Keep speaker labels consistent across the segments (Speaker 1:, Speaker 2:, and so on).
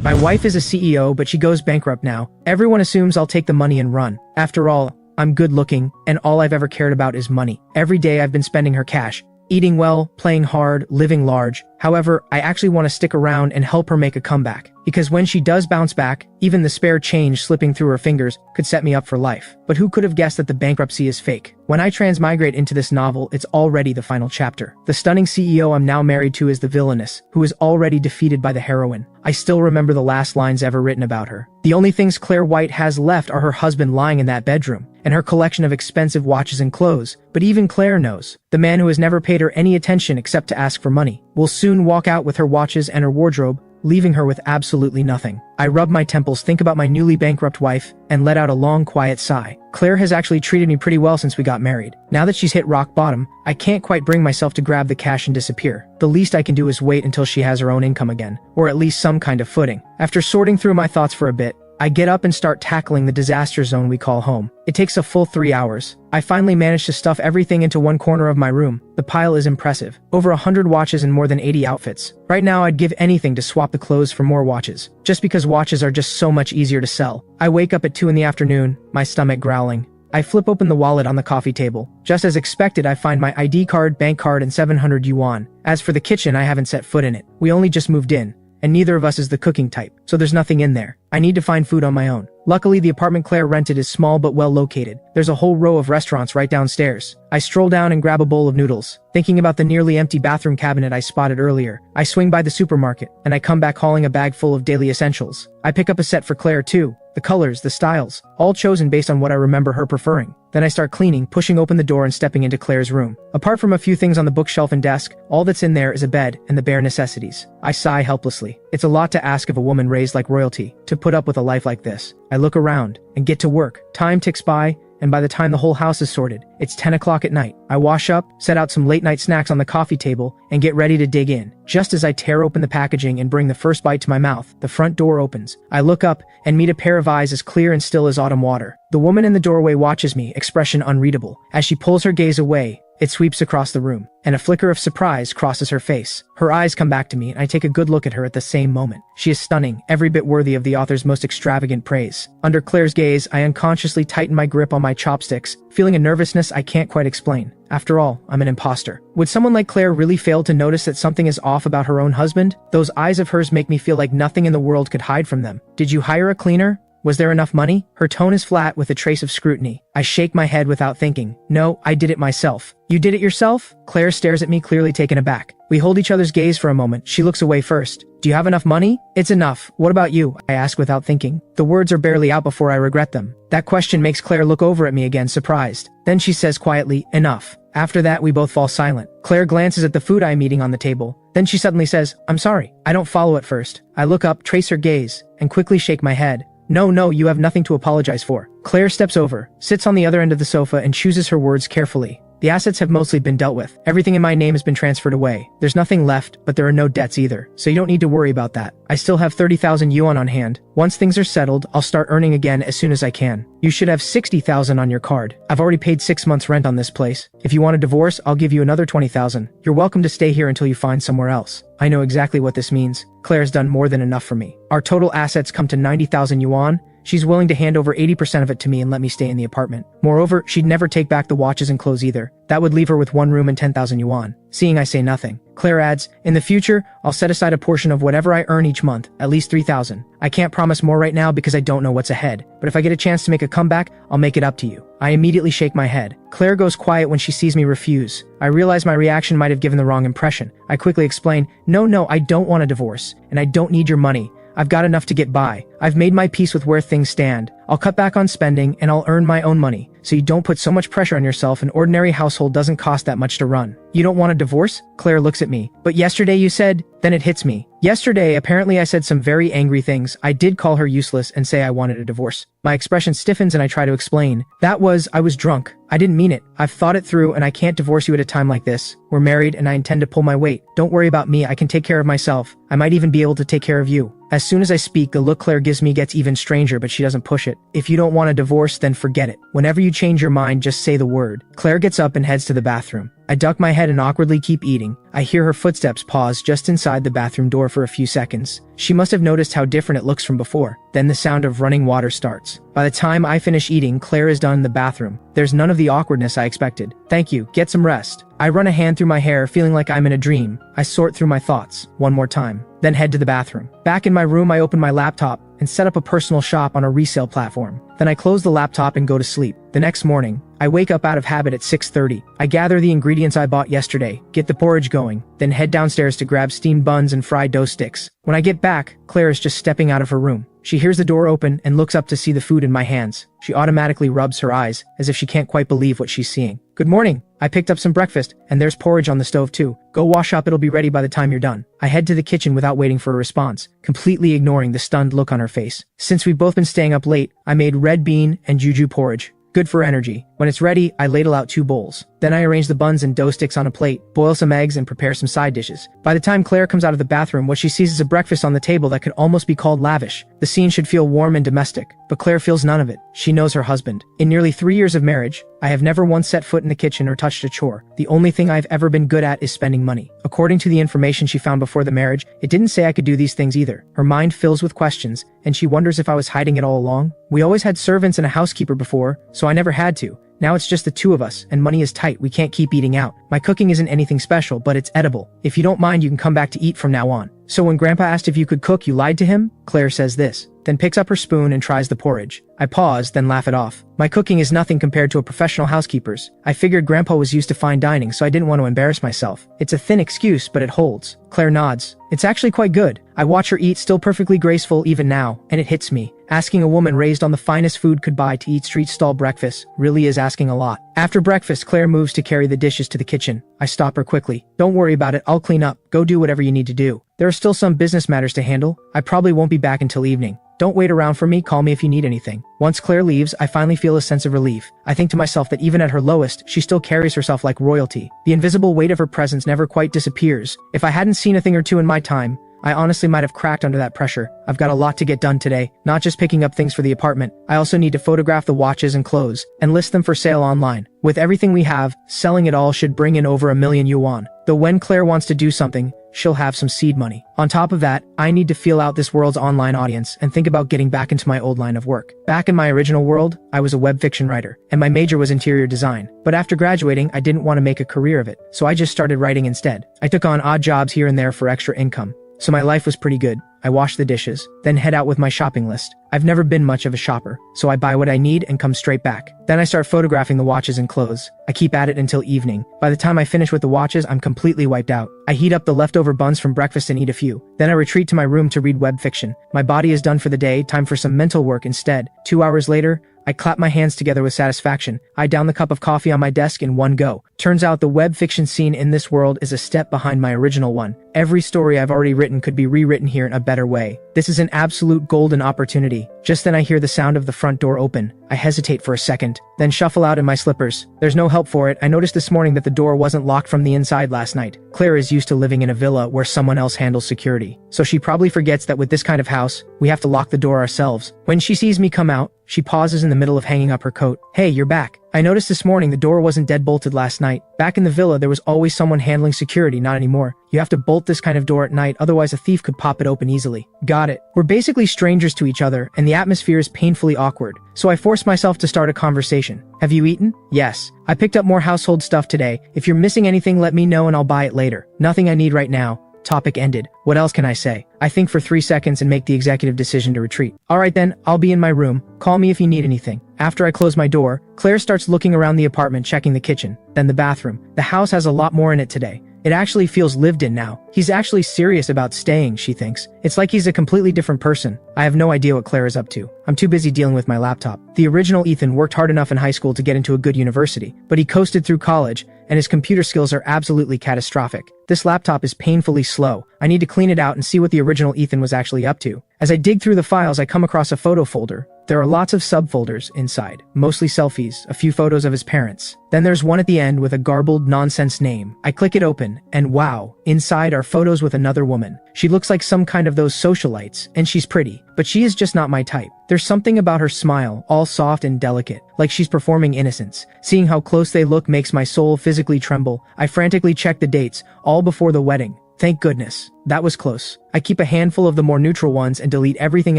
Speaker 1: My wife is a CEO, but she goes bankrupt now. Everyone assumes I'll take the money and run. After all, I'm good looking, and all I've ever cared about is money. Every day I've been spending her cash. Eating well, playing hard, living large. However, I actually want to stick around and help her make a comeback. Because when she does bounce back, even the spare change slipping through her fingers could set me up for life. But who could have guessed that the bankruptcy is fake? When I transmigrate into this novel, it's already the final chapter. The stunning CEO I'm now married to is the villainess, who is already defeated by the heroine. I still remember the last lines ever written about her. The only things Claire White has left are her husband lying in that bedroom, and her collection of expensive watches and clothes. But even Claire knows, the man who has never paid her any attention except to ask for money, will soon walk out with her watches and her wardrobe, leaving her with absolutely nothing. I rub my temples, think about my newly bankrupt wife, and let out a long, quiet sigh. Claire has actually treated me pretty well since we got married. Now that she's hit rock bottom, I can't quite bring myself to grab the cash and disappear. The least I can do is wait until she has her own income again, or at least some kind of footing. After sorting through my thoughts for a bit, I get up and start tackling the disaster zone we call home. It takes a full 3 hours. I finally managed to stuff everything into one corner of my room. The pile is impressive. Over 100 watches and more than 80 outfits. Right now I'd give anything to swap the clothes for more watches, just because watches are just so much easier to sell. I wake up at 2 in the afternoon, my stomach growling. I flip open the wallet on the coffee table. Just as expected, I find my ID card, bank card, and 700 yuan. As for the kitchen, I haven't set foot in it. We only just moved in, and neither of us is the cooking type, so there's nothing in there. I need to find food on my own. Luckily, the apartment Claire rented is small but well located. There's a whole row of restaurants right downstairs. I stroll down and grab a bowl of noodles. Thinking about the nearly empty bathroom cabinet I spotted earlier, I swing by the supermarket, and I come back hauling a bag full of daily essentials. I pick up a set for Claire too. The colors, the styles, all chosen based on what I remember her preferring. Then I start cleaning, pushing open the door and stepping into Claire's room. Apart from a few things on the bookshelf and desk, all that's in there is a bed and the bare necessities. I sigh helplessly. It's a lot to ask of a woman raised like royalty, to put up with a life like this. I look around and get to work. Time ticks by, and by the time the whole house is sorted, it's 10 o'clock at night. I wash up, set out some late-night snacks on the coffee table, and get ready to dig in. Just as I tear open the packaging and bring the first bite to my mouth, the front door opens. I look up and meet a pair of eyes as clear and still as autumn water. The woman in the doorway watches me, expression unreadable. As she pulls her gaze away, it sweeps across the room, and a flicker of surprise crosses her face. Her eyes come back to me, and I take a good look at her at the same moment. She is stunning, every bit worthy of the author's most extravagant praise. Under Claire's gaze, I unconsciously tighten my grip on my chopsticks, feeling a nervousness I can't quite explain. After all, I'm an imposter. Would someone like Claire really fail to notice that something is off about her own husband? Those eyes of hers make me feel like nothing in the world could hide from them. Did you hire a cleaner? Was there enough money? Her tone is flat with a trace of scrutiny. I shake my head without thinking. No, I did it myself. You did it yourself? Claire stares at me, clearly taken aback. We hold each other's gaze for a moment. She looks away first. Do you have enough money? It's enough. What about you? I ask without thinking. The words are barely out before I regret them. That question makes Claire look over at me again, surprised. Then she says quietly, enough. After that, we both fall silent. Claire glances at the food I am eating on the table. Then she suddenly says, I'm sorry. I don't follow at first. I look up, trace her gaze, and quickly shake my head. No, you have nothing to apologize for. Claire steps over, sits on the other end of the sofa, and chooses her words carefully. The assets have mostly been dealt with. Everything in my name has been transferred away. There's nothing left, but there are no debts either, so you don't need to worry about that. I still have 30,000 yuan on hand. Once things are settled, I'll start earning again as soon as I can. You should have 60,000 on your card. I've already paid 6 months rent on this place. If you want a divorce, I'll give you another 20,000. You're welcome to stay here until you find somewhere else. I know exactly what this means. Claire's done more than enough for me. Our total assets come to 90,000 yuan. She's willing to hand over 80% of it to me and let me stay in the apartment. Moreover, she'd never take back the watches and clothes either. That would leave her with 1 room and 10,000 yuan. Seeing I say nothing, Claire adds, in the future, I'll set aside a portion of whatever I earn each month, at least 3,000. I can't promise more right now because I don't know what's ahead, but if I get a chance to make a comeback, I'll make it up to you. I immediately shake my head. Claire goes quiet when she sees me refuse. I realize my reaction might have given the wrong impression. I quickly explain, no, I don't want a divorce, and I don't need your money. I've got enough to get by. I've made my peace with where things stand. I'll cut back on spending and I'll earn my own money, so you don't put so much pressure on yourself. An ordinary household doesn't cost that much to run. You don't want a divorce? Claire looks at me. But yesterday you said, then it hits me. Yesterday, apparently I said some very angry things. I did call her useless and say I wanted a divorce. My expression stiffens and I try to explain. I was drunk. I didn't mean it. I've thought it through and I can't divorce you at a time like this. We're married and I intend to pull my weight. Don't worry about me. I can take care of myself. I might even be able to take care of you. As soon as I speak, the look Claire gives me gets even stranger, but she doesn't push it. If you don't want a divorce, then forget it. Whenever you change your mind, just say the word. Claire gets up and heads to the bathroom. I duck my head and awkwardly keep eating. I hear her footsteps pause just inside the bathroom door for a few seconds. She must have noticed how different it looks from before. Then the sound of running water starts. By the time I finish eating, Claire is done in the bathroom. There's none of the awkwardness I expected. Thank you, get some rest. I run a hand through my hair, feeling like I'm in a dream. I sort through my thoughts one more time, then head to the bathroom. Back in my room, I open my laptop and set up a personal shop on a resale platform. Then I close the laptop and go to sleep. The next morning, I wake up out of habit at 6:30. I gather the ingredients I bought yesterday, get the porridge going, then head downstairs to grab steamed buns and fried dough sticks. When I get back, Claire is just stepping out of her room. She hears the door open and looks up to see the food in my hands. She automatically rubs her eyes, as if she can't quite believe what she's seeing. Good morning. I picked up some breakfast, and there's porridge on the stove too. Go wash up, it'll be ready by the time you're done. I head to the kitchen without waiting for a response, completely ignoring the stunned look on her face. Since we've both been staying up late, I made red bean and juju porridge. Good for energy. When it's ready, I ladle out 2 bowls. Then I arrange the buns and dough sticks on a plate, boil some eggs, and prepare some side dishes. By the time Claire comes out of the bathroom, what she sees is a breakfast on the table that could almost be called lavish. The scene should feel warm and domestic, but Claire feels none of it. She knows her husband. In nearly 3 years of marriage, I have never once set foot in the kitchen or touched a chore. The only thing I've ever been good at is spending money. According to the information she found before the marriage, it didn't say I could do these things either. Her mind fills with questions, and she wonders if I was hiding it all along. We always had servants and a housekeeper before, so I never had to. Now it's just the 2 of us, and money is tight. We can't keep eating out. My cooking isn't anything special, but it's edible. If you don't mind, you can come back to eat from now on. So when Grandpa asked if you could cook, you lied to him? Claire says this, then picks up her spoon and tries the porridge. I pause, then laugh it off. My cooking is nothing compared to a professional housekeeper's. I figured Grandpa was used to fine dining, so I didn't want to embarrass myself. It's a thin excuse, but it holds. Claire nods. It's actually quite good. I watch her eat, still perfectly graceful even now, and it hits me. Asking a woman raised on the finest food could buy to eat street stall breakfast really is asking a lot. After breakfast, Claire moves to carry the dishes to the kitchen. I stop her quickly. Don't worry about it, I'll clean up. Go do whatever you need to do. There are still some business matters to handle. I probably won't be back until evening. Don't wait around for me, call me if you need anything. Once Claire leaves, I finally feel a sense of relief. I think to myself that even at her lowest, she still carries herself like royalty. The invisible weight of her presence never quite disappears. If I hadn't seen a thing or two in my time, I honestly might have cracked under that pressure. I've got a lot to get done today, not just picking up things for the apartment. I also need to photograph the watches and clothes, and list them for sale online. With everything we have, selling it all should bring in over 1,000,000 yuan. Though when Claire wants to do something, she'll have some seed money. On top of that, I need to feel out this world's online audience and think about getting back into my old line of work. Back in my original world, I was a web fiction writer, and my major was interior design. But after graduating, I didn't want to make a career of it, so I just started writing instead. I took on odd jobs here and there for extra income. So my life was pretty good. I wash the dishes, then head out with my shopping list. I've never been much of a shopper, so I buy what I need and come straight back. Then I start photographing the watches and clothes. I keep at it until evening. By the time I finish with the watches, I'm completely wiped out. I heat up the leftover buns from breakfast and eat a few. Then I retreat to my room to read web fiction. My body is done for the day, time for some mental work instead. 2 hours later, I clap my hands together with satisfaction. I down the cup of coffee on my desk in one go. Turns out the web fiction scene in this world is a step behind my original one. Every story I've already written could be rewritten here in a better way. This is an absolute golden opportunity. Just then I hear the sound of the front door open. I hesitate for a second, then shuffle out in my slippers. There's no help for it. I noticed this morning that the door wasn't locked from the inside last night. Claire is used to living in a villa where someone else handles security, so she probably forgets that with this kind of house, we have to lock the door ourselves. When she sees me come out, she pauses in the middle of hanging up her coat. Hey, you're back. I noticed this morning the door wasn't dead-bolted last night. Back in the villa, there was always someone handling security, not anymore. You have to bolt this kind of door at night, otherwise a thief could pop it open easily. Got it. We're basically strangers to each other, and the atmosphere is painfully awkward. So I force myself to start a conversation. Have you eaten? Yes. I picked up more household stuff today. If you're missing anything, let me know and I'll buy it later. Nothing I need right now. Topic ended. What else can I say? I think for 3 seconds and make the executive decision to retreat. Alright then, I'll be in my room. Call me if you need anything. After I close my door, Claire starts looking around the apartment, checking the kitchen, then the bathroom. The house has a lot more in it today. It actually feels lived in now. He's actually serious about staying, she thinks. It's like he's a completely different person. I have no idea what Claire is up to. I'm too busy dealing with my laptop. The original Ethan worked hard enough in high school to get into a good university, but he coasted through college, and his computer skills are absolutely catastrophic. This laptop is painfully slow. I need to clean it out and see what the original Ethan was actually up to. As I dig through the files, I come across a photo folder. There are lots of subfolders inside, mostly selfies, a few photos of his parents. Then there's one at the end with a garbled nonsense name. I click it open, and wow, inside are photos with another woman. She looks like some kind of those socialites, and she's pretty, but she is just not my type. There's something about her smile, all soft and delicate, like she's performing innocence. Seeing how close they look makes my soul physically tremble. I frantically check the dates, all before the wedding. Thank goodness. That was close. I keep a handful of the more neutral ones and delete everything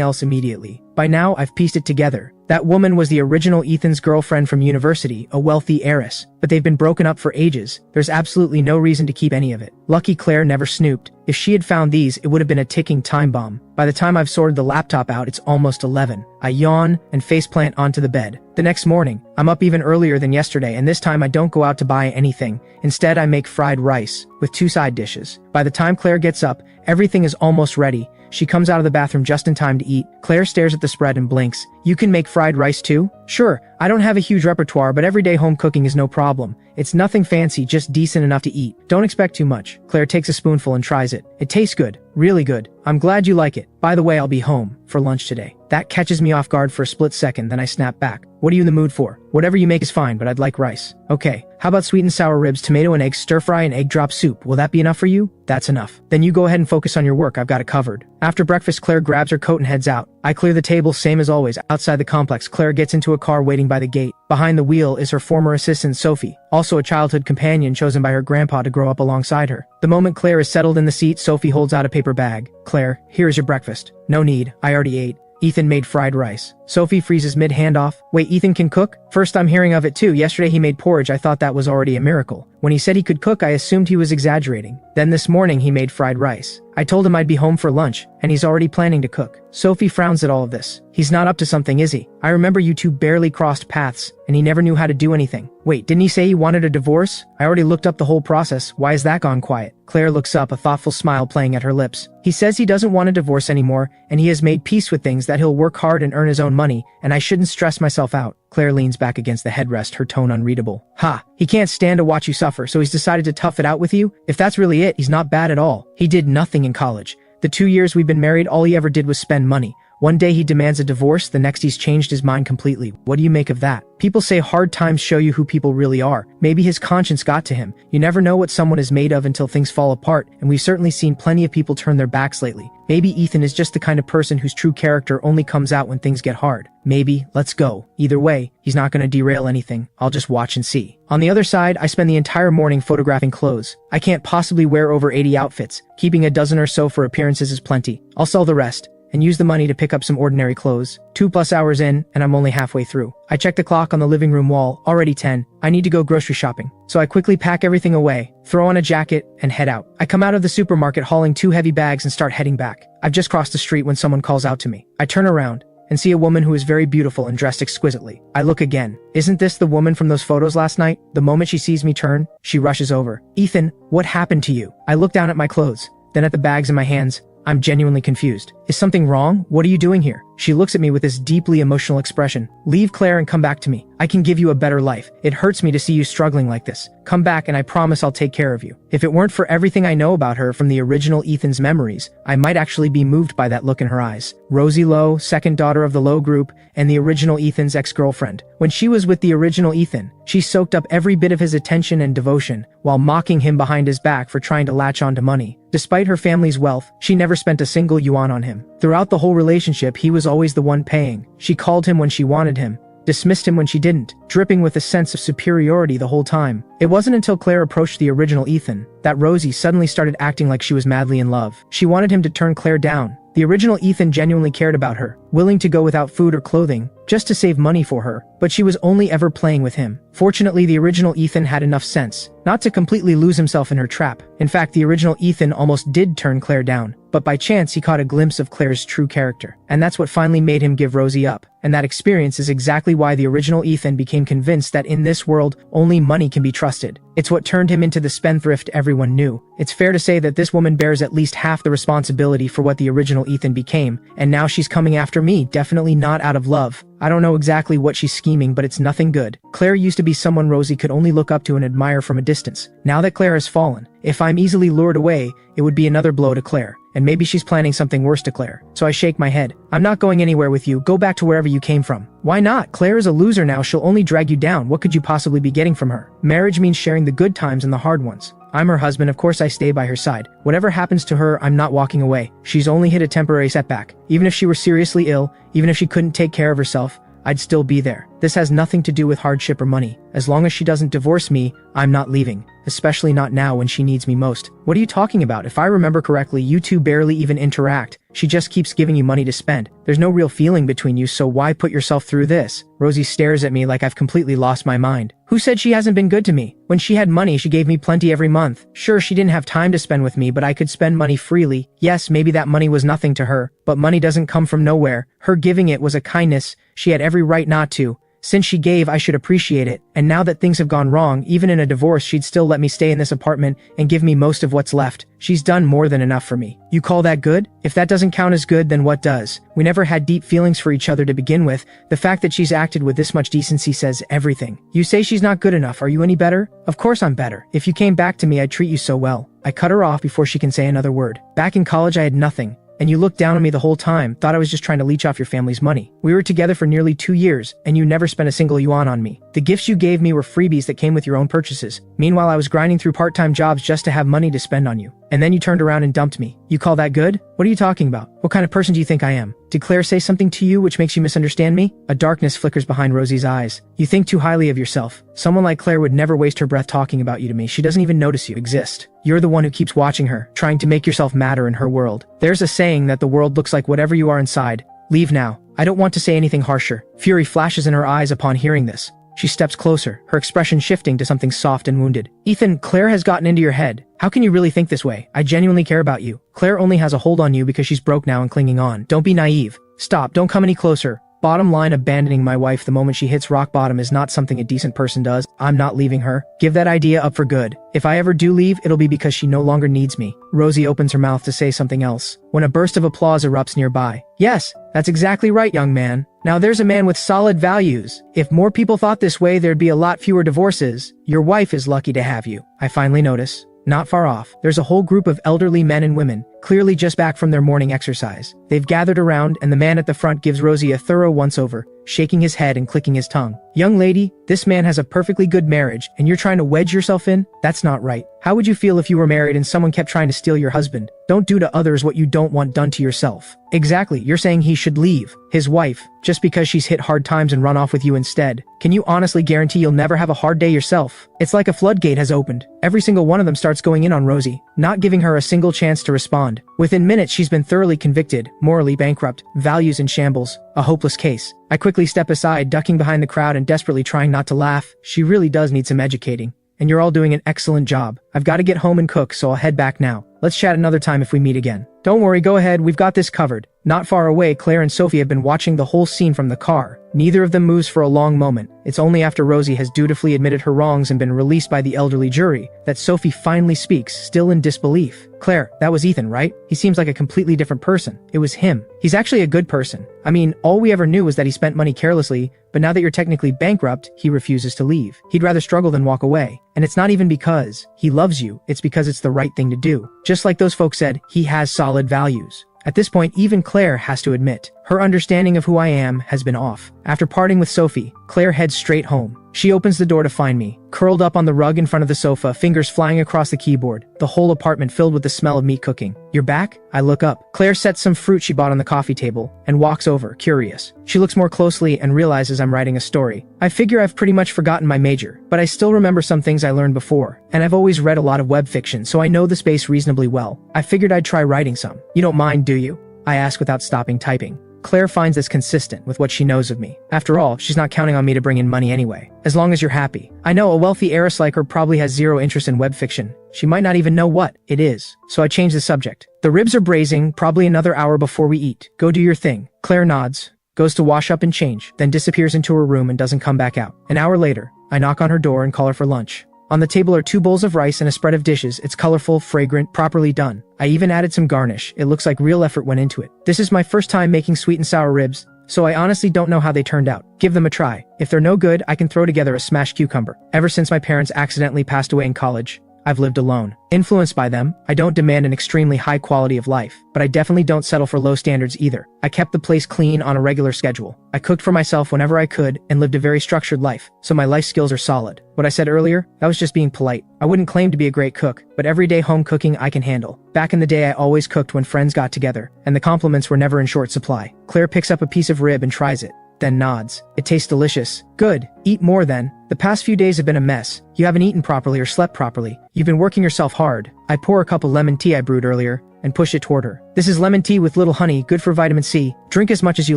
Speaker 1: else immediately. By now, I've pieced it together. That woman was the original Ethan's girlfriend from university, a wealthy heiress, but they've been broken up for ages. There's absolutely no reason to keep any of it. Lucky Claire never snooped. If she had found these, it would have been a ticking time bomb. By the time I've sorted the laptop out, it's almost 11. I yawn and faceplant onto the bed. The next morning, I'm up even earlier than yesterday, and this time I don't go out to buy anything. Instead, I make fried rice with 2 side dishes. By the time Claire gets up, everything is almost ready. She comes out of the bathroom just in time to eat. Claire stares at the spread and blinks. You can make fried rice too? Sure, I don't have a huge repertoire, but everyday home cooking is no problem. It's nothing fancy, just decent enough to eat. Don't expect too much. Claire takes a spoonful and tries it. It tastes good. Really good. I'm glad you like it. By the way, I'll be home for lunch today. That catches me off guard for a split second, then I snap back. What are you in the mood for? Whatever you make is fine, but I'd like rice. Okay, how about sweet and sour ribs, tomato and eggs, stir fry and egg drop soup? Will that be enough for you? That's enough. Then you go ahead and focus on your work, I've got it covered. After breakfast, Claire grabs her coat and heads out. I clear the table, same as always. Outside the complex, Claire gets into a car waiting by the gate. Behind the wheel is her former assistant, Sophie, also a childhood companion chosen by her grandpa to grow up alongside her. The moment Claire is settled in the seat, Sophie holds out a paper bag. Claire, here is your breakfast. No need, I already ate. Ethan made fried rice. Sophie freezes mid-handoff. Wait, Ethan can cook? First I'm hearing of it too. Yesterday he made porridge. I thought that was already a miracle. When he said he could cook, I assumed he was exaggerating. Then this morning he made fried rice. I told him I'd be home for lunch, and he's already planning to cook. Sophie frowns at all of this. He's not up to something, is he? I remember you two barely crossed paths, and he never knew how to do anything. Wait, didn't he say he wanted a divorce? I already looked up the whole process. Why has that gone quiet? Claire looks up, a thoughtful smile playing at her lips. He says he doesn't want a divorce anymore, and he has made peace with things, that he'll work hard and earn his own money, and I shouldn't stress myself out. Claire leans back against the headrest, her tone unreadable. Ha! He can't stand to watch you suffer, so he's decided to tough it out with you? If that's really it, he's not bad at all. He did nothing in college. The 2 years we've been married, all he ever did was spend money. One day he demands a divorce, the next he's changed his mind completely. What do you make of that? People say hard times show you who people really are. Maybe his conscience got to him. You never know what someone is made of until things fall apart, and we've certainly seen plenty of people turn their backs lately. Maybe Ethan is just the kind of person whose true character only comes out when things get hard. Maybe, let's go. Either way, he's not going to derail anything. I'll just watch and see. On the other side, I spend the entire morning photographing clothes. I can't possibly wear over 80 outfits. Keeping a dozen or so for appearances is plenty. I'll sell the rest and use the money to pick up some ordinary clothes. 2+ hours in, and I'm only halfway through. I check the clock on the living room wall, already 10. I need to go grocery shopping. So I quickly pack everything away, throw on a jacket, and head out. I come out of the supermarket hauling 2 heavy bags and start heading back. I've just crossed the street when someone calls out to me. I turn around and see a woman who is very beautiful and dressed exquisitely. I look again. Isn't this the woman from those photos last night? The moment she sees me turn, she rushes over. Ethan, what happened to you? I look down at my clothes, then at the bags in my hands. I'm genuinely confused. Is something wrong? What are you doing here? She looks at me with this deeply emotional expression. Leave Claire and come back to me. I can give you a better life. It hurts me to see you struggling like this. Come back and I promise I'll take care of you. If it weren't for everything I know about her from the original Ethan's memories, I might actually be moved by that look in her eyes. Rosie Lowe, second daughter of the Lowe group, and the original Ethan's ex-girlfriend. When she was with the original Ethan, she soaked up every bit of his attention and devotion, while mocking him behind his back for trying to latch onto money. Despite her family's wealth, she never spent a single yuan on him. Throughout the whole relationship, he was always the one paying. She called him when she wanted him, dismissed him when she didn't, dripping with a sense of superiority the whole time. It wasn't until Claire approached the original Ethan that Rosie suddenly started acting like she was madly in love. She wanted him to turn Claire down. The original Ethan genuinely cared about her, willing to go without food or clothing, just to save money for her, but she was only ever playing with him. Fortunately, the original Ethan had enough sense not to completely lose himself in her trap. In fact, the original Ethan almost did turn Claire down, but by chance he caught a glimpse of Claire's true character. And that's what finally made him give Rosie up. And that experience is exactly why the original Ethan became convinced that in this world, only money can be trusted. It's what turned him into the spendthrift everyone knew. It's fair to say that this woman bears at least half the responsibility for what the original Ethan became, and now she's coming after me me, definitely not out of love. I don't know exactly what she's scheming, but it's nothing good. Claire used to be someone Rosie could only look up to and admire from a distance. Now that Claire has fallen, if I'm easily lured away, it would be another blow to Claire. And maybe she's planning something worse to Claire. So I shake my head. I'm not going anywhere with you. Go back to wherever you came from. Why not? Claire is a loser now. She'll only drag you down. What could you possibly be getting from her? Marriage means sharing the good times and the hard ones. I'm her husband, of course I stay by her side. Whatever happens to her, I'm not walking away. She's only hit a temporary setback. Even if she were seriously ill, even if she couldn't take care of herself, I'd still be there. This has nothing to do with hardship or money. As long as she doesn't divorce me, I'm not leaving. Especially not now when she needs me most. What are you talking about? If I remember correctly, you two barely even interact. She just keeps giving you money to spend. There's no real feeling between you, so why put yourself through this? Rosie stares at me like I've completely lost my mind. Who said she hasn't been good to me? When she had money, she gave me plenty every month. Sure, she didn't have time to spend with me, but I could spend money freely. Yes, maybe that money was nothing to her, but money doesn't come from nowhere. Her giving it was a kindness. She had every right not to. Since she gave, I should appreciate it. And now that things have gone wrong, even in a divorce, she'd still let me stay in this apartment and give me most of what's left. She's done more than enough for me. You call that good? If that doesn't count as good, then what does? We never had deep feelings for each other to begin with. The fact that she's acted with this much decency says everything. You say she's not good enough. Are you any better? Of course I'm better. If you came back to me, I'd treat you so well. I cut her off before she can say another word. Back in college, I had nothing. And you looked down on me the whole time, thought I was just trying to leech off your family's money. We were together for nearly 2 years, and you never spent a single yuan on me. The gifts you gave me were freebies that came with your own purchases. Meanwhile, I was grinding through part-time jobs just to have money to spend on you. And then you turned around and dumped me. You call that good? What are you talking about? What kind of person do you think I am? Did Claire say something to you which makes you misunderstand me? A darkness flickers behind Rosie's eyes. You think too highly of yourself. Someone like Claire would never waste her breath talking about you to me. She doesn't even notice you exist. You're the one who keeps watching her, trying to make yourself matter in her world. There's a saying that the world looks like whatever you are inside. Leave now. I don't want to say anything harsher. Fury flashes in her eyes upon hearing this. She steps closer, her expression shifting to something soft and wounded. Ethan, Claire has gotten into your head. How can you really think this way? I genuinely care about you. Claire only has a hold on you because she's broke now and clinging on. Don't be naive. Stop, don't come any closer. Bottom line, abandoning my wife the moment she hits rock bottom is not something a decent person does. I'm not leaving her. Give that idea up for good. If I ever do leave, it'll be because she no longer needs me. Rosie opens her mouth to say something else, when a burst of applause erupts nearby. Yes, that's exactly right, young man. Now there's a man with solid values. If more people thought this way, there'd be a lot fewer divorces. Your wife is lucky to have you. I finally notice. Not far off, there's a whole group of elderly men and women, clearly just back from their morning exercise. They've gathered around, and the man at the front gives Rosie a thorough once-over, shaking his head and clicking his tongue. Young lady, this man has a perfectly good marriage, and you're trying to wedge yourself in? That's not right. How would you feel if you were married and someone kept trying to steal your husband? Don't do to others what you don't want done to yourself. Exactly, you're saying he should leave his wife, just because she's hit hard times and run off with you instead. Can you honestly guarantee you'll never have a hard day yourself? It's like a floodgate has opened. Every single one of them starts going in on Rosie, not giving her a single chance to respond. Within minutes, she's been thoroughly convicted, morally bankrupt, values in shambles, a hopeless case. I quickly step aside, ducking behind the crowd and desperately trying not to laugh. She really does need some educating. And you're all doing an excellent job. I've got to get home and cook, so I'll head back now. Let's chat another time if we meet again. Don't worry, go ahead, we've got this covered. Not far away, Claire and Sophie have been watching the whole scene from the car. Neither of them moves for a long moment. It's only after Rosie has dutifully admitted her wrongs and been released by the elderly jury that Sophie finally speaks, still in disbelief. Claire, that was Ethan, right? He seems like a completely different person. It was him. He's actually a good person. I mean, all we ever knew was that he spent money carelessly, but now that you're technically bankrupt, he refuses to leave. He'd rather struggle than walk away. And it's not even because he loves you, it's because it's the right thing to do. Just like those folks said, he has solid values. At this point, even Claire has to admit, her understanding of who I am has been off. After parting with Sophie, Claire heads straight home. She opens the door to find me, curled up on the rug in front of the sofa, fingers flying across the keyboard, the whole apartment filled with the smell of meat cooking. You're back? I look up. Claire sets some fruit she bought on the coffee table and walks over, curious. She looks more closely and realizes I'm writing a story. I figure I've pretty much forgotten my major, but I still remember some things I learned before, and I've always read a lot of web fiction, so I know the space reasonably well. I figured I'd try writing some. You don't mind, do you? I ask without stopping typing. Claire finds this consistent with what she knows of me. After all, she's not counting on me to bring in money anyway. As long as you're happy. I know a wealthy heiress like her probably has zero interest in web fiction. She might not even know what it is. So I change the subject. The ribs are braising, probably another hour before we eat. Go do your thing. Claire nods, goes to wash up and change, then disappears into her room and doesn't come back out. An hour later, I knock on her door and call her for lunch. On the table are 2 bowls of rice and a spread of dishes. It's colorful, fragrant, properly done. I even added some garnish. It looks like real effort went into it. This is my first time making sweet and sour ribs, so I honestly don't know how they turned out. Give them a try. If they're no good, I can throw together a smashed cucumber. Ever since my parents accidentally passed away in college, I've lived alone. Influenced by them, I don't demand an extremely high quality of life, but I definitely don't settle for low standards either. I kept the place clean on a regular schedule. I cooked for myself whenever I could and lived a very structured life, so my life skills are solid. What I said earlier, that was just being polite. I wouldn't claim to be a great cook, but everyday home cooking I can handle. Back in the day, I always cooked when friends got together, and the compliments were never in short supply. Claire picks up a piece of rib and tries it, then nods. It tastes delicious. Good. Eat more then. The past few days have been a mess. You haven't eaten properly or slept properly. You've been working yourself hard. I pour a cup of lemon tea I brewed earlier and push it toward her. This is lemon tea with little honey, good for vitamin C. Drink as much as you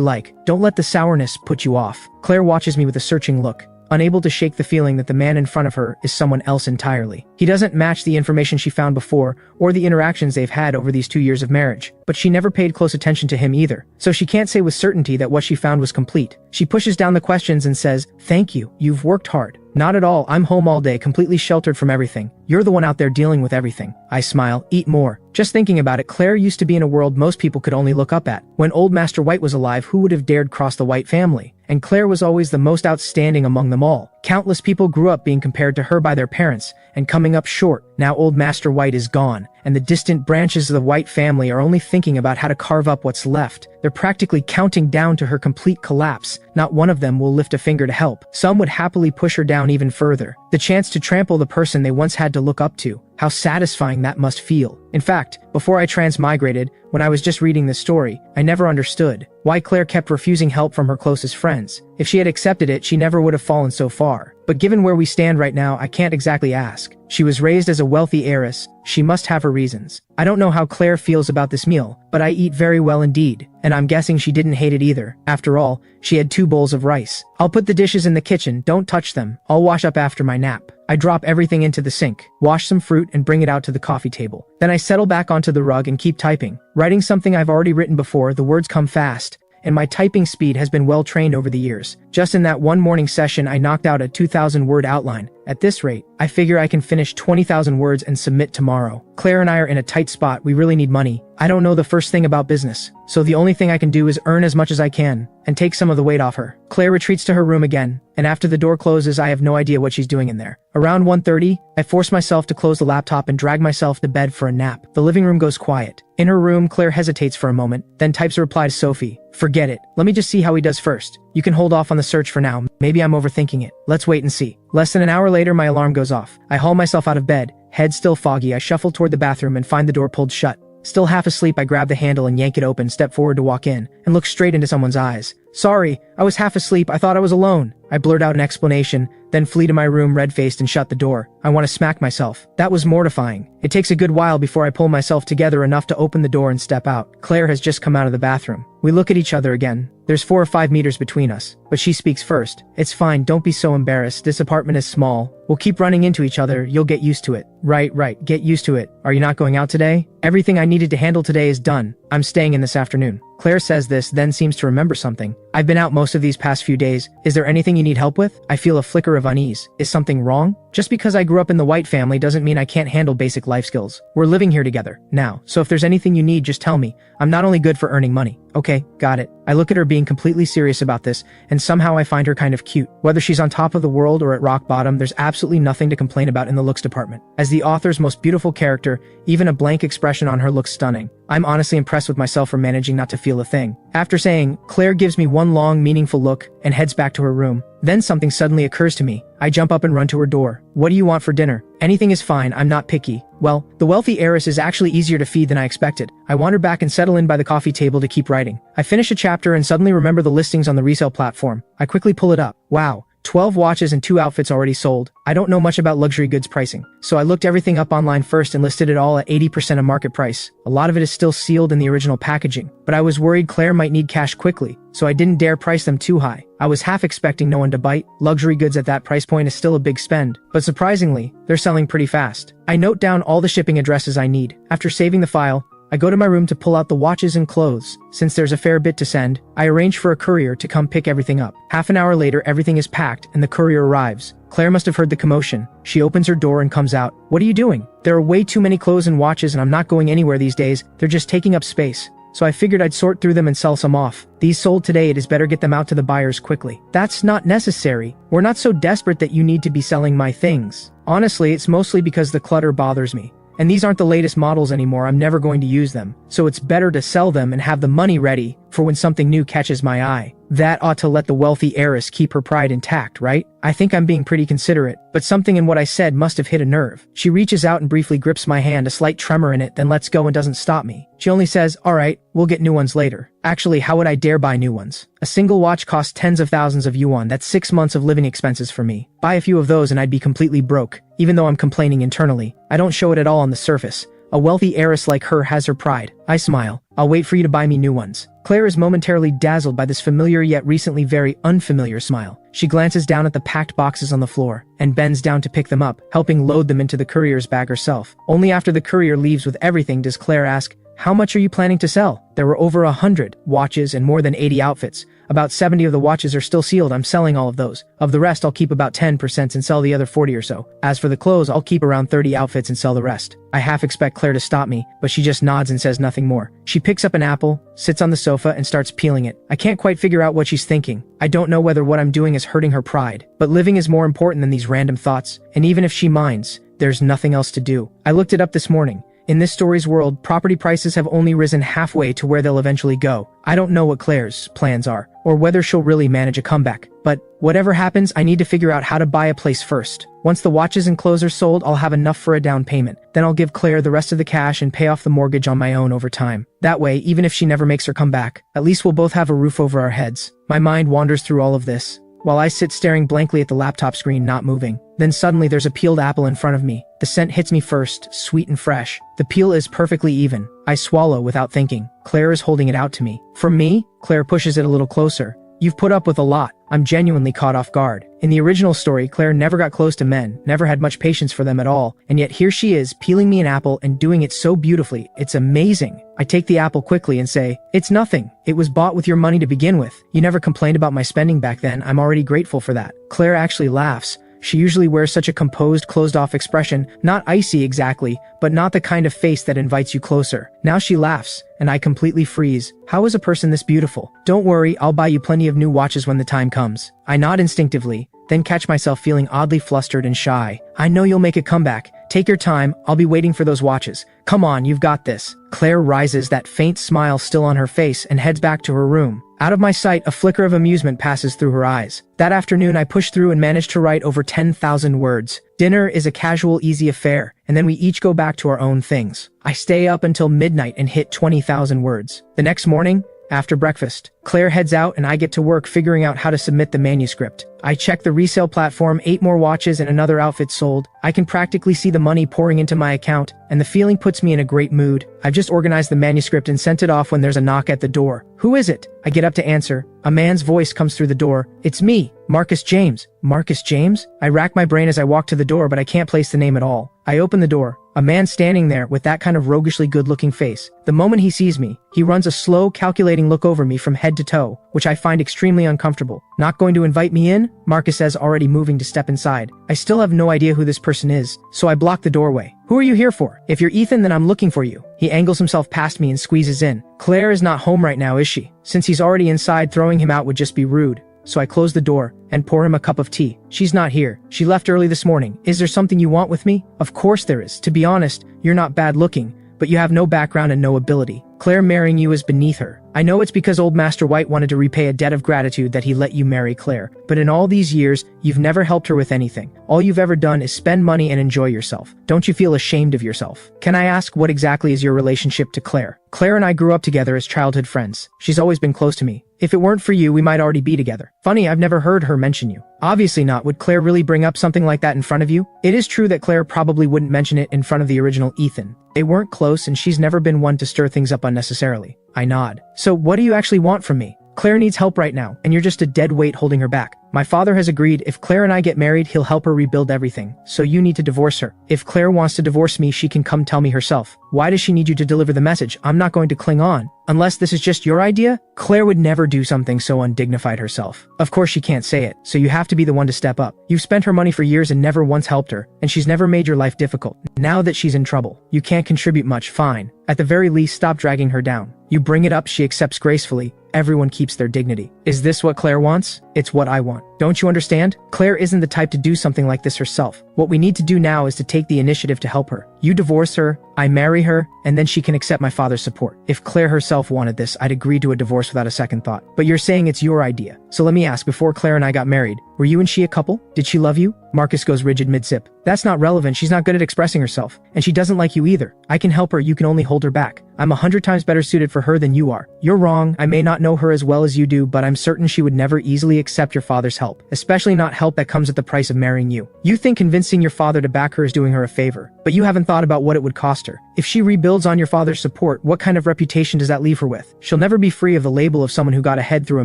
Speaker 1: like. Don't let the sourness put you off. Claire watches me with a searching look, unable to shake the feeling that the man in front of her is someone else entirely. He doesn't match the information she found before or the interactions they've had over these 2 years of marriage, but she never paid close attention to him either, so she can't say with certainty that what she found was complete. She pushes down the questions and says, "Thank you, you've worked hard." "Not at all, I'm home all day, completely sheltered from everything. You're the one out there dealing with everything." I smile. Eat more. Just thinking about it, Claire used to be in a world most people could only look up at. When old Master White was alive, who would have dared cross the White family? And Claire was always the most outstanding among them all. Countless people grew up being compared to her by their parents, and coming up short. Now old Master White is gone, and the distant branches of the White family are only thinking about how to carve up what's left. They're practically counting down to her complete collapse. Not one of them will lift a finger to help. Some would happily push her down even further. The chance to trample the person they once had to look up to. How satisfying that must feel. In fact, before I transmigrated, when I was just reading this story, I never understood why Claire kept refusing help from her closest friends. If she had accepted it, she never would have fallen so far. But given where we stand right now, I can't exactly ask. She was raised as a wealthy heiress. She must have her reasons. I don't know how Claire feels about this meal, but I eat very well indeed, and I'm guessing she didn't hate it either. After all, she had 2 bowls of rice. I'll put the dishes in the kitchen, don't touch them. I'll wash up after my nap. I drop everything into the sink, wash some fruit, and bring it out to the coffee table. Then I settle back onto the rug and keep typing. Writing something I've already written before, the words come fast, and my typing speed has been well trained over the years. Just in that one morning session, I knocked out a 2,000-word outline. At this rate, I figure I can finish 20,000 words and submit tomorrow. Claire and I are in a tight spot. We really need money. I don't know the first thing about business, so the only thing I can do is earn as much as I can and take some of the weight off her. Claire retreats to her room again, and after the door closes, I have no idea what she's doing in there. Around 1:30, I force myself to close the laptop and drag myself to bed for a nap. The living room goes quiet. In her room, Claire hesitates for a moment, then types a reply to Sophie. "Forget it. Let me just see how he does first. You can hold off on the search for now. Maybe I'm overthinking it. Let's wait and see." Less than an hour later, my alarm goes off. I haul myself out of bed. Head still foggy, I shuffle toward the bathroom and find the door pulled shut. Still half asleep, I grab the handle and yank it open, step forward to walk in, and look straight into someone's eyes. "Sorry, I was half asleep. I thought I was alone." I blurt out an explanation, then flee to my room red-faced and shut the door. I want to smack myself. That was mortifying. It takes a good while before I pull myself together enough to open the door and step out. Claire has just come out of the bathroom. We look at each other again. There's 4 or 5 meters between us, but she speaks first. "It's fine, don't be so embarrassed. This apartment is small. We'll keep running into each other. You'll get used to it." Right, get used to it. Are you not going out today?" "Everything I needed to handle today is done. I'm staying in this afternoon." Claire says this, then seems to remember something. "I've been out most of these past few days. Is there anything you need help with?" I feel a flicker of unease. Is something wrong? Just because I grew up in the White family doesn't mean I can't handle basic life skills. We're living here together now, so if there's anything you need, just tell me. I'm not only good for earning money. Okay, got it. I look at her being completely serious about this, and somehow I find her kind of cute. Whether she's on top of the world or at rock bottom, there's absolutely nothing to complain about in the looks department. As the author's most beautiful character, even a blank expression on her looks stunning. I'm honestly impressed with myself for managing not to feel a thing. After saying, Claire gives me one long, meaningful look and heads back to her room. Then something suddenly occurs to me. I jump up and run to her door. "What do you want for dinner?" "Anything is fine, I'm not picky." Well, the wealthy heiress is actually easier to feed than I expected. I wander back and settle in by the coffee table to keep writing. I finish a chapter and suddenly remember the listings on the resale platform. I quickly pull it up. Wow. 12 watches and 2 outfits already sold. I don't know much about luxury goods pricing, so I looked everything up online first and listed it all at 80% of market price. A lot of it is still sealed in the original packaging, but I was worried Claire might need cash quickly, so I didn't dare price them too high. I was half expecting no one to bite. Luxury goods at that price point is still a big spend, but surprisingly, they're selling pretty fast. I note down all the shipping addresses I need. After saving the file, I go to my room to pull out the watches and clothes. Since there's a fair bit to send, I arrange for a courier to come pick everything up. Half an hour later, everything is packed and the courier arrives. Claire must have heard the commotion. She opens her door and comes out. What are you doing? There are way too many clothes and watches and I'm not going anywhere these days. They're just taking up space. So I figured I'd sort through them and sell some off. These sold today, it is better get them out to the buyers quickly. That's not necessary. We're not so desperate that you need to be selling my things. Honestly, it's mostly because the clutter bothers me. And these aren't the latest models anymore, I'm never going to use them. So it's better to sell them and have the money ready for when something new catches my eye. That ought to let the wealthy heiress keep her pride intact, right? I think I'm being pretty considerate, but something in what I said must have hit a nerve. She reaches out and briefly grips my hand, a slight tremor in it, then lets go and doesn't stop me. She only says, alright, we'll get new ones later. Actually, how would I dare buy new ones? A single watch costs tens of thousands of yuan, that's 6 months of living expenses for me. Buy a few of those and I'd be completely broke. Even though I'm complaining internally, I don't show it at all on the surface. A wealthy heiress like her has her pride. I smile. I'll wait for you to buy me new ones. Claire is momentarily dazzled by this familiar yet recently very unfamiliar smile. She glances down at the packed boxes on the floor and bends down to pick them up, helping load them into the courier's bag herself. Only after the courier leaves with everything does Claire ask, how much are you planning to sell? There were over 100 watches and more than 80 outfits. About 70 of the watches are still sealed. I'm selling all of those. Of the rest, I'll keep about 10% and sell the other 40 or so. As for the clothes, I'll keep around 30 outfits and sell the rest. I half expect Claire to stop me, but she just nods and says nothing more. She picks up an apple, sits on the sofa, and starts peeling it. I can't quite figure out what she's thinking. I don't know whether what I'm doing is hurting her pride, but living is more important than these random thoughts, and even if she minds, there's nothing else to do. I looked it up this morning. In this story's world, property prices have only risen halfway to where they'll eventually go. I don't know what Claire's plans are, or whether she'll really manage a comeback. But whatever happens, I need to figure out how to buy a place first. Once the watches and clothes are sold, I'll have enough for a down payment. Then I'll give Claire the rest of the cash and pay off the mortgage on my own over time. That way, even if she never makes her comeback, at least we'll both have a roof over our heads. My mind wanders through all of this, while I sit staring blankly at the laptop screen, not moving. Then suddenly there's a peeled apple in front of me. The scent hits me first, sweet and fresh. The peel is perfectly even. I swallow without thinking. Claire is holding it out to me. For me? Claire pushes it a little closer. You've put up with a lot. I'm genuinely caught off guard. In the original story, Claire never got close to men, never had much patience for them at all, and yet here she is, peeling me an apple and doing it so beautifully. It's amazing. I take the apple quickly and say, it's nothing. It was bought with your money to begin with. You never complained about my spending back then. I'm already grateful for that. Claire actually laughs. She usually wears such a composed, closed-off expression, not icy exactly, but not the kind of face that invites you closer. Now she laughs, and I completely freeze. How is a person this beautiful? Don't worry, I'll buy you plenty of new watches when the time comes. I nod instinctively, then catch myself feeling oddly flustered and shy. I know you'll make a comeback. Take your time, I'll be waiting for those watches. Come on, you've got this. Claire rises, that faint smile still on her face, and heads back to her room. Out of my sight, a flicker of amusement passes through her eyes. That afternoon, I pushed through and managed to write over 10,000 words. Dinner is a casual, easy affair, and then we each go back to our own things. I stay up until midnight and hit 20,000 words. The next morning, after breakfast, Claire heads out and I get to work figuring out how to submit the manuscript. I check the resale platform, 8 more watches and another outfit sold. I can practically see the money pouring into my account, and the feeling puts me in a great mood. I've just organized the manuscript and sent it off when there's a knock at the door. Who is it? I get up to answer. A man's voice comes through the door. It's me, Marcus James. Marcus James? I rack my brain as I walk to the door, but I can't place the name at all. I open the door. A man standing there with that kind of roguishly good-looking face. The moment he sees me, he runs a slow, calculating look over me from head to toe, which I find extremely uncomfortable. Not going to invite me in? Marcus says, already moving to step inside. I still have no idea who this person is, so I block the doorway. Who are you here for? If you're Ethan, then I'm looking for you. He angles himself past me and squeezes in. Claire is not home right now, is she? Since he's already inside, throwing him out would just be rude. So I close the door and pour him a cup of tea. She's not here. She left early this morning. Is there something you want with me? Of course there is. To be honest, you're not bad looking, but you have no background and no ability. Claire marrying you is beneath her. I know it's because old Master White wanted to repay a debt of gratitude that he let you marry Claire, but in all these years, you've never helped her with anything. All you've ever done is spend money and enjoy yourself. Don't you feel ashamed of yourself? Can I ask what exactly is your relationship to Claire? Claire and I grew up together as childhood friends. She's always been close to me. If it weren't for you, we might already be together. Funny, I've never heard her mention you. Obviously not. Would Claire really bring up something like that in front of you? It is true that Claire probably wouldn't mention it in front of the original Ethan. They weren't close and she's never been one to stir things up unnecessarily. I nod. So what do you actually want from me? Claire needs help right now, and you're just a dead weight holding her back. My father has agreed if Claire and I get married, he'll help her rebuild everything, so you need to divorce her. If Claire wants to divorce me, she can come tell me herself. Why does she need you to deliver the message? I'm not going to cling on. Unless this is just your idea? Claire would never do something so undignified herself. Of course she can't say it, so you have to be the one to step up. You've spent her money for years and never once helped her, and she's never made your life difficult. Now that she's in trouble, you can't contribute much, fine. At the very least, stop dragging her down. You bring it up, she accepts gracefully. Everyone keeps their dignity. Is this what Claire wants? It's what I want. Don't you understand? Claire isn't the type to do something like this herself. What we need to do now is to take the initiative to help her. You divorce her, I marry her, and then she can accept my father's support. If Claire herself wanted this, I'd agree to a divorce without a second thought. But you're saying it's your idea. So let me ask, before Claire and I got married, were you and she a couple? Did she love you? Marcus goes rigid mid-sip. That's not relevant, she's not good at expressing herself. And she doesn't like you either. I can help her, you can only hold her back. I'm 100 times better suited for her than you are. You're wrong, I may not know her as well as you do, but I'm certain she would never easily accept your father's help. Especially not help that comes at the price of marrying you. You think convincing your father to back her is doing her a favor, but you haven't thought about what it would cost her. If she rebuilds on your father's support, what kind of reputation does that leave her with? She'll never be free of the label of someone who got ahead through a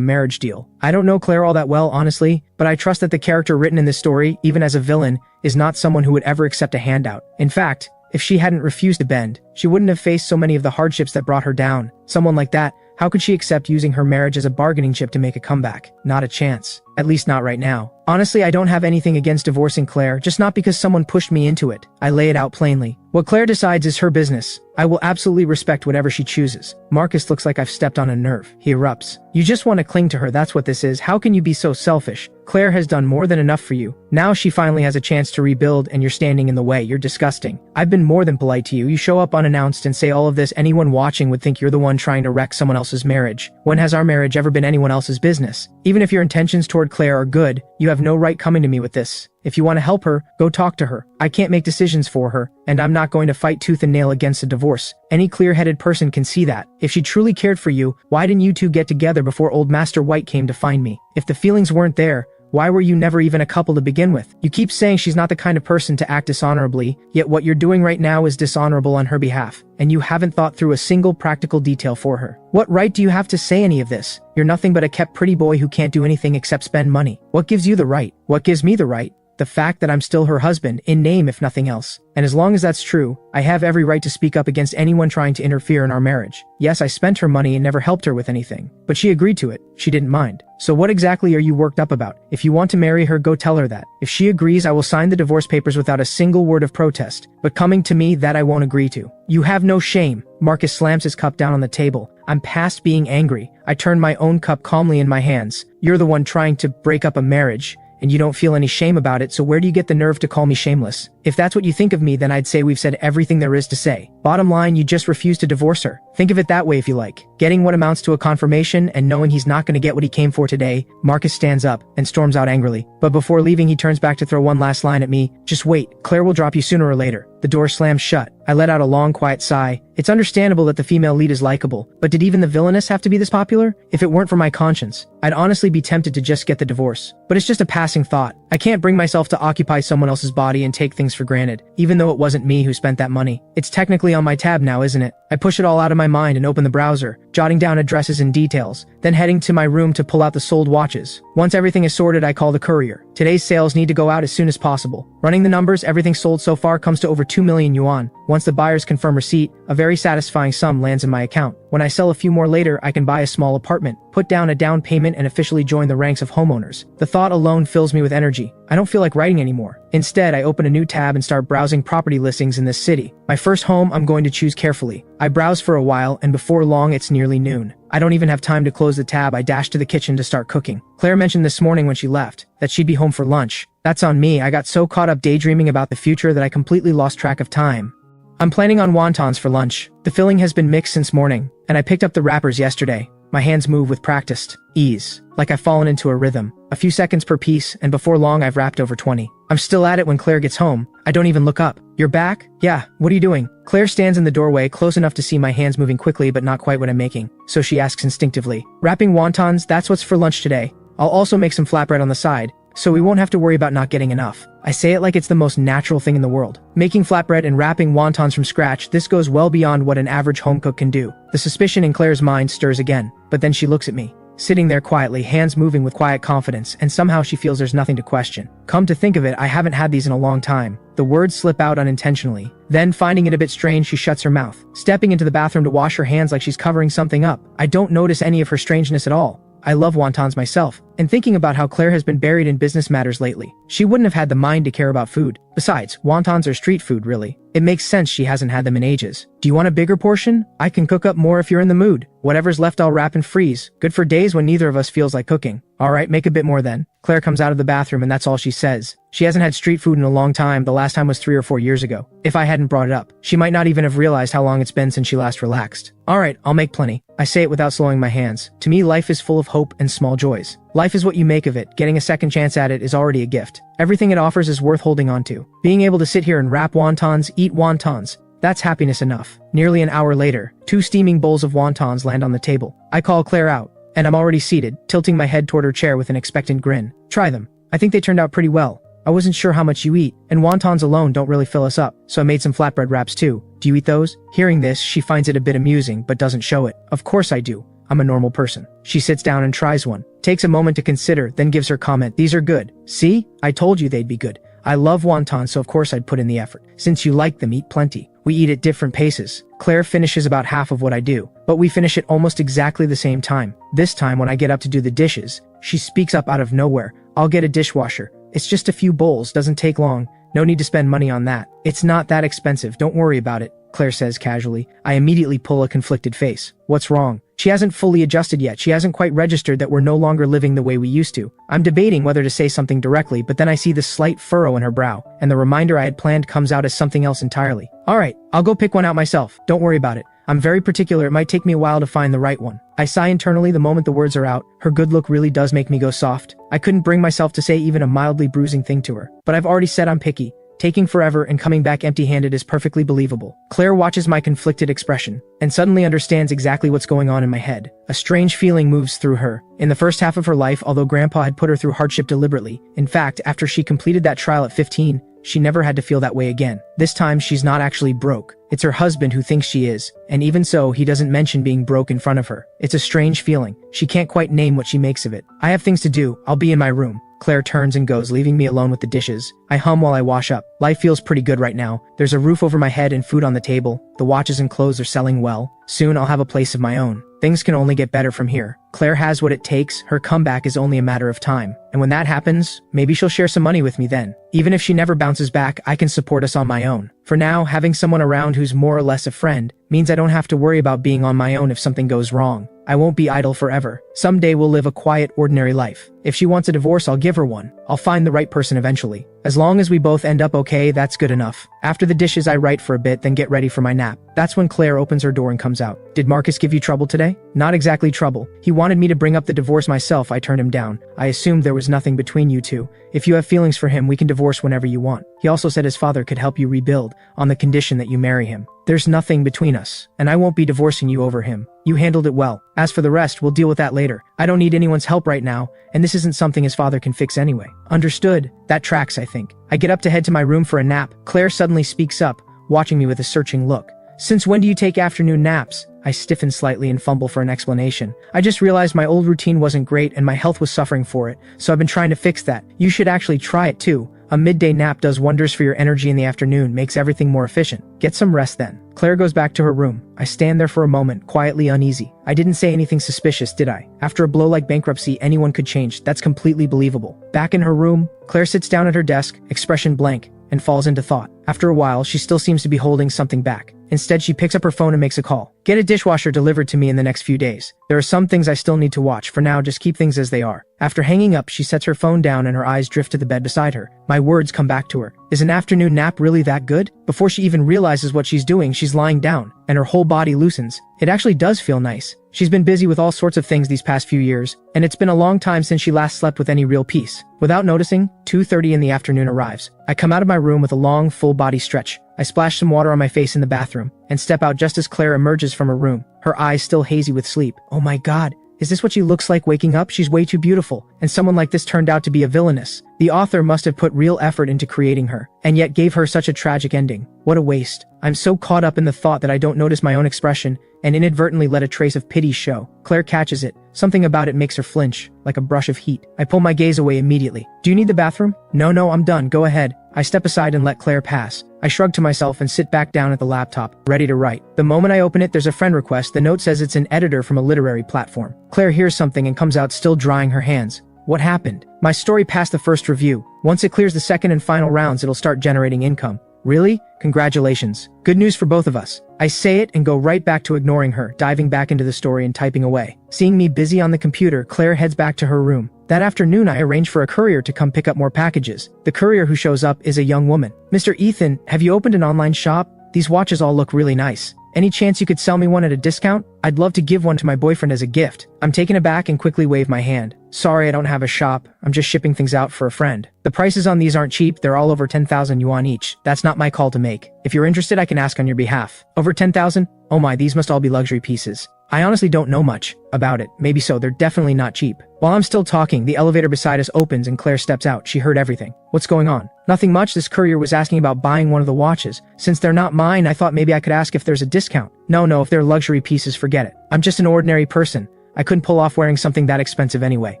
Speaker 1: marriage deal. I don't know Claire all that well, honestly, but I trust that the character written in this story, even as a villain, is not someone who would ever accept a handout. In fact, if she hadn't refused to bend, she wouldn't have faced so many of the hardships that brought her down. Someone like that, how could she accept using her marriage as a bargaining chip to make a comeback? Not a chance. At least not right now. Honestly, I don't have anything against divorcing Claire, just not because someone pushed me into it. I lay it out plainly. What Claire decides is her business. I will absolutely respect whatever she chooses. Marcus looks like I've stepped on a nerve. He erupts. You just want to cling to her, that's what this is. How can you be so selfish? Claire has done more than enough for you. Now she finally has a chance to rebuild and you're standing in the way. You're disgusting. I've been more than polite to you. You show up unannounced and say all of this. Anyone watching would think you're the one trying to wreck someone else's marriage. When has our marriage ever been anyone else's business? Even if your intentions toward Claire are good, you have no right coming to me with this. If you want to help her, go talk to her. I can't make decisions for her, and I'm not going to fight tooth and nail against a divorce. Any clear-headed person can see that. If she truly cared for you, why didn't you two get together before old Master White came to find me? If the feelings weren't there, why were you never even a couple to begin with? You keep saying she's not the kind of person to act dishonorably, yet what you're doing right now is dishonorable on her behalf, and you haven't thought through a single practical detail for her. What right do you have to say any of this? You're nothing but a kept pretty boy who can't do anything except spend money. What gives you the right? What gives me the right? The fact that I'm still her husband, in name if nothing else. And as long as that's true, I have every right to speak up against anyone trying to interfere in our marriage. Yes, I spent her money and never helped her with anything, but she agreed to it. She didn't mind. So what exactly are you worked up about? If you want to marry her, go tell her that. If she agrees, I will sign the divorce papers without a single word of protest. But coming to me, that I won't agree to. You have no shame. Marcus slams his cup down on the table. I'm past being angry. I turn my own cup calmly in my hands. You're the one trying to break up a marriage, and you don't feel any shame about it, so where do you get the nerve to call me shameless? If that's what you think of me, then I'd say we've said everything there is to say. Bottom line, you just refuse to divorce her. Think of it that way if you like. Getting what amounts to a confirmation and knowing he's not going to get what he came for today, Marcus stands up and storms out angrily. But before leaving, he turns back to throw one last line at me. Just wait, Claire will drop you sooner or later. The door slams shut. I let out a long, quiet sigh. It's understandable that the female lead is likable, but did even the villainess have to be this popular? If it weren't for my conscience, I'd honestly be tempted to just get the divorce. But it's just a passing thought. I can't bring myself to occupy someone else's body and take things for granted, even though it wasn't me who spent that money. It's technically on my tab now, isn't it? I push it all out of my mind and open the browser, jotting down addresses and details, then heading to my room to pull out the sold watches. Once everything is sorted, I call the courier. Today's sales need to go out as soon as possible. Running the numbers, everything sold so far comes to over 2 million yuan. Once the buyers confirm receipt, a very satisfying sum lands in my account. When I sell a few more later, I can buy a small apartment, put down a down payment, and officially join the ranks of homeowners. The thought alone fills me with energy. I don't feel like writing anymore. Instead, I open a new tab and start browsing property listings in this city. My first home I'm going to choose carefully. I browse for a while, and before long it's nearly noon. I don't even have time to close the tab. I dash to the kitchen to start cooking. Claire mentioned this morning when she left that she'd be home for lunch. That's on me. I got so caught up daydreaming about the future that I completely lost track of time. I'm planning on wontons for lunch. The filling has been mixed since morning, and I picked up the wrappers yesterday. My hands move with practiced ease, like I've fallen into a rhythm. A few seconds per piece, and before long I've wrapped over 20. I'm still at it when Claire gets home. I don't even look up. You're back? Yeah, what are you doing? Claire stands in the doorway, close enough to see my hands moving quickly but not quite what I'm making, so she asks instinctively. Wrapping wontons, that's what's for lunch today. I'll also make some flatbread on the side, so we won't have to worry about not getting enough. I say it like it's the most natural thing in the world. Making flatbread and wrapping wontons from scratch, this goes well beyond what an average home cook can do. The suspicion in Claire's mind stirs again, but then she looks at me. sitting there quietly, hands moving with quiet confidence, and somehow she feels there's nothing to question. Come to think of it, I haven't had these in a long time. The words slip out unintentionally. Then, finding it a bit strange, she shuts her mouth, stepping into the bathroom to wash her hands like she's covering something up. I don't notice any of her strangeness at all. I love wontons myself, and thinking about how Claire has been buried in business matters lately, she wouldn't have had the mind to care about food. Besides, wontons are street food, really. It makes sense she hasn't had them in ages. Do you want a bigger portion? I can cook up more if you're in the mood. Whatever's left I'll wrap and freeze. Good for days when neither of us feels like cooking. Alright, make a bit more then. Claire comes out of the bathroom and that's all she says. She hasn't had street food in a long time, the last time was 3 or 4 years ago. If I hadn't brought it up, she might not even have realized how long it's been since she last relaxed. Alright, I'll make plenty. I say it without slowing my hands. To me, life is full of hope and small joys. Life is what you make of it. Getting a second chance at it is already a gift. Everything it offers is worth holding on to. Being able to sit here and wrap wontons, eat wontons, that's happiness enough. Nearly an hour later, 2 steaming bowls of wontons land on the table. I call Claire out, and I'm already seated, tilting my head toward her chair with an expectant grin. Try them. I think they turned out pretty well. I wasn't sure how much you eat, and wontons alone don't really fill us up, so I made some flatbread wraps too. Do you eat those? Hearing this, she finds it a bit amusing, but doesn't show it. Of course I do. I'm a normal person. She sits down and tries one, takes a moment to consider, then gives her comment. These are good. See? I told you they'd be good. I love wontons, so of course I'd put in the effort. Since you like them, eat plenty. We eat at different paces. Claire finishes about half of what I do, but we finish at almost exactly the same time. This time when I get up to do the dishes, she speaks up out of nowhere. I'll get a dishwasher. It's just a few bowls, doesn't take long. No need to spend money on that. It's not that expensive, don't worry about it, Claire says casually. I immediately pull a conflicted face. What's wrong? She hasn't fully adjusted yet. She hasn't quite registered that we're no longer living the way we used to. I'm debating whether to say something directly, but then I see the slight furrow in her brow, and the reminder I had planned comes out as something else entirely. Alright, I'll go pick one out myself. Don't worry about it. I'm very particular, it might take me a while to find the right one. I sigh internally the moment the words are out. Her good look really does make me go soft. I couldn't bring myself to say even a mildly bruising thing to her. But I've already said I'm picky. Taking forever and coming back empty-handed is perfectly believable. Claire watches my conflicted expression, and suddenly understands exactly what's going on in my head. A strange feeling moves through her. In the first half of her life, although Grandpa had put her through hardship deliberately, in fact, after she completed that trial at 15, she never had to feel that way again. This time, she's not actually broke. It's her husband who thinks she is, and even so, he doesn't mention being broke in front of her. It's a strange feeling. She can't quite name what she makes of it. I have things to do. I'll be in my room. Claire turns and goes, leaving me alone with the dishes. I hum while I wash up. Life feels pretty good right now. There's a roof over my head and food on the table. The watches and clothes are selling well. Soon I'll have a place of my own. Things can only get better from here. Claire has what it takes. Her comeback is only a matter of time. And when that happens, maybe she'll share some money with me then. Even if she never bounces back, I can support us on my own. For now, having someone around who's more or less a friend means I don't have to worry about being on my own if something goes wrong. I won't be idle forever. Someday we'll live a quiet, ordinary life. If she wants a divorce, I'll give her one. I'll find the right person eventually. As long as we both end up okay, that's good enough. After the dishes, I write for a bit, then get ready for my nap. That's when Claire opens her door and comes out. Did Marcus give you trouble today? Not exactly trouble. He wanted me to bring up the divorce myself. I turned him down. I assumed there was nothing between you two. If you have feelings for him, we can divorce whenever you want. He also said his father could help you rebuild, on the condition that you marry him. There's nothing between us, and I won't be divorcing you over him. You handled it well. As for the rest, we'll deal with that later. I don't need anyone's help right now, and this isn't something his father can fix anyway. Understood. That tracks, I think. I get up to head to my room for a nap. Claire suddenly speaks up, watching me with a searching look. Since when do you take afternoon naps? I stiffen slightly and fumble for an explanation. I just realized my old routine wasn't great and my health was suffering for it, so I've been trying to fix that. You should actually try it too. A midday nap does wonders for your energy in the afternoon, makes everything more efficient. Get some rest then. Claire goes back to her room. I stand there for a moment, quietly uneasy. I didn't say anything suspicious, did I? After a blow like bankruptcy, anyone could change. That's completely believable. Back in her room, Claire sits down at her desk, expression blank, and falls into thought. After a while, she still seems to be holding something back. Instead, she picks up her phone and makes a call. Get a dishwasher delivered to me in the next few days. There are some things I still need to watch. For now, just keep things as they are. After hanging up, she sets her phone down and her eyes drift to the bed beside her. My words come back to her. Is an afternoon nap really that good? Before she even realizes what she's doing, she's lying down, and her whole body loosens. It actually does feel nice. She's been busy with all sorts of things these past few years, and it's been a long time since she last slept with any real peace. Without noticing, 2:30 in the afternoon arrives. I come out of my room with a long, full body stretch. I splash some water on my face in the bathroom, and step out just as Claire emerges from her room, her eyes still hazy with sleep. Oh my God, Is this what she looks like waking up? She's way too beautiful, and someone like this turned out to be a villainess. The author must have put real effort into creating her, and yet gave her such a tragic ending. What a waste. I'm so caught up in the thought that I don't notice my own expression, and inadvertently let a trace of pity show. Claire catches it. Something about it makes her flinch, like a brush of heat. I pull my gaze away immediately. Do you need the bathroom? No, I'm done. Go ahead. I step aside and let Claire pass. I shrug to myself and sit back down at the laptop, ready to write. The moment I open it, there's a friend request. The note says it's an editor from a literary platform. Claire hears something and comes out still drying her hands. What happened? My story passed the first review. Once it clears the second and final rounds, it'll start generating income. Really? Congratulations. Good news for both of us. I say it and go right back to ignoring her, diving back into the story and typing away. Seeing me busy on the computer, Claire heads back to her room. That afternoon, I arrange for a courier to come pick up more packages. The courier who shows up is a young woman. Mr. Ethan, have you opened an online shop? These watches all look really nice. Any chance you could sell me one at a discount? I'd love to give one to my boyfriend as a gift. I'm taken aback and quickly wave my hand. Sorry, I don't have a shop. I'm just shipping things out for a friend. The prices on these aren't cheap. They're all over 10,000 yuan each. That's not my call to make. If you're interested, I can ask on your behalf. Over 10,000? Oh my, these must all be luxury pieces. I honestly don't know much about it. Maybe so, they're definitely not cheap. While I'm still talking, the elevator beside us opens and Claire steps out. She heard everything. What's going on? Nothing much. This courier was asking about buying one of the watches. Since they're not mine, I thought maybe I could ask if there's a discount. No, if they're luxury pieces, forget it. I'm just an ordinary person. I couldn't pull off wearing something that expensive anyway.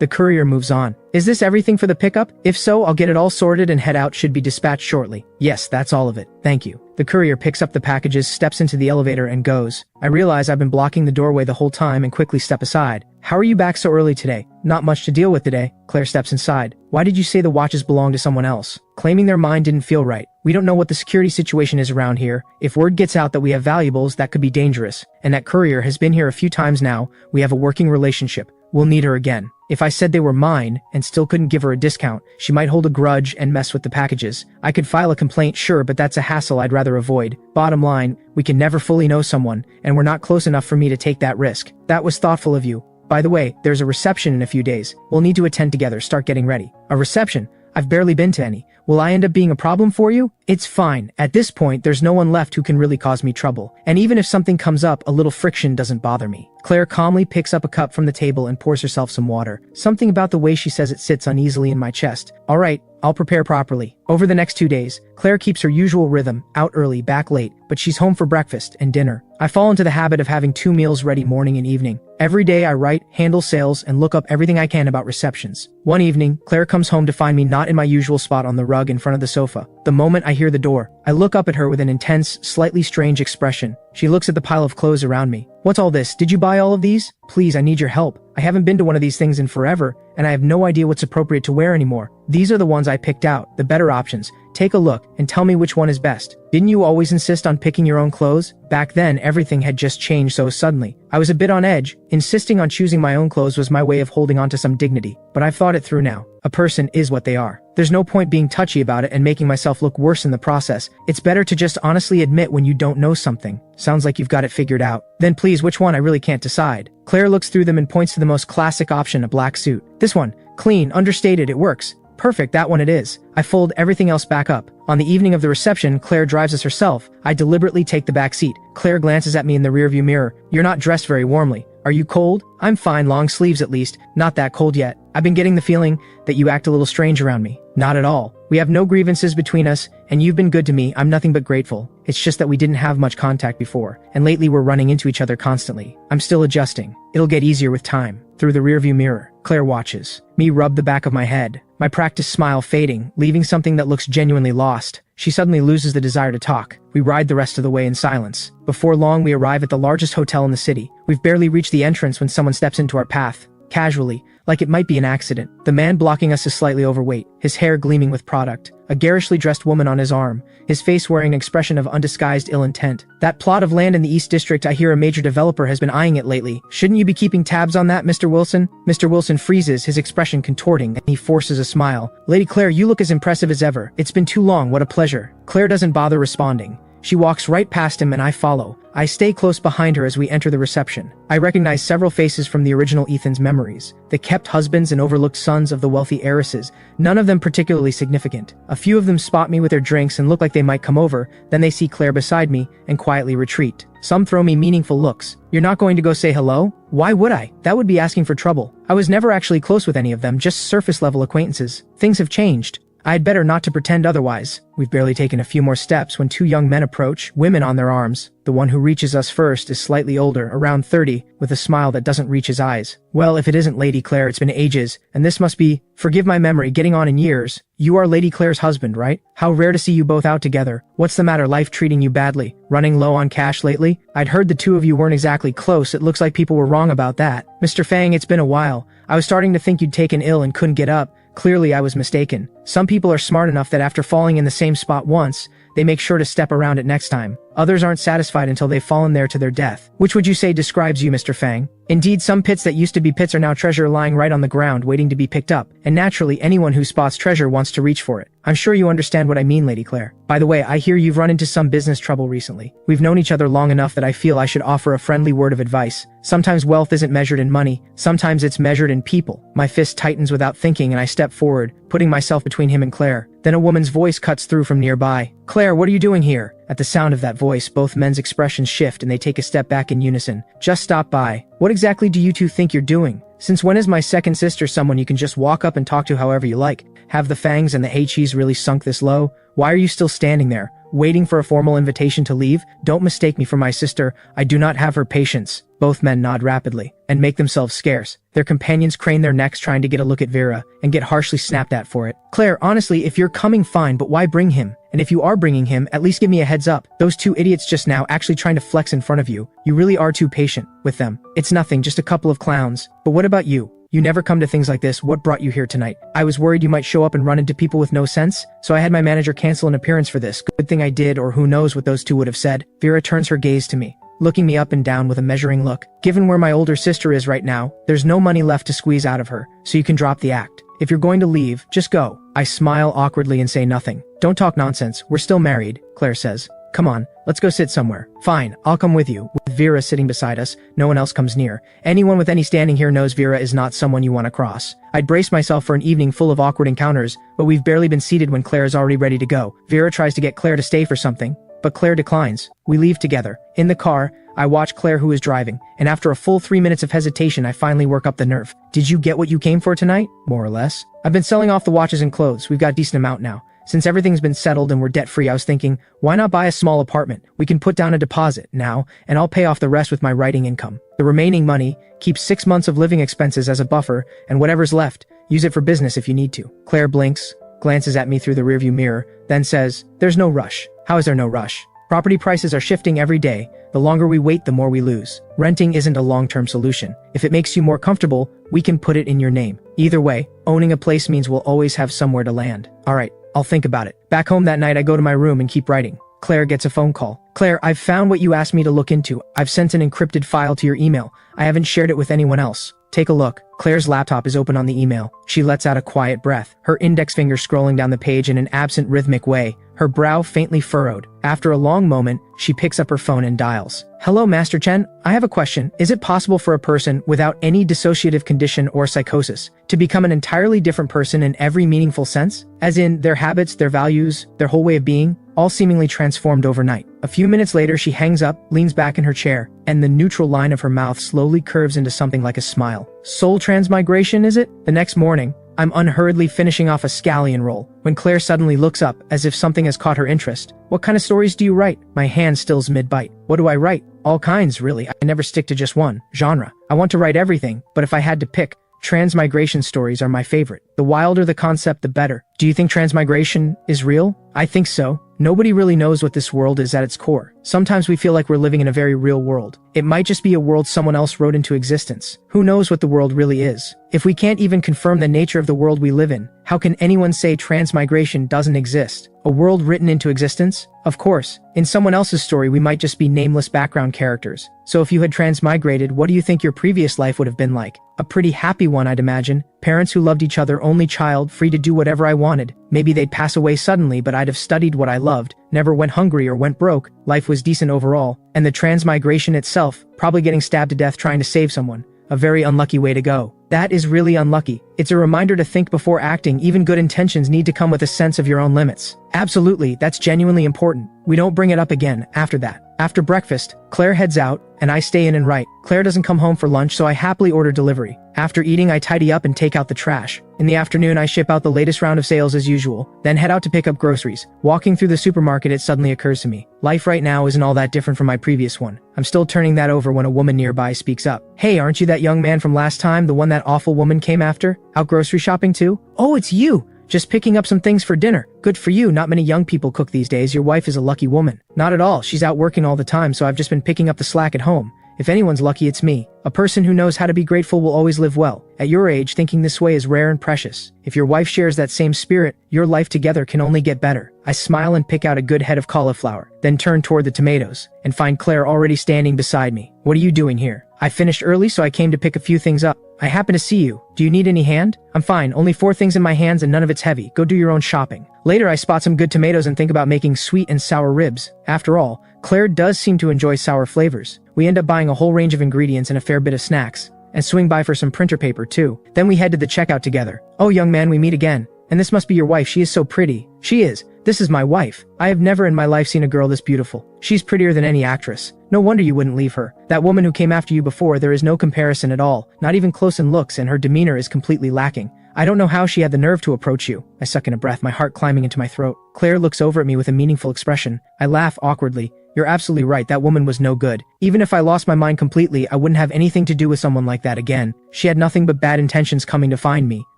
Speaker 1: The courier moves on. Is this everything for the pickup? If so, I'll get it all sorted and head out. Should be dispatched shortly. Yes, that's all of it. Thank you. The courier picks up the packages, steps into the elevator and goes. I realize I've been blocking the doorway the whole time and quickly step aside. How are you back so early today? Not much to deal with today. Claire steps inside. Why did you say the watches belong to someone else? Claiming they're mine didn't feel right. We don't know what the security situation is around here. If word gets out that we have valuables, that could be dangerous. And that courier has been here a few times now. We have a working relationship. We'll need her again. If I said they were mine and still couldn't give her a discount, she might hold a grudge and mess with the packages. I could file a complaint, sure, but that's a hassle I'd rather avoid. Bottom line, we can never fully know someone, and we're not close enough for me to take that risk. That was thoughtful of you. By the way, there's a reception in a few days. We'll need to attend together. Start getting ready. A reception? I've barely been to any. Will I end up being a problem for you? It's fine. At this point, there's no one left who can really cause me trouble. And even if something comes up, a little friction doesn't bother me. Claire calmly picks up a cup from the table and pours herself some water. Something about the way she says it sits uneasily in my chest. All right, I'll prepare properly. Over the next 2 days, Claire keeps her usual rhythm, out early, back late, but she's home for breakfast and dinner. I fall into the habit of having 2 meals ready morning and evening. Every day I write, handle sales, and look up everything I can about receptions. One evening, Claire comes home to find me not in my usual spot on the rug in front of the sofa. The moment I hear the door, I look up at her with an intense, slightly strange expression. She looks at the pile of clothes around me. What's all this? Did you buy all of these? Please, I need your help. I haven't been to one of these things in forever, and I have no idea what's appropriate to wear anymore. These are the ones I picked out, the better options. Take a look and tell me which one is best. Didn't you always insist on picking your own clothes? Back then, everything had just changed so suddenly. I was a bit on edge. Insisting on choosing my own clothes was my way of holding on to some dignity. But I've thought it through now. A person is what they are. There's no point being touchy about it and making myself look worse in the process. It's better to just honestly admit when you don't know something. Sounds like you've got it figured out. Then please, which one? I really can't decide. Claire looks through them and points to the most classic option, a black suit. This one. Clean, understated, it works. Perfect, that one it is. I fold everything else back up. On the evening of the reception, Claire drives us herself. I deliberately take the back seat. Claire glances at me in the rearview mirror. You're not dressed very warmly. Are you cold? I'm fine, long sleeves at least. Not that cold yet. I've been getting the feeling that you act a little strange around me. Not at all. We have no grievances between us, and you've been good to me. I'm nothing but grateful. It's just that we didn't have much contact before, and lately we're running into each other constantly. I'm still adjusting. It'll get easier with time. Through the rearview mirror, Claire watches me rub the back of my head, my practiced smile fading, leaving something that looks genuinely lost. She suddenly loses the desire to talk. We ride the rest of the way in silence. Before long, we arrive at the largest hotel in the city. We've barely reached the entrance when someone steps into our path. Casually, like it might be an accident. The man blocking us is slightly overweight, his hair gleaming with product, a garishly dressed woman on his arm, his face wearing an expression of undisguised ill intent. That plot of land in the East District, I hear a major developer has been eyeing it lately. Shouldn't you be keeping tabs on that, Mr. Wilson? Mr. Wilson freezes, his expression contorting, and he forces a smile. Lady Claire, you look as impressive as ever. It's been too long, what a pleasure. Claire doesn't bother responding. She walks right past him and I follow. I stay close behind her as we enter the reception. I recognize several faces from the original Ethan's memories. The kept husbands and overlooked sons of the wealthy heiresses, none of them particularly significant. A few of them spot me with their drinks and look like they might come over, then they see Claire beside me and quietly retreat. Some throw me meaningful looks. You're not going to go say hello? Why would I? That would be asking for trouble. I was never actually close with any of them, just surface level acquaintances. Things have changed. I'd better not to pretend otherwise. We've barely taken a few more steps when two young men approach, women on their arms. The one who reaches us first is slightly older, around 30, with a smile that doesn't reach his eyes. Well, if it isn't Lady Claire, it's been ages, and this must be, forgive my memory, getting on in years. You are Lady Claire's husband, right? How rare to see you both out together. What's the matter, life treating you badly? Running low on cash lately? I'd heard the two of you weren't exactly close, it looks like people were wrong about that. Mr. Fang, it's been a while. I was starting to think you'd taken ill and couldn't get up. Clearly I was mistaken. Some people are smart enough that after falling in the same spot once, they make sure to step around it next time. Others aren't satisfied until they've fallen there to their death. Which would you say describes you, Mr. Fang? Indeed, some pits that used to be pits are now treasure lying right on the ground waiting to be picked up, and naturally anyone who spots treasure wants to reach for it. I'm sure you understand what I mean, Lady Claire. By the way, I hear you've run into some business trouble recently. We've known each other long enough that I feel I should offer a friendly word of advice. Sometimes wealth isn't measured in money, sometimes it's measured in people. My fist tightens without thinking and I step forward, putting myself between him and Claire. Then a woman's voice cuts through from nearby. Claire, what are you doing here? At the sound of that voice, both men's expressions shift and they take a step back in unison. Just stop by. What exactly do you two think you're doing? Since when is my second sister someone you can just walk up and talk to however you like? Have the Fangs and the H's really sunk this low? Why are you still standing there, waiting for a formal invitation to leave? Don't mistake me for my sister. I do not have her patience. Both men nod rapidly and make themselves scarce. Their companions crane their necks trying to get a look at Vera and get harshly snapped at for it. Claire, honestly, if you're coming, fine, but why bring him? And if you are bringing him, at least give me a heads up. Those two idiots just now actually trying to flex in front of you. You really are too patient with them. It's nothing, just a couple of clowns. But what about you? You never come to things like this. What brought you here tonight? I was worried you might show up and run into people with no sense, so I had my manager cancel an appearance for this. Good thing I did, or who knows what those two would have said. Vera turns her gaze to me, looking me up and down with a measuring look. Given where my older sister is right now, there's no money left to squeeze out of her, so you can drop the act. If you're going to leave, just go. I smile awkwardly and say nothing. Don't talk nonsense, we're still married, Claire says. Come on, let's go sit somewhere. Fine, I'll come with you. With Vera sitting beside us, no one else comes near. Anyone with any standing here knows Vera is not someone you want to cross. I'd brace myself for an evening full of awkward encounters, but we've barely been seated when Claire is already ready to go. Vera tries to get Claire to stay for something, but Claire declines. We leave together. In the car, I watch Claire, who is driving, and after a full 3 minutes of hesitation, I finally work up the nerve. Did you get what you came for tonight? More or less. I've been selling off the watches and clothes. We've got a decent amount now. Since everything's been settled and we're debt-free, I was thinking, why not buy a small apartment? We can put down a deposit now, and I'll pay off the rest with my writing income. The remaining money, keep 6 months of living expenses as a buffer, and whatever's left, use it for business if you need to. Claire blinks, glances at me through the rearview mirror, then says, there's no rush. How is there no rush? Property prices are shifting every day. The longer we wait, the more we lose. Renting isn't a long-term solution. If it makes you more comfortable, we can put it in your name. Either way, owning a place means we'll always have somewhere to land. All right, I'll think about it. Back home that night, I go to my room and keep writing. Claire gets a phone call. Claire, I've found what you asked me to look into. I've sent an encrypted file to your email. I haven't shared it with anyone else. Take a look. Claire's laptop is open on the email. She lets out a quiet breath, her index finger scrolling down the page in an absent rhythmic way, her brow faintly furrowed. After a long moment, she picks up her phone and dials. Hello, Master Chen. I have a question. Is it possible for a person without any dissociative condition or psychosis to become an entirely different person in every meaningful sense? As in, their habits, their values, their whole way of being, all seemingly transformed overnight. A few minutes later, she hangs up, leans back in her chair, and the neutral line of her mouth slowly curves into something like a smile. Soul transmigration, is it? The next morning, I'm unhurriedly finishing off a scallion roll when Claire suddenly looks up as if something has caught her interest. What kind of stories do you write? My hand stills mid-bite. What do I write? All kinds, really. I never stick to just one genre. I want to write everything, but if I had to pick, transmigration stories are my favorite. The wilder the concept, the better. Do you think transmigration is real? I think so. Nobody really knows what this world is at its core. Sometimes we feel like we're living in a very real world. It might just be a world someone else wrote into existence. Who knows what the world really is? If we can't even confirm the nature of the world we live in, how can anyone say transmigration doesn't exist? A world written into existence? Of course. In someone else's story, we might just be nameless background characters. So if you had transmigrated, what do you think your previous life would have been like? A pretty happy one, I'd imagine. Parents who loved each other, only child, free to do whatever I wanted. Maybe they'd pass away suddenly, but I'd have studied what I loved, never went hungry or went broke, life was decent overall, and the transmigration itself, probably getting stabbed to death trying to save someone. A very unlucky way to go. That is really unlucky. It's a reminder to think before acting. Even good intentions need to come with a sense of your own limits. Absolutely, that's genuinely important. We don't bring it up again after that. After breakfast, Claire heads out, and I stay in and write. Claire doesn't come home for lunch, so I happily order delivery. After eating, I tidy up and take out the trash. In the afternoon, I ship out the latest round of sales as usual, then head out to pick up groceries. Walking through the supermarket, it suddenly occurs to me. Life right now isn't all that different from my previous one. I'm still turning that over when a woman nearby speaks up. Hey, aren't you that young man from last time, the one that awful woman came after? Out grocery shopping too? Oh, it's you! Just picking up some things for dinner. Good for you, not many young people cook these days. Your wife is a lucky woman. Not at all, she's out working all the time, so I've just been picking up the slack at home. If anyone's lucky, it's me. A person who knows how to be grateful will always live well. At your age, thinking this way is rare and precious. If your wife shares that same spirit, your life together can only get better. I smile and pick out a good head of cauliflower, then turn toward the tomatoes, and find Claire already standing beside me. What are you doing here? I finished early, so I came to pick a few things up. I happen to see you. Do you need any hand? I'm fine, only 4 things in my hands and none of it's heavy. Go do your own shopping. Later, I spot some good tomatoes and think about making sweet and sour ribs. After all, Claire does seem to enjoy sour flavors. We end up buying a whole range of ingredients and a fair bit of snacks, and swing by for some printer paper too. Then we head to the checkout together. Oh, young man, we meet again. And this must be your wife. She is so pretty. She is. This is my wife. I have never in my life seen a girl this beautiful. She's prettier than any actress. No wonder you wouldn't leave her. That woman who came after you before, there is no comparison at all, not even close in looks, and her demeanor is completely lacking. I don't know how she had the nerve to approach you. I suck in a breath, my heart climbing into my throat. Claire looks over at me with a meaningful expression. I laugh awkwardly. You're absolutely right, that woman was no good. Even if I lost my mind completely, I wouldn't have anything to do with someone like that again. She had nothing but bad intentions coming to find me.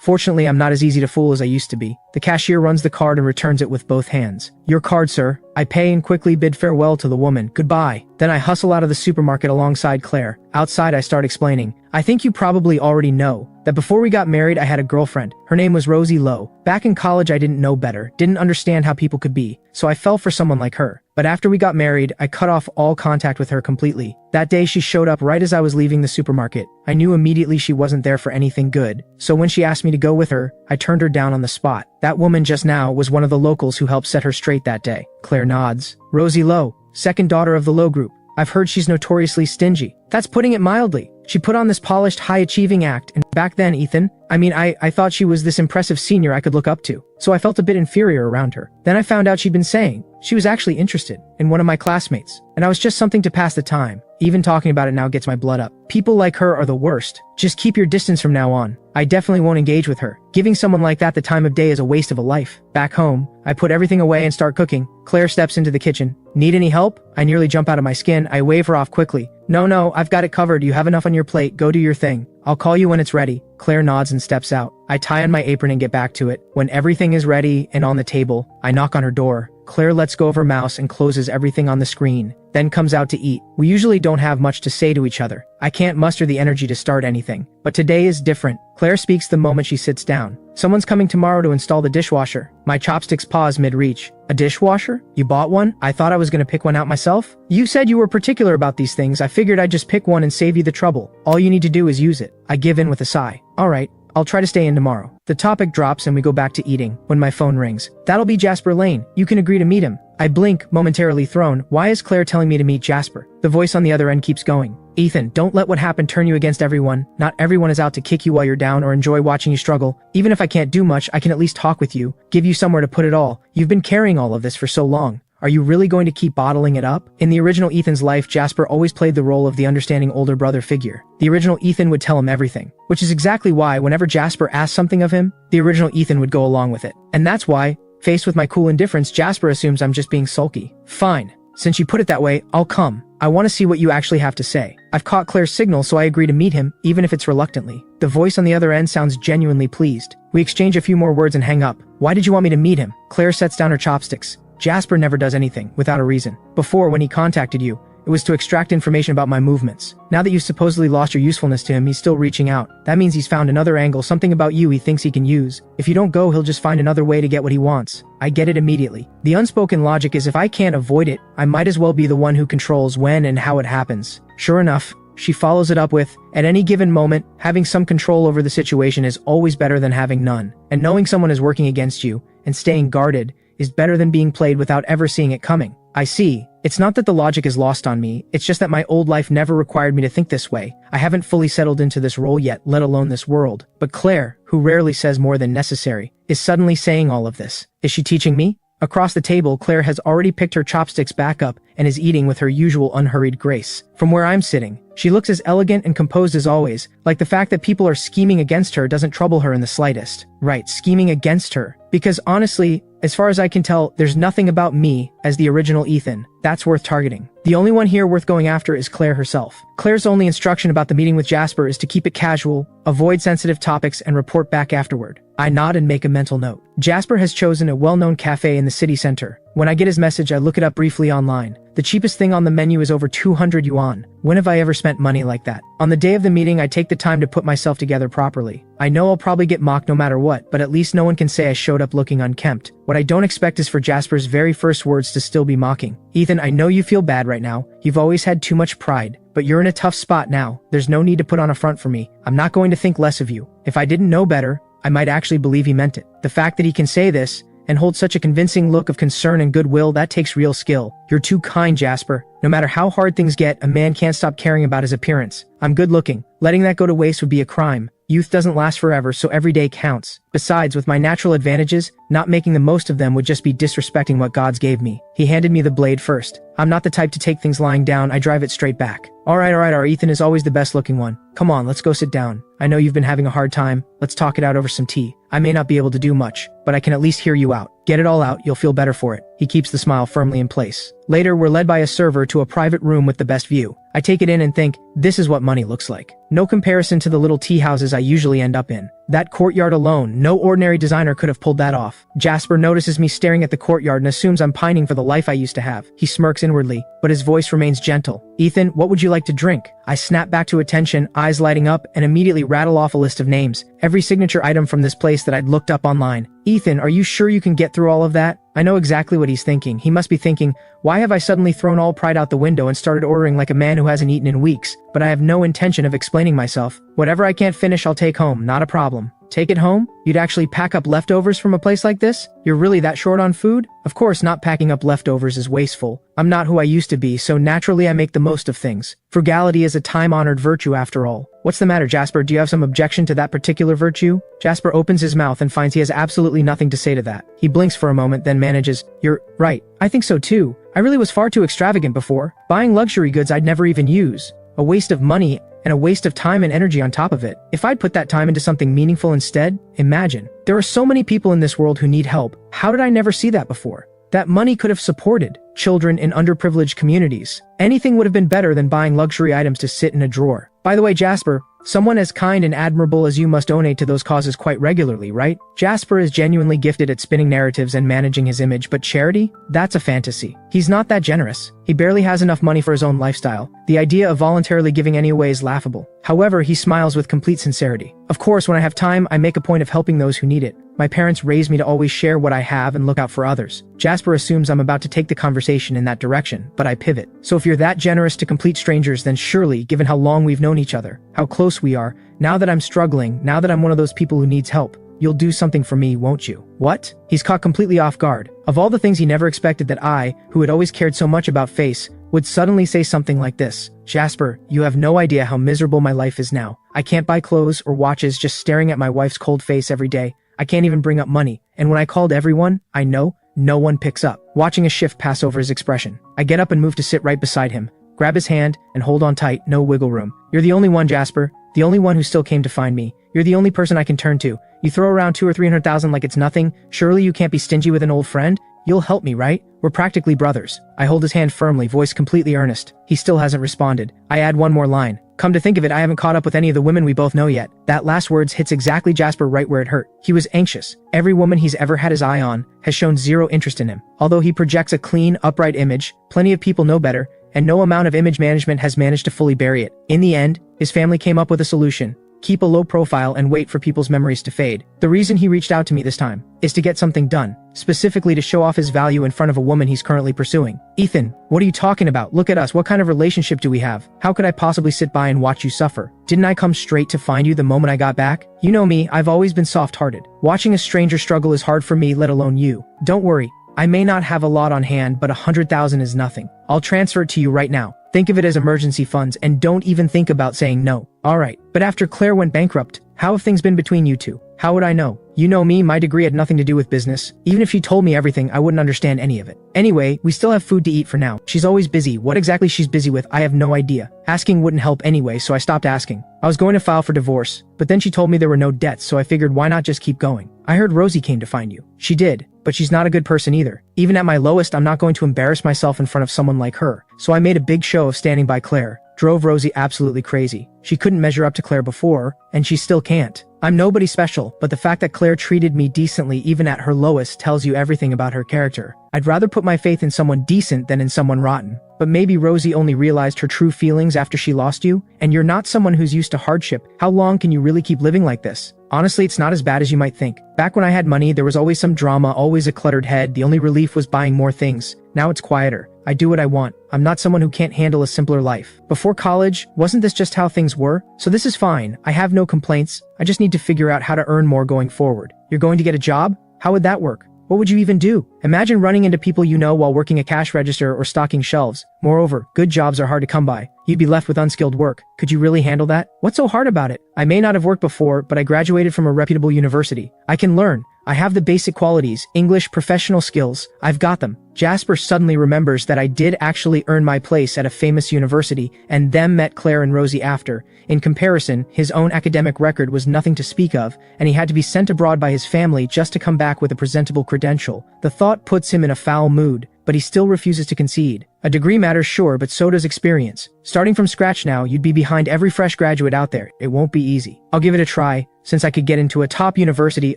Speaker 1: Fortunately, I'm not as easy to fool as I used to be. The cashier runs the card and returns it with both hands. Your card, sir. I pay and quickly bid farewell to the woman. Goodbye. Then I hustle out of the supermarket alongside Claire. Outside, I start explaining. I think you probably already know that before we got married, I had a girlfriend. Her name was Rosie Lowe. Back in college, I didn't know better, didn't understand how people could be, so I fell for someone like her. But after we got married, I cut off all contact with her completely. That day, she showed up right as I was leaving the supermarket. I knew immediately she wasn't there for anything good, so when she asked me to go with her, I turned her down on the spot. That woman just now was one of the locals who helped set her straight that day. Claire nods. Rosie Lowe, second daughter of the Lowe Group. I've heard she's notoriously stingy. That's putting it mildly. She put on this polished, high-achieving act, and back then, Ethan, I thought she was this impressive senior I could look up to, so I felt a bit inferior around her. Then I found out she'd been saying she was actually interested in one of my classmates, and I was just something to pass the time. Even talking about it now gets my blood up. People like her are the worst. Just keep your distance from now on. I definitely won't engage with her. Giving someone like that the time of day is a waste of a life. Back home, I put everything away and start cooking. Claire steps into the kitchen. Need any help? I nearly jump out of my skin. I wave her off quickly. No, I've got it covered. You have enough on your plate. Go do your thing. I'll call you when it's ready. Claire nods and steps out. I tie on my apron and get back to it. When everything is ready and on the table, I knock on her door. Claire lets go of her mouse and closes everything on the screen, then comes out to eat. We usually don't have much to say to each other. I can't muster the energy to start anything. But today is different. Claire speaks the moment she sits down. Someone's coming tomorrow to install the dishwasher. My chopsticks pause mid-reach. A dishwasher? You bought one? I thought I was gonna pick one out myself? You said you were particular about these things. I figured I'd just pick one and save you the trouble. All you need to do is use it. I give in with a sigh. Alright, I'll try to stay in tomorrow. The topic drops and we go back to eating when my phone rings. That'll be Jasper Lane. You can agree to meet him. I blink, momentarily thrown. Why is Claire telling me to meet Jasper? The voice on the other end keeps going. Ethan, don't let what happened turn you against everyone. Not everyone is out to kick you while you're down or enjoy watching you struggle. Even if I can't do much, I can at least talk with you, give you somewhere to put it all. You've been carrying all of this for so long. Are you really going to keep bottling it up? In the original Ethan's life, Jasper always played the role of the understanding older brother figure. The original Ethan would tell him everything, which is exactly why whenever Jasper asked something of him, the original Ethan would go along with it. And that's why, faced with my cool indifference, Jasper assumes I'm just being sulky. Fine. Since you put it that way, I'll come. I want to see what you actually have to say. I've caught Claire's signal, so I agree to meet him, even if it's reluctantly. The voice on the other end sounds genuinely pleased. We exchange a few more words and hang up. Why did you want me to meet him? Claire sets down her chopsticks. Jasper never does anything without a reason. Before, when he contacted you, it was to extract information about my movements. Now that you've supposedly lost your usefulness to him, he's still reaching out. That means he's found another angle, something about you he thinks he can use. If you don't go, he'll just find another way to get what he wants. I get it immediately. The unspoken logic is if I can't avoid it, I might as well be the one who controls when and how it happens. Sure enough, she follows it up with, at any given moment, having some control over the situation is always better than having none. And knowing someone is working against you, and staying guarded, is better than being played without ever seeing it coming. I see. It's not that the logic is lost on me, it's just that my old life never required me to think this way. I haven't fully settled into this role yet, let alone this world. But Claire, who rarely says more than necessary, is suddenly saying all of this. Is she teaching me? Across the table, Claire has already picked her chopsticks back up and is eating with her usual unhurried grace. From where I'm sitting, she looks as elegant and composed as always, like the fact that people are scheming against her doesn't trouble her in the slightest. Right, scheming against her. Because honestly, as far as I can tell, there's nothing about me, as the original Ethan, that's worth targeting. The only one here worth going after is Claire herself. Claire's only instruction about the meeting with Jasper is to keep it casual, avoid sensitive topics, and report back afterward. I nod and make a mental note. Jasper has chosen a well-known cafe in the city center. When I get his message, I look it up briefly online. The cheapest thing on the menu is over 200 yuan. When have I ever spent money like that? On the day of the meeting, I take the time to put myself together properly. I know I'll probably get mocked no matter what, but at least no one can say I showed up looking unkempt. What I don't expect is for Jasper's very first words to still be mocking. Ethan, I know you feel bad right now. You've always had too much pride, but you're in a tough spot now. There's no need to put on a front for me. I'm not going to think less of you. If I didn't know better, I might actually believe he meant it. The fact that he can say this and hold such a convincing look of concern and goodwill, that takes real skill. You're too kind, Jasper. No matter how hard things get, a man can't stop caring about his appearance. I'm good looking. Letting that go to waste would be a crime. Youth doesn't last forever, so every day counts. Besides, with my natural advantages, not making the most of them would just be disrespecting what God's gave me. He handed me the blade first. I'm not the type to take things lying down, I drive it straight back. Alright, our Ethan is always the best looking one. Come on, let's go sit down. I know you've been having a hard time. Let's talk it out over some tea. I may not be able to do much, but I can at least hear you out. Get it all out, you'll feel better for it. He keeps the smile firmly in place. Later, we're led by a server to a private room with the best view. I take it in and think, this is what money looks like. No comparison to the little tea houses I usually end up in. That courtyard alone, no ordinary designer could have pulled that off. Jasper notices me staring at the courtyard and assumes I'm pining for the life I used to have. He smirks inwardly, but his voice remains gentle. Ethan, what would you like to drink? I snap back to attention, eyes lighting up, and immediately rattle off a list of names. Every signature item from this place that I'd looked up online. Ethan, are you sure you can get through all of that? I know exactly what he's thinking. He must be thinking, why have I suddenly thrown all pride out the window and started ordering like a man who hasn't eaten in weeks? But I have no intention of explaining myself. Whatever I can't finish, I'll take home, not a problem. Take it home? You'd actually pack up leftovers from a place like this? You're really that short on food? Of course, not packing up leftovers is wasteful. I'm not who I used to be, so naturally I make the most of things. Frugality is a time-honored virtue after all. What's the matter, Jasper? Do you have some objection to that particular virtue? Jasper opens his mouth and finds he has absolutely nothing to say to that. He blinks for a moment, then manages, "You're right. I think so too. I really was far too extravagant before. Buying luxury goods I'd never even use. A waste of money and a waste of time and energy on top of it. If I'd put that time into something meaningful instead, imagine. There are so many people in this world who need help. How did I never see that before? That money could have supported children in underprivileged communities. Anything would have been better than buying luxury items to sit in a drawer. By the way, Jasper, someone as kind and admirable as you must donate to those causes quite regularly, right?" Jasper is genuinely gifted at spinning narratives and managing his image, but charity? That's a fantasy. He's not that generous. He barely has enough money for his own lifestyle. The idea of voluntarily giving any away is laughable. However, he smiles with complete sincerity. Of course, when I have time, I make a point of helping those who need it. My parents raised me to always share what I have and look out for others. Jasper assumes I'm about to take the conversation in that direction, but I pivot. So if you're that generous to complete strangers, then surely, given how long we've known each other, how close we are, now that I'm struggling, now that I'm one of those people who needs help, you'll do something for me, won't you? What? He's caught completely off guard. Of all the things he never expected that I, who had always cared so much about face, would suddenly say something like this. Jasper, you have no idea how miserable my life is now. I can't buy clothes or watches just staring at my wife's cold face every day. I can't even bring up money. And when I called everyone, I know, no one picks up. Watching a shift pass over his expression. I get up and move to sit right beside him, grab his hand, and hold on tight, no wiggle room. You're the only one, Jasper. The only one who still came to find me. You're the only person I can turn to. You throw around 200,000 or 300,000 like it's nothing. Surely you can't be stingy with an old friend? You'll help me, right? We're practically brothers. I hold his hand firmly, voice completely earnest. He still hasn't responded. I add one more line. Come to think of it, I haven't caught up with any of the women we both know yet. That last words hits exactly Jasper right where it hurt. He was anxious. Every woman he's ever had his eye on has shown zero interest in him. Although he projects a clean, upright image, plenty of people know better, and no amount of image management has managed to fully bury it. In the end, his family came up with a solution. Keep a low profile and wait for people's memories to fade. The reason he reached out to me this time is to get something done, specifically to show off his value in front of a woman he's currently pursuing. Ethan, what are you talking about? Look at us. What kind of relationship do we have? How could I possibly sit by and watch you suffer? Didn't I come straight to find you the moment I got back? You know me, I've always been soft-hearted. Watching a stranger struggle is hard for me, let alone you. Don't worry. I may not have a lot on hand, but 100,000 is nothing. I'll transfer it to you right now. Think of it as emergency funds and don't even think about saying no. Alright, but after Claire went bankrupt, how have things been between you two? How would I know? You know me, my degree had nothing to do with business. Even if she told me everything, I wouldn't understand any of it. Anyway, we still have food to eat for now. She's always busy. What exactly she's busy with, I have no idea. Asking wouldn't help anyway, so I stopped asking. I was going to file for divorce, but then she told me there were no debts, so I figured why not just keep going. I heard Rosie came to find you. She did, but she's not a good person either. Even at my lowest, I'm not going to embarrass myself in front of someone like her. So I made a big show of standing by Claire. Drove Rosie absolutely crazy. She couldn't measure up to Claire before, and she still can't. I'm nobody special, but the fact that Claire treated me decently even at her lowest tells you everything about her character. I'd rather put my faith in someone decent than in someone rotten. But maybe Rosie only realized her true feelings after she lost you, and you're not someone who's used to hardship. How long can you really keep living like this? Honestly, it's not as bad as you might think. Back when I had money, there was always some drama, always a cluttered head. The only relief was buying more things. Now it's quieter. I do what I want. I'm not someone who can't handle a simpler life. Before college, wasn't this just how things were? So this is fine. I have no complaints. I just need to figure out how to earn more going forward. You're going to get a job? How would that work? What would you even do? Imagine running into people you know while working a cash register or stocking shelves. Moreover, good jobs are hard to come by. You'd be left with unskilled work. Could you really handle that? What's so hard about it? I may not have worked before, but I graduated from a reputable university. I can learn. I have the basic qualities, English, professional skills. I've got them. Jasper suddenly remembers that I did actually earn my place at a famous university and then met Claire and Rosie after. In comparison, his own academic record was nothing to speak of, and he had to be sent abroad by his family just to come back with a presentable credential. The thought puts him in a foul mood, but he still refuses to concede. A degree matters, sure, but so does experience. Starting from scratch now, you'd be behind every fresh graduate out there. It won't be easy. I'll give it a try. Since I could get into a top university,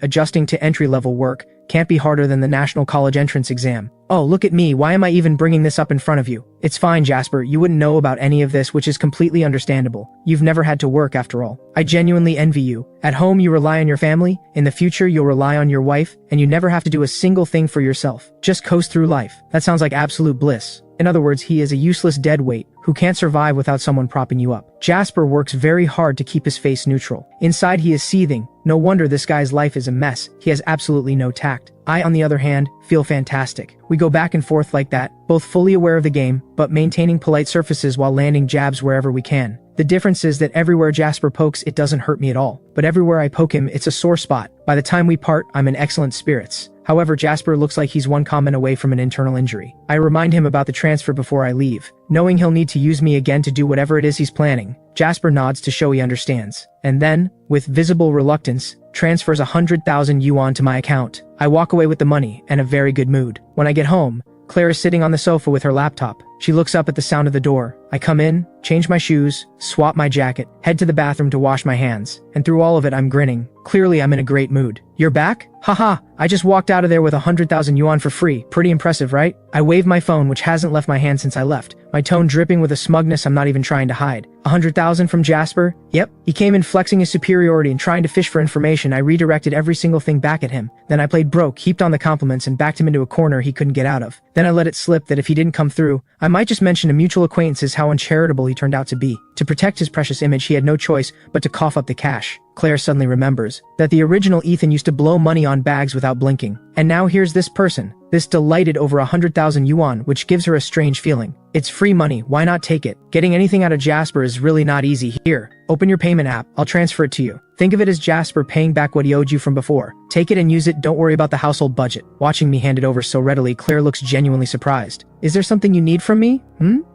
Speaker 1: adjusting to entry-level work can't be harder than the National College Entrance Exam. Oh, look at me, why am I even bringing this up in front of you? It's fine, Jasper, you wouldn't know about any of this, which is completely understandable. You've never had to work after all. I genuinely envy you. At home, you rely on your family. In the future, you'll rely on your wife, and you never have to do a single thing for yourself. Just coast through life. That sounds like absolute bliss. In other words, he is a useless deadweight who can't survive without someone propping you up. Jasper works very hard to keep his face neutral. Inside, he is seething. No wonder this guy's life is a mess. He has absolutely no tact. I, on the other hand, feel fantastic. We go back and forth like that, both fully aware of the game, but maintaining polite surfaces while landing jabs wherever we can. The difference is that everywhere Jasper pokes, it doesn't hurt me at all. But everywhere I poke him, it's a sore spot. By the time we part, I'm in excellent spirits. However, Jasper looks like he's one comment away from an internal injury. I remind him about the transfer before I leave, knowing he'll need to use me again to do whatever it is he's planning. Jasper nods to show he understands, and then, with visible reluctance, transfers 100,000 yuan to my account. I walk away with the money and a very good mood. When I get home, Claire is sitting on the sofa with her laptop. She looks up at the sound of the door. I come in, change my shoes, swap my jacket, head to the bathroom to wash my hands. And through all of it, I'm grinning. Clearly, I'm in a great mood. You're back? Haha, I just walked out of there with 100,000 yuan for free. Pretty impressive, right? I wave my phone, which hasn't left my hand since I left, my tone dripping with a smugness I'm not even trying to hide. 100,000 from Jasper? Yep. He came in flexing his superiority and trying to fish for information. I redirected every single thing back at him. Then I played broke, heaped on the compliments, and backed him into a corner he couldn't get out of. Then I let it slip that if he didn't come through, I might just mention to mutual acquaintances how uncharitable he turned out to be. To protect his precious image, he had no choice but to cough up the cash. Claire suddenly remembers that the original Ethan used to blow money on bags without blinking. And now here's this person, this delighted over 100,000 yuan, which gives her a strange feeling. It's free money, why not take it? Getting anything out of Jasper is really not easy. Here, open your payment app, I'll transfer it to you. Think of it as Jasper paying back what he owed you from before. Take it and use it, don't worry about the household budget. Watching me hand it over so readily, Claire looks genuinely surprised. Is there something you need from me?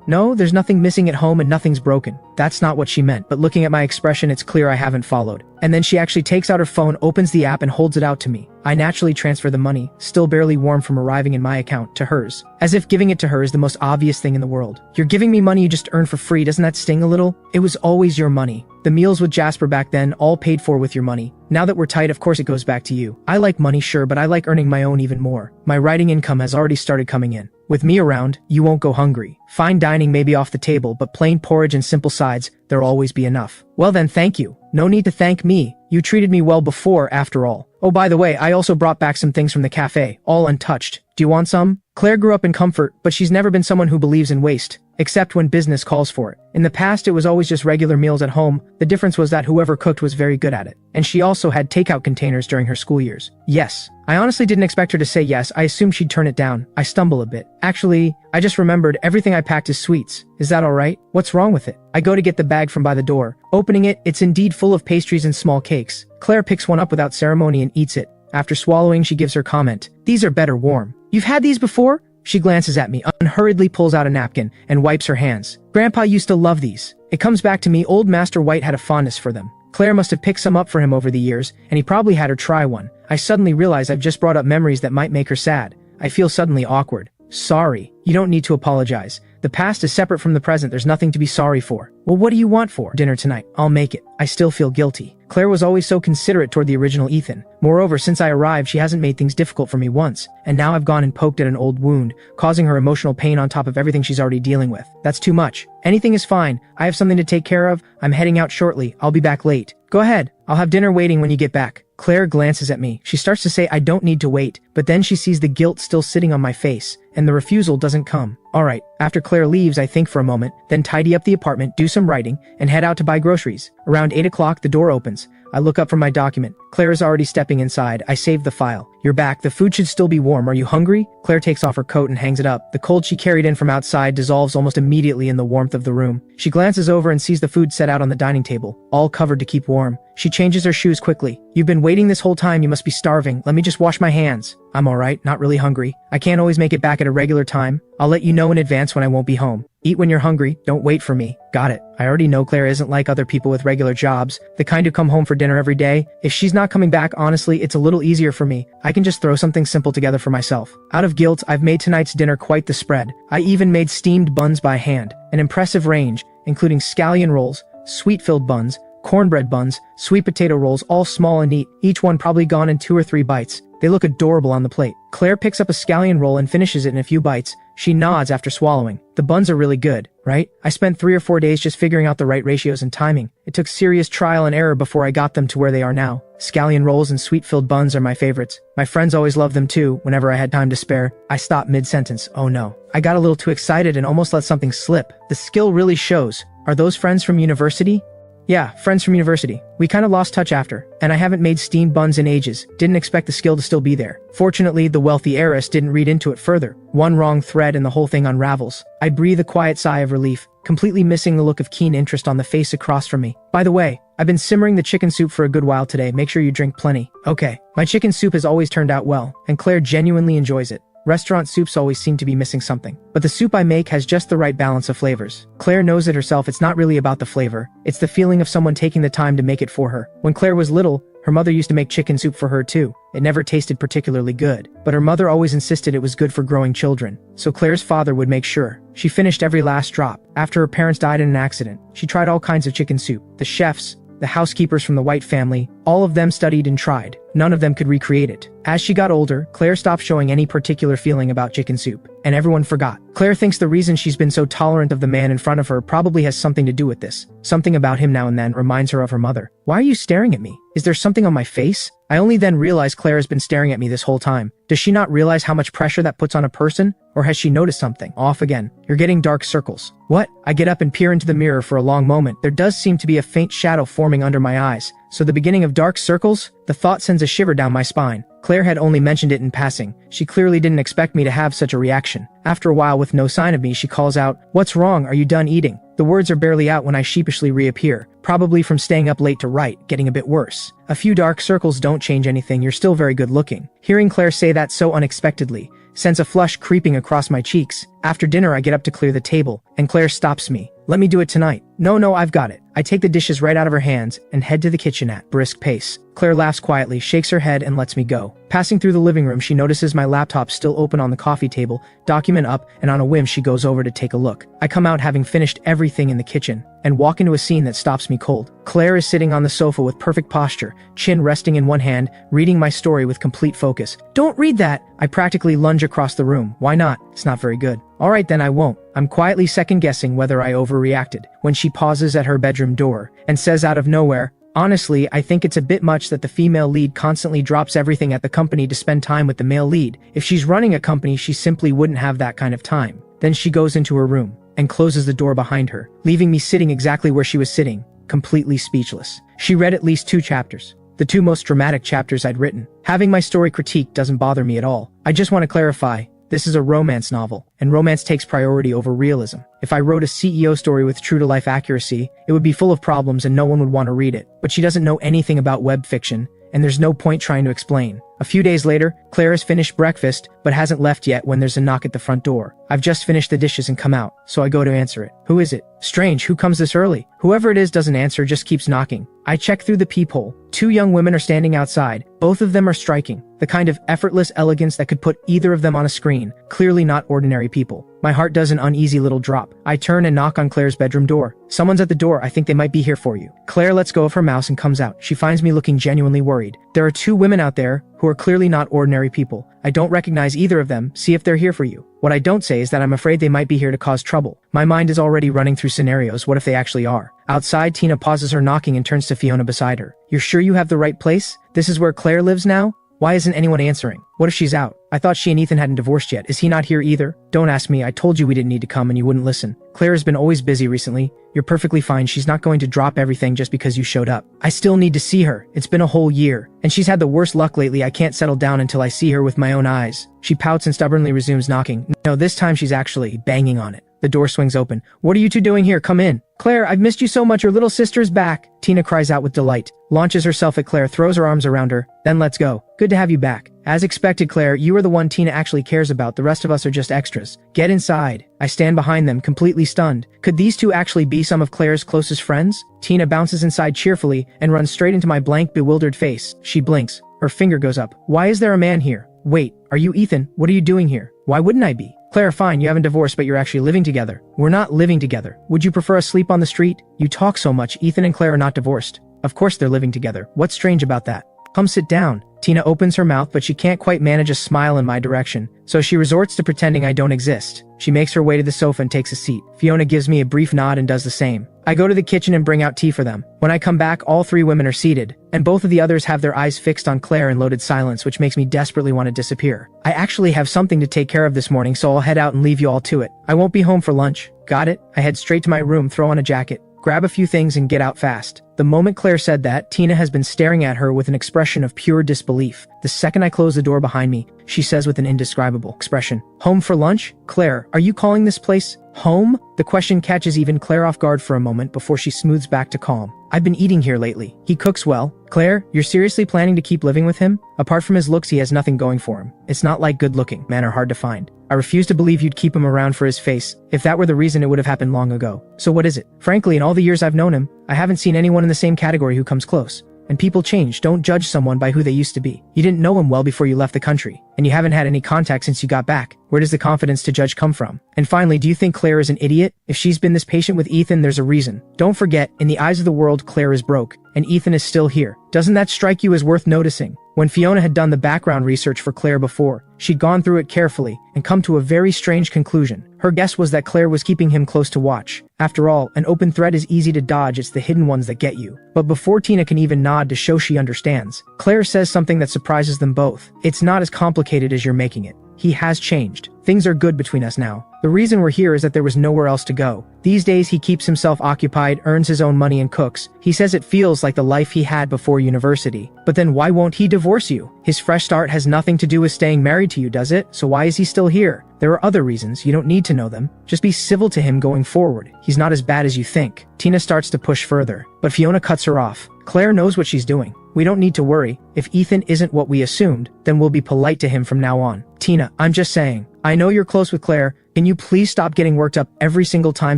Speaker 1: No, there's nothing missing at home and nothing's broken. That's not what she meant, but looking at my expression, it's clear I haven't followed. And then she actually takes out her phone, opens the app, and holds it out to me. I naturally transfer the money, still barely warm from arriving in my account, to hers. As if giving it to her is the most obvious thing in the world. You're giving me money you just earned for free, doesn't that sting a little? It was always your money. The meals with Jasper back then, all paid for with your money. Now that we're tight, of course it goes back to you. I like money, sure, but I like earning my own even more. My writing income has already started coming in. With me around, you won't go hungry. Fine dining may be off the table, but plain porridge and simple sides, there'll always be enough. Well then, thank you. No need to thank me. You treated me well before, after all. Oh, by the way, I also brought back some things from the cafe, all untouched. Do you want some? Claire grew up in comfort, but she's never been someone who believes in waste, except when business calls for it. In the past, it was always just regular meals at home. The difference was that whoever cooked was very good at it. And she also had takeout containers during her school years. Yes. I honestly didn't expect her to say yes. I assumed she'd turn it down. I stumble a bit. Actually, I just remembered everything I packed is sweets. Is that alright? What's wrong with it? I go to get the bag from by the door. Opening it, it's indeed full of pastries and small cakes. Claire picks one up without ceremony and eats it. After swallowing, she gives her comment. These are better warm. You've had these before? She glances at me, unhurriedly pulls out a napkin, and wipes her hands. Grandpa used to love these. It comes back to me, old Master White had a fondness for them. Claire must have picked some up for him over the years, and he probably had her try one. I suddenly realize I've just brought up memories that might make her sad. I feel suddenly awkward. Sorry. You don't need to apologize. The past is separate from the present. There's nothing to be sorry for. Well, what do you want for dinner tonight? I'll make it. I still feel guilty. Claire was always so considerate toward the original Ethan. Moreover, since I arrived, she hasn't made things difficult for me once, and now I've gone and poked at an old wound, causing her emotional pain on top of everything she's already dealing with. That's too much. Anything is fine. I have something to take care of. I'm heading out shortly. I'll be back late. Go ahead. I'll have dinner waiting when you get back. Claire glances at me. She starts to say I don't need to wait, but then she sees the guilt still sitting on my face, and the refusal doesn't come. Alright, after Claire leaves, I think for a moment, then tidy up the apartment, do some writing, and head out to buy groceries. Around 8 o'clock, the door opens. I look up from my document. Claire is already stepping inside. I save the file. You're back. The food should still be warm. Are you hungry? Claire takes off her coat and hangs it up. The cold she carried in from outside dissolves almost immediately in the warmth of the room. She glances over and sees the food set out on the dining table, all covered to keep warm. She changes her shoes quickly. You've been waiting this whole time. You must be starving. Let me just wash my hands. I'm alright, not really hungry. I can't always make it back at a regular time. I'll let you know in advance when I won't be home. Eat when you're hungry, don't wait for me. Got it. I already know Claire isn't like other people with regular jobs, the kind who come home for dinner every day. If she's not coming back, honestly, it's a little easier for me. I can just throw something simple together for myself. Out of guilt, I've made tonight's dinner quite the spread. I even made steamed buns by hand, an impressive range, including scallion rolls, sweet-filled buns, cornbread buns, sweet potato rolls, all small and neat, each one probably gone in 2 or 3 bites. They look adorable on the plate. Claire picks up a scallion roll and finishes it in a few bites. She nods after swallowing. The buns are really good, right? I spent 3 or 4 days just figuring out the right ratios and timing. It took serious trial and error before I got them to where they are now. Scallion rolls and sweet-filled buns are my favorites. My friends always loved them too, whenever I had time to spare. I stopped mid-sentence. Oh no. I got a little too excited and almost let something slip. The skill really shows. Are those friends from university? Yeah, friends from university. We kinda lost touch after, and I haven't made steamed buns in ages. Didn't expect the skill to still be there. Fortunately, the wealthy heiress didn't read into it further. One wrong thread and the whole thing unravels. I breathe a quiet sigh of relief, completely missing the look of keen interest on the face across from me. By the way, I've been simmering the chicken soup for a good while today. Make sure you drink plenty. Okay. My chicken soup has always turned out well, and Claire genuinely enjoys it. Restaurant soups always seem to be missing something, but the soup I make has just the right balance of flavors. Claire knows it herself. It's not really about the flavor. It's the feeling of someone taking the time to make it for her. When Claire was little, her mother used to make chicken soup for her too. It never tasted particularly good, but her mother always insisted it was good for growing children, so Claire's father would make sure. She finished every last drop. After her parents died in an accident, she tried all kinds of chicken soup. The chefs, the housekeepers from the White family, all of them studied and tried. None of them could recreate it. As she got older, Claire stopped showing any particular feeling about chicken soup, and everyone forgot. Claire thinks the reason she's been so tolerant of the man in front of her probably has something to do with this. Something about him now and then reminds her of her mother. Why are you staring at me? Is there something on my face? I only then realize Claire has been staring at me this whole time. Does she not realize how much pressure that puts on a person? Or has she noticed something? Off again. You're getting dark circles. What? I get up and peer into the mirror for a long moment. There does seem to be a faint shadow forming under my eyes. So the beginning of dark circles? The thought sends a shiver down my spine. Claire had only mentioned it in passing. She clearly didn't expect me to have such a reaction. After a while, with no sign of me, she calls out, "What's wrong? Are you done eating?" The words are barely out when I sheepishly reappear, probably from staying up late to write, getting a bit worse. A few dark circles don't change anything. You're still very good looking. Hearing Claire say that so unexpectedly sends a flush creeping across my cheeks. After dinner, I get up to clear the table, and Claire stops me. "Let me do it tonight." No, I've got it. I take the dishes right out of her hands and head to the kitchen at brisk pace. Claire laughs quietly, shakes her head, and lets me go. Passing through the living room, she notices my laptop still open on the coffee table, document up, and on a whim she goes over to take a look. I come out having finished everything in the kitchen, and walk into a scene that stops me cold. Claire is sitting on the sofa with perfect posture, chin resting in one hand, reading my story with complete focus. "Don't read that!" I practically lunge across the room. Why not? It's not very good. Alright then, I won't. I'm quietly second-guessing whether I overreacted, when she pauses at her bedroom door, and says out of nowhere, Honestly, I think it's a bit much that the female lead constantly drops everything at the company to spend time with the male lead. If she's running a company, she simply wouldn't have that kind of time. Then she goes into her room and closes the door behind her, leaving me sitting exactly where she was sitting, completely speechless. She read at least 2 chapters. The 2 most dramatic chapters I'd written. Having my story critiqued doesn't bother me at all. I just want to clarify, this is a romance novel, and romance takes priority over realism. If I wrote a CEO story with true-to-life accuracy, it would be full of problems and no one would want to read it. But she doesn't know anything about web fiction, and there's no point trying to explain. A few days later, Claire has finished breakfast, but hasn't left yet when there's a knock at the front door. I've just finished the dishes and come out, so I go to answer it. Who is it? Strange, who comes this early? Whoever it is doesn't answer, just keeps knocking. I check through the peephole. 2 young women are standing outside. Both of them are striking. The kind of effortless elegance that could put either of them on a screen. Clearly not ordinary people. My heart does an uneasy little drop. I turn and knock on Claire's bedroom door. Someone's at the door, I think they might be here for you. Claire lets go of her mouse and comes out. She finds me looking genuinely worried. There are 2 women out there who are clearly not ordinary people. I don't recognize either of them, see if they're here for you. What I don't say is that I'm afraid they might be here to cause trouble. My mind is already running through scenarios, what if they actually are? Outside, Tina pauses her knocking and turns to Fiona beside her. You're sure you have the right place? This is where Claire lives now? Why isn't anyone answering? What if she's out? I thought she and Ethan hadn't divorced yet. Is he not here either? Don't ask me. I told you we didn't need to come and you wouldn't listen. Claire has been always busy recently. You're perfectly fine. She's not going to drop everything just because you showed up. I still need to see her. It's been a whole year. And she's had the worst luck lately. I can't settle down until I see her with my own eyes. She pouts and stubbornly resumes knocking. No, this time she's actually banging on it. The door swings open. What are you 2 doing here? Come in. Claire, I've missed you so much. Your little sister's back. Tina cries out with delight, launches herself at Claire, throws her arms around her, then lets go. Good to have you back. As expected, Claire, you are the one Tina actually cares about. The rest of us are just extras. Get inside. I stand behind them, completely stunned. Could these 2 actually be some of Claire's closest friends? Tina bounces inside cheerfully and runs straight into my blank, bewildered face. She blinks. Her finger goes up. Why is there a man here? Wait, are you Ethan? What are you doing here? Why wouldn't I be? Claire, fine, you haven't divorced, but you're actually living together. We're not living together. Would you prefer us sleep on the street? You talk so much. Ethan and Claire are not divorced. Of course they're living together. What's strange about that? Come sit down. Tina opens her mouth, but she can't quite manage a smile in my direction, so she resorts to pretending I don't exist. She makes her way to the sofa and takes a seat. Fiona gives me a brief nod and does the same. I go to the kitchen and bring out tea for them. When I come back, all 3 women are seated, and both of the others have their eyes fixed on Claire in loaded silence, which makes me desperately want to disappear. I actually have something to take care of this morning, so I'll head out and leave you all to it. I won't be home for lunch. Got it? I head straight to my room, throw on a jacket, grab a few things and get out fast. The moment Claire said that, Tina has been staring at her with an expression of pure disbelief. The second I close the door behind me, she says with an indescribable expression, "Home for lunch? Claire, are you calling this place home?" The question catches even Claire off guard for a moment before she smooths back to calm. I've been eating here lately. He cooks well. Claire, you're seriously planning to keep living with him? Apart from his looks, he has nothing going for him. It's not like good-looking men are hard to find. I refuse to believe you'd keep him around for his face. If that were the reason, it would have happened long ago. So what is it? Frankly, in all the years I've known him, I haven't seen anyone in the same category who comes close. And people change. Don't judge someone by who they used to be. You didn't know him well before you left the country, and you haven't had any contact since you got back. Where does the confidence to judge come from? And finally, do you think Claire is an idiot? If she's been this patient with Ethan, there's a reason. Don't forget, in the eyes of the world, Claire is broke, and Ethan is still here. Doesn't that strike you as worth noticing? When Fiona had done the background research for Claire before, she'd gone through it carefully and come to a very strange conclusion. Her guess was that Claire was keeping him close to watch. After all, an open threat is easy to dodge, it's the hidden ones that get you. But before Tina can even nod to show she understands, Claire says something that surprises them both. It's not as complicated as you're making it. He has changed. Things are good between us now. The reason we're here is that there was nowhere else to go. These days he keeps himself occupied, earns his own money and cooks. He says it feels like the life he had before university. But then why won't he divorce you? His fresh start has nothing to do with staying married to you, does it? So why is he still here? There are other reasons, you don't need to know them. Just be civil to him going forward. He's not as bad as you think. Tina starts to push further, but Fiona cuts her off. Claire knows what she's doing. We don't need to worry. If Ethan isn't what we assumed, then we'll be polite to him from now on. Tina, I'm just saying. I know you're close with Claire. Can you please stop getting worked up every single time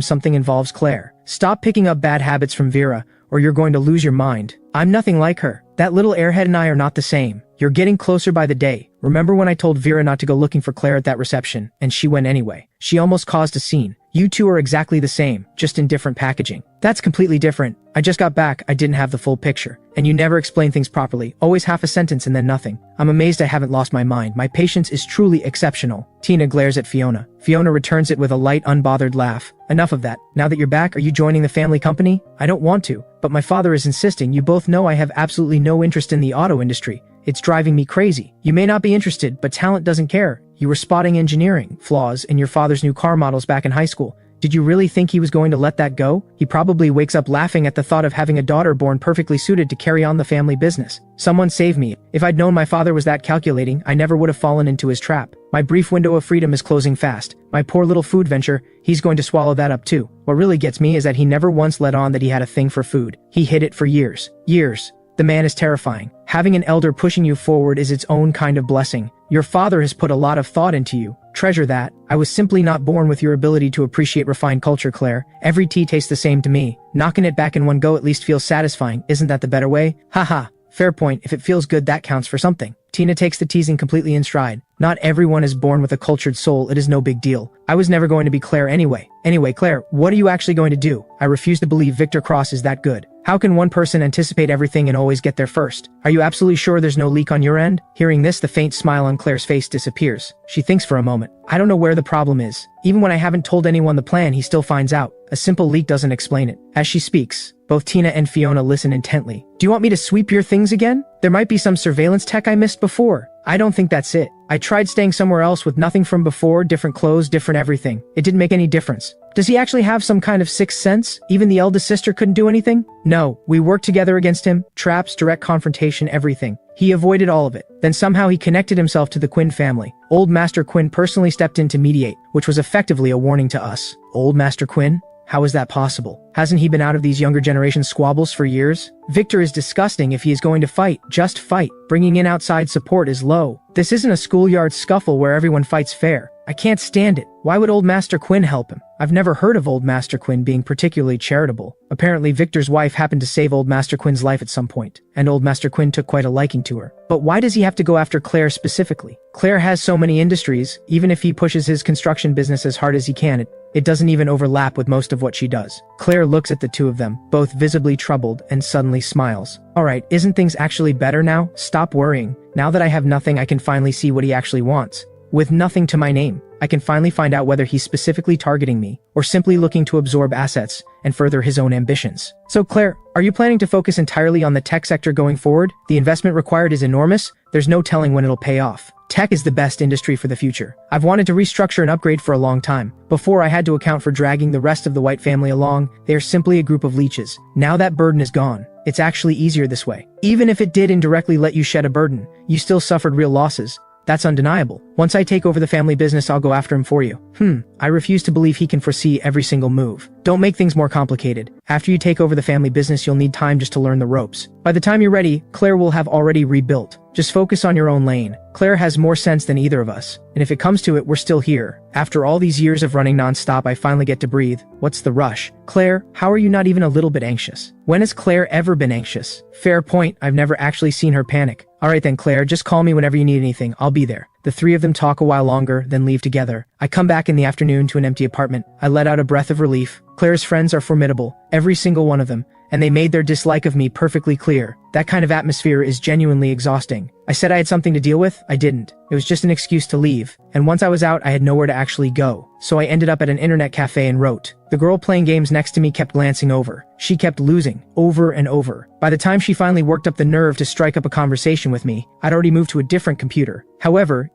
Speaker 1: something involves Claire? Stop picking up bad habits from Vera, or you're going to lose your mind. I'm nothing like her. That little airhead and I are not the same. You're getting closer by the day. Remember when I told Vera not to go looking for Claire at that reception, and she went anyway? She almost caused a scene. You two are exactly the same, just in different packaging. That's completely different. I just got back, I didn't have the full picture. And you never explain things properly, always half a sentence and then nothing. I'm amazed I haven't lost my mind. My patience is truly exceptional. Tina glares at Fiona. Fiona returns it with a light, unbothered laugh, enough of that. Now that you're back, are you joining the family company? I don't want to, but my father is insisting. You both know I have absolutely no interest in the auto industry. It's driving me crazy. You may not be interested, but talent doesn't care. You were spotting engineering flaws in your father's new car models back in high school. Did you really think he was going to let that go? He probably wakes up laughing at the thought of having a daughter born perfectly suited to carry on the family business. Someone save me. If I'd known my father was that calculating, I never would have fallen into his trap. My brief window of freedom is closing fast. My poor little food venture, he's going to swallow that up too. What really gets me is that he never once let on that he had a thing for food. He hid it for years. Years. The man is terrifying. Having an elder pushing you forward is its own kind of blessing. Your father has put a lot of thought into you. Treasure that. I was simply not born with your ability to appreciate refined culture, Claire. Every tea tastes the same to me. Knocking it back in one go at least feels satisfying. Isn't that the better way? Haha. Fair point. If it feels good, that counts for something. Tina takes the teasing completely in stride. Not everyone is born with a cultured soul. It is no big deal. I was never going to be Claire anyway. Anyway, Claire, what are you actually going to do? I refuse to believe Victor Cross is that good. How can one person anticipate everything and always get there first? Are you absolutely sure there's no leak on your end? Hearing this, the faint smile on Claire's face disappears. She thinks for a moment. I don't know where the problem is. Even when I haven't told anyone the plan, he still finds out. A simple leak doesn't explain it. As she speaks, both Tina and Fiona listen intently. Do you want me to sweep your things again? There might be some surveillance tech I missed before. I don't think that's it. I tried staying somewhere else with nothing from before, different clothes, different everything. It didn't make any difference. Does he actually have some kind of sixth sense? Even the eldest sister couldn't do anything? No, we worked together against him. Traps, direct confrontation, everything. He avoided all of it. Then somehow he connected himself to the Quinn family. Old Master Quinn personally stepped in to mediate, which was effectively a warning to us. Old Master Quinn? How is that possible? Hasn't he been out of these younger generation squabbles for years? Victor is disgusting. If he is going to fight, just fight. Bringing in outside support is low. This isn't a schoolyard scuffle where everyone fights fair. I can't stand it. Why would Old Master Quinn help him? I've never heard of Old Master Quinn being particularly charitable. Apparently Victor's wife happened to save Old Master Quinn's life at some point, and Old Master Quinn took quite a liking to her. But why does he have to go after Claire specifically? Claire has so many industries. Even if he pushes his construction business as hard as he can, it doesn't even overlap with most of what she does. Claire looks at the two of them, both visibly troubled, and suddenly smiles. Alright, isn't things actually better now? Stop worrying. Now that I have nothing, I can finally see what he actually wants. With nothing to my name, I can finally find out whether he's specifically targeting me, or simply looking to absorb assets and further his own ambitions. So Claire, are you planning to focus entirely on the tech sector going forward? The investment required is enormous. There's no telling when it'll pay off. Tech is the best industry for the future. I've wanted to restructure and upgrade for a long time. Before, I had to account for dragging the rest of the White family along. They are simply a group of leeches. Now that burden is gone. It's actually easier this way. Even if it did indirectly let you shed a burden, you still suffered real losses. That's undeniable. Once I take over the family business, I'll go after him for you. I refuse to believe he can foresee every single move. Don't make things more complicated. After you take over the family business, you'll need time just to learn the ropes. By the time you're ready, Claire will have already rebuilt. Just focus on your own lane. Claire has more sense than either of us. And if it comes to it, we're still here. After all these years of running nonstop, I finally get to breathe. What's the rush? Claire, how are you not even a little bit anxious? When has Claire ever been anxious? Fair point, I've never actually seen her panic. Alright then Claire, just call me whenever you need anything, I'll be there. The three of them talk a while longer, then leave together. I come back in the afternoon to an empty apartment. I let out a breath of relief. Claire's friends are formidable, every single one of them, and they made their dislike of me perfectly clear. That kind of atmosphere is genuinely exhausting. I said I had something to deal with, I didn't. It was just an excuse to leave, and once I was out, I had nowhere to actually go. So I ended up at an internet cafe and wrote. The girl playing games next to me kept glancing over. She kept losing, over and over. By the time she finally worked up the nerve to strike up a conversation with me, I'd already moved to a different computer. However,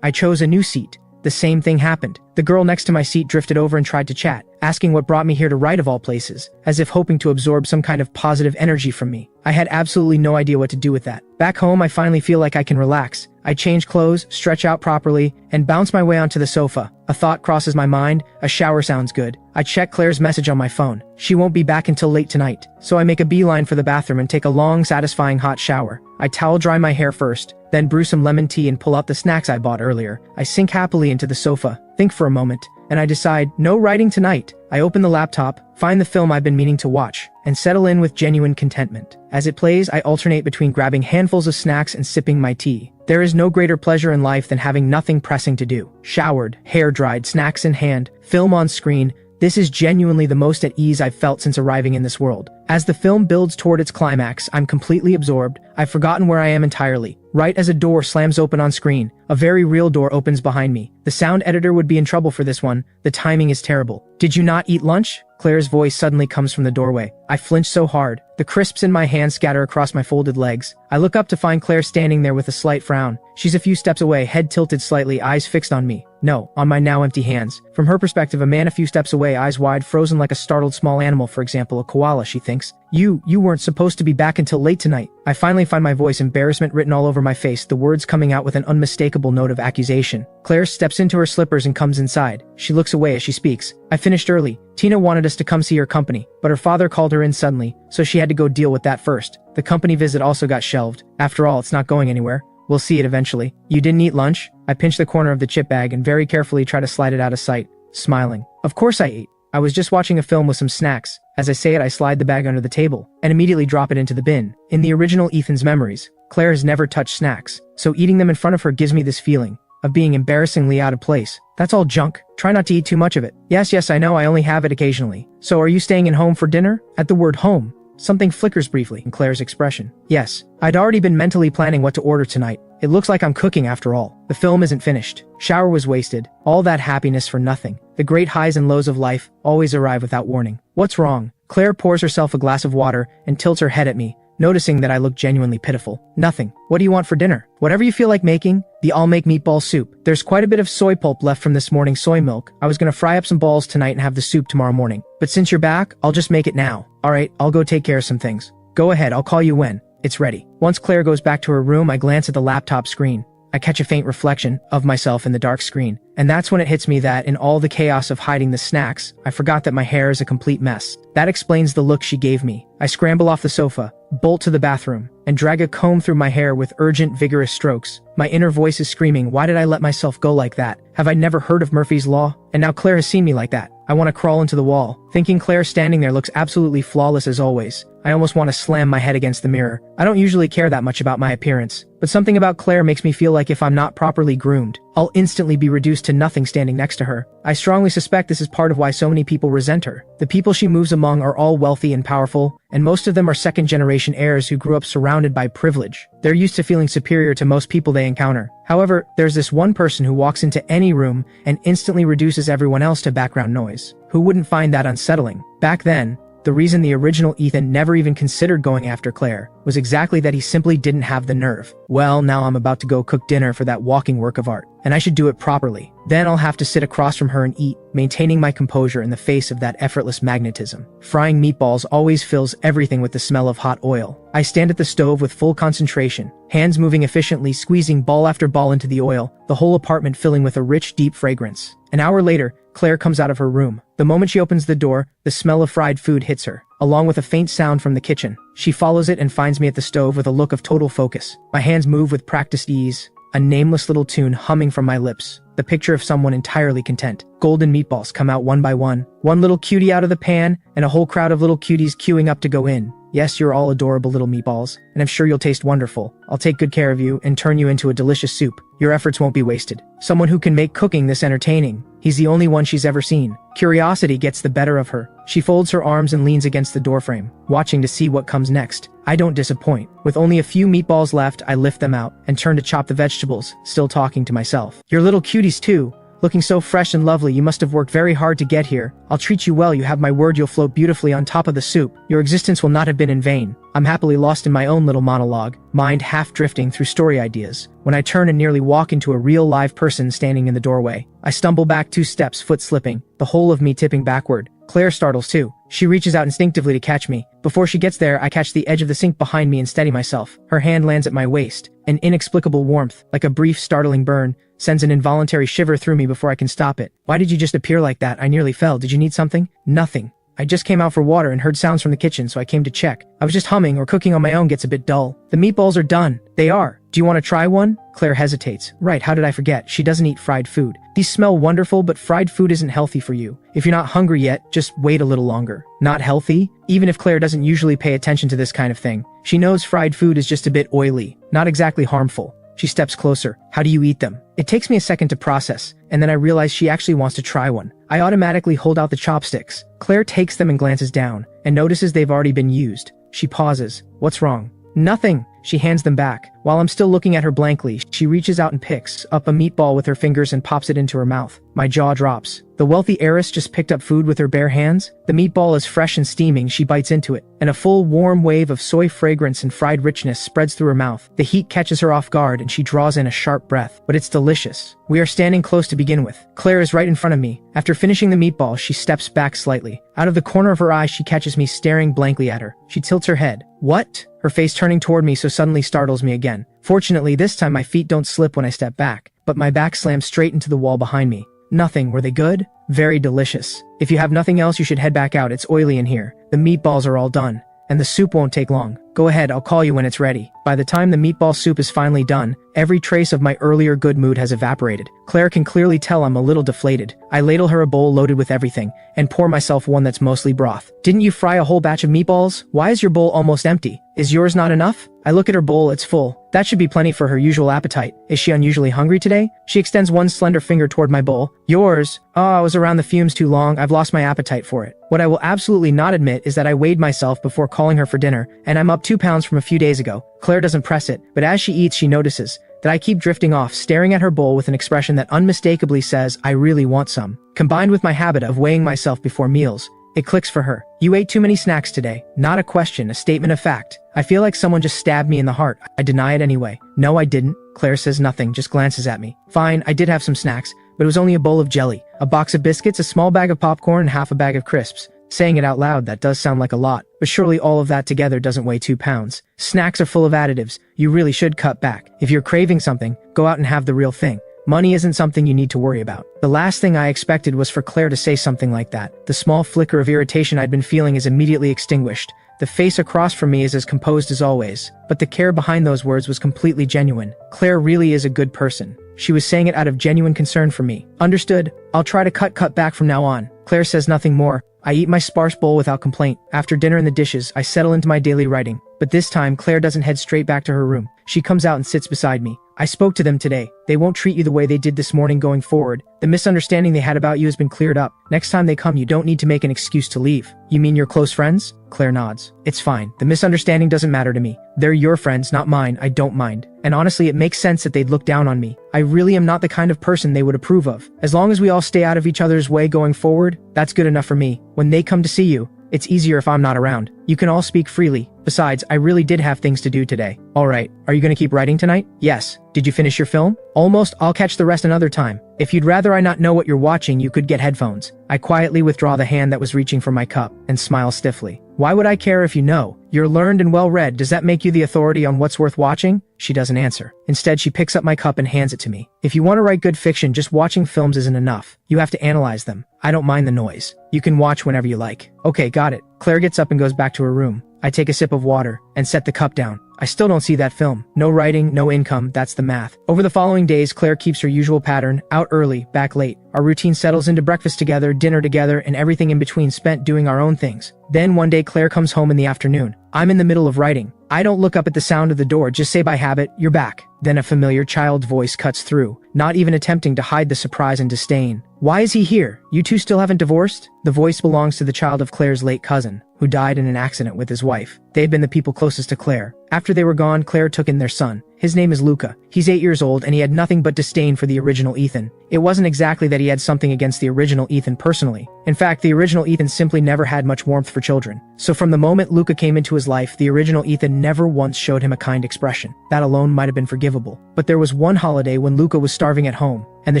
Speaker 1: I chose a new seat. The same thing happened. The girl next to my seat drifted over and tried to chat, asking what brought me here to write of all places, as if hoping to absorb some kind of positive energy from me. I had absolutely no idea what to do with that. Back home, I finally feel like I can relax. I change clothes, stretch out properly, and bounce my way onto the sofa. A thought crosses my mind. A shower sounds good. I check Claire's message on my phone. She won't be back until late tonight. So I make a beeline for the bathroom and take a long, satisfying hot shower. I towel dry my hair first, then brew some lemon tea and pull out the snacks I bought earlier. I sink happily into the sofa, think for a moment, and I decide, no writing tonight. I open the laptop, find the film I've been meaning to watch, and settle in with genuine contentment. As it plays, I alternate between grabbing handfuls of snacks and sipping my tea. There is no greater pleasure in life than having nothing pressing to do. Showered, hair dried, snacks in hand, film on screen. This is genuinely the most at ease I've felt since arriving in this world. As the film builds toward its climax, I'm completely absorbed. I've forgotten where I am entirely. Right as a door slams open on screen, a very real door opens behind me. The sound editor would be in trouble for this one. The timing is terrible. Did you not eat lunch? Claire's voice suddenly comes from the doorway. I flinch so hard. The crisps in my hand scatter across my folded legs. I look up to find Claire standing there with a slight frown. She's a few steps away, head tilted slightly, eyes fixed on me. No, on my now empty hands. From her perspective, a man a few steps away, eyes wide, frozen like a startled small animal, for example, a koala, she thinks. You weren't supposed to be back until late tonight. I finally find my voice, embarrassment written all over my face, the words coming out with an unmistakable note of accusation. Claire steps into her slippers and comes inside. She looks away as she speaks. I finished early. Tina wanted us to come see her company, but her father called her in suddenly, so she had to go deal with that first. The company visit also got shelved. After all, it's not going anywhere. We'll see it eventually. You didn't eat lunch? I pinch the corner of the chip bag and very carefully try to slide it out of sight, smiling. Of course I ate. I was just watching a film with some snacks. As I say it, I slide the bag under the table and immediately drop it into the bin. In the original Ethan's memories, Claire has never touched snacks, so eating them in front of her gives me this feeling of being embarrassingly out of place. That's all junk. Try not to eat too much of it. Yes, I know, I only have it occasionally. So are you staying in home for dinner? At the word home, something flickers briefly in Claire's expression. Yes, I'd already been mentally planning what to order tonight. It looks like I'm cooking after all. The film isn't finished. Shower was wasted. All that happiness for nothing. The great highs and lows of life always arrive without warning. What's wrong? Claire pours herself a glass of water and tilts her head at me, noticing that I look genuinely pitiful. Nothing. What do you want for dinner? Whatever you feel like making. I'll make meatball soup. There's quite a bit of soy pulp left from this morning's soy milk. I was gonna fry up some balls tonight and have the soup tomorrow morning. But since you're back, I'll just make it now. Alright, I'll go take care of some things. Go ahead, I'll call you when it's ready. Once Claire goes back to her room, I glance at the laptop screen. I catch a faint reflection of myself in the dark screen. And that's when it hits me that, in all the chaos of hiding the snacks, I forgot that my hair is a complete mess. That explains the look she gave me. I scramble off the sofa, bolt to the bathroom, and drag a comb through my hair with urgent, vigorous strokes. My inner voice is screaming, why did I let myself go like that? Have I never heard of Murphy's Law? And now Claire has seen me like that. I want to crawl into the wall. Thinking Claire standing there looks absolutely flawless as always, I almost want to slam my head against the mirror. I don't usually care that much about my appearance, but something about Claire makes me feel like if I'm not properly groomed, I'll instantly be reduced to nothing standing next to her. I strongly suspect this is part of why so many people resent her. The people she moves among are all wealthy and powerful, and most of them are second-generation heirs who grew up surrounded by privilege. They're used to feeling superior to most people they encounter. However, there's this one person who walks into any room and instantly reduces everyone else to background noise. Who wouldn't find that unsettling? Back then, the reason the original Ethan never even considered going after Claire was exactly that he simply didn't have the nerve. Well, now I'm about to go cook dinner for that walking work of art, and I should do it properly. Then I'll have to sit across from her and eat, maintaining my composure in the face of that effortless magnetism. Frying meatballs always fills everything with the smell of hot oil. I stand at the stove with full concentration, hands moving efficiently, squeezing ball after ball into the oil, the whole apartment filling with a rich, deep fragrance. An hour later, Claire comes out of her room. The moment she opens the door, the smell of fried food hits her, along with a faint sound from the kitchen. She follows it and finds me at the stove with a look of total focus. My hands move with practiced ease, a nameless little tune humming from my lips, the picture of someone entirely content. Golden meatballs come out one by one little cutie out of the pan, and a whole crowd of little cuties queuing up to go in. Yes, you're all adorable little meatballs, and I'm sure you'll taste wonderful. I'll take good care of you and turn you into a delicious soup. Your efforts won't be wasted. Someone who can make cooking this entertaining. He's the only one she's ever seen. Curiosity gets the better of her. She folds her arms and leans against the doorframe, watching to see what comes next. I don't disappoint. With only a few meatballs left, I lift them out and turn to chop the vegetables, still talking to myself. Your little cuties too. Looking so fresh and lovely, you must have worked very hard to get here. I'll treat you well, you have my word, you'll float beautifully on top of the soup. Your existence will not have been in vain. I'm happily lost in my own little monologue, mind half drifting through story ideas, when I turn and nearly walk into a real live person standing in the doorway. I stumble back 2 steps, foot slipping, the whole of me tipping backward. Claire startles too. She reaches out instinctively to catch me. Before she gets there, I catch the edge of the sink behind me and steady myself. Her hand lands at my waist. An inexplicable warmth, like a brief, startling burn, sends an involuntary shiver through me before I can stop it. Why did you just appear like that? I nearly fell. Did you need something? Nothing. I just came out for water and heard sounds from the kitchen, so I came to check. I was just humming, or cooking on my own gets a bit dull. The meatballs are done. They are. Do you want to try one? Claire hesitates. Right, how did I forget? She doesn't eat fried food. These smell wonderful, but fried food isn't healthy for you. If you're not hungry yet, just wait a little longer. Not healthy? Even if Claire doesn't usually pay attention to this kind of thing, she knows fried food is just a bit oily, not exactly harmful. She steps closer. How do you eat them? It takes me a second to process, and then I realize she actually wants to try one. I automatically hold out the chopsticks. Claire takes them and glances down, and notices they've already been used. She pauses. What's wrong? Nothing. She hands them back. While I'm still looking at her blankly, she reaches out and picks up a meatball with her fingers and pops it into her mouth. My jaw drops. The wealthy heiress just picked up food with her bare hands? The meatball is fresh and steaming. She bites into it, and a full, warm wave of soy fragrance and fried richness spreads through her mouth. The heat catches her off guard and she draws in a sharp breath. But it's delicious. We are standing close to begin with. Claire is right in front of me. After finishing the meatball, she steps back slightly. Out of the corner of her eye, she catches me staring blankly at her. She tilts her head. What? Her face turning toward me so suddenly startles me again. Fortunately, this time my feet don't slip when I step back, but my back slams straight into the wall behind me. Nothing. Were they good? Very delicious. If you have nothing else, you should head back out. It's oily in here. The meatballs are all done, and the soup won't take long. Go ahead, I'll call you when it's ready. By the time the meatball soup is finally done, every trace of my earlier good mood has evaporated. Claire can clearly tell I'm a little deflated. I ladle her a bowl loaded with everything, and pour myself one that's mostly broth. Didn't you fry a whole batch of meatballs? Why is your bowl almost empty? Is yours not enough? I look at her bowl, it's full. That should be plenty for her usual appetite. Is she unusually hungry today? She extends one slender finger toward my bowl. Yours? Oh, I was around the fumes too long. I've lost my appetite for it. What I will absolutely not admit is that I weighed myself before calling her for dinner, and I'm up 2 pounds from a few days ago. Claire doesn't press it, but as she eats, she notices that I keep drifting off, staring at her bowl with an expression that unmistakably says, I really want some. Combined with my habit of weighing myself before meals, it clicks for her. You ate too many snacks today. Not a question, a statement of fact. I feel like someone just stabbed me in the heart. I deny it anyway. No, I didn't. Claire says nothing, just glances at me. Fine, I did have some snacks, but it was only a bowl of jelly, a box of biscuits, a small bag of popcorn, and half a bag of crisps. Saying it out loud, that does sound like a lot, but surely all of that together doesn't weigh 2 pounds. Snacks are full of additives. You really should cut back. If you're craving something, go out and have the real thing. Money isn't something you need to worry about. The last thing I expected was for Claire to say something like that. The small flicker of irritation I'd been feeling is immediately extinguished. The face across from me is as composed as always, but the care behind those words was completely genuine. Claire really is a good person. She was saying it out of genuine concern for me. Understood. I'll try to cut back from now on. Claire says nothing more. I eat my sparse bowl without complaint. After dinner and the dishes, I settle into my daily writing. But this time, Claire doesn't head straight back to her room. She comes out and sits beside me. I spoke to them today. They won't treat you the way they did this morning going forward. The misunderstanding they had about you has been cleared up. Next time they come, you don't need to make an excuse to leave. You mean you're close friends? Claire nods. It's fine. The misunderstanding doesn't matter to me. They're your friends, not mine. I don't mind. And honestly, it makes sense that they'd look down on me. I really am not the kind of person they would approve of. As long as we all stay out of each other's way going forward, that's good enough for me. When they come to see you, it's easier if I'm not around. You can all speak freely. Besides, I really did have things to do today. Alright, are you gonna keep writing tonight? Yes. Did you finish your film? Almost. I'll catch the rest another time. If you'd rather I not know what you're watching, you could get headphones. I quietly withdraw the hand that was reaching for my cup, and smile stiffly. Why would I care if you know? You're learned and well-read. Does that make you the authority on what's worth watching? She doesn't answer. Instead, she picks up my cup and hands it to me. If you want to write good fiction, just watching films isn't enough. You have to analyze them. I don't mind the noise. You can watch whenever you like. Okay, got it. Claire gets up and goes back to her room. I take a sip of water and set the cup down. I still don't see that film. No writing, no income, that's the math. Over the following days, Claire keeps her usual pattern, out early, back late. Our routine settles into breakfast together, dinner together, and everything in between spent doing our own things. Then one day Claire comes home in the afternoon. I'm in the middle of writing. I don't look up at the sound of the door, just say by habit, you're back. Then a familiar child's voice cuts through, not even attempting to hide the surprise and disdain. Why is he here? You two still haven't divorced? The voice belongs to the child of Claire's late cousin, who died in an accident with his wife. They'd been the people closest to Claire. After they were gone, Claire took in their son. His name is Luca. He's 8 years old and he had nothing but disdain for the original Ethan. It wasn't exactly that he had something against the original Ethan personally. In fact, the original Ethan simply never had much warmth for children. So from the moment Luca came into his life, the original Ethan never once showed him a kind expression. That alone might have been forgivable. But there was one holiday when Luca was starving at home, and the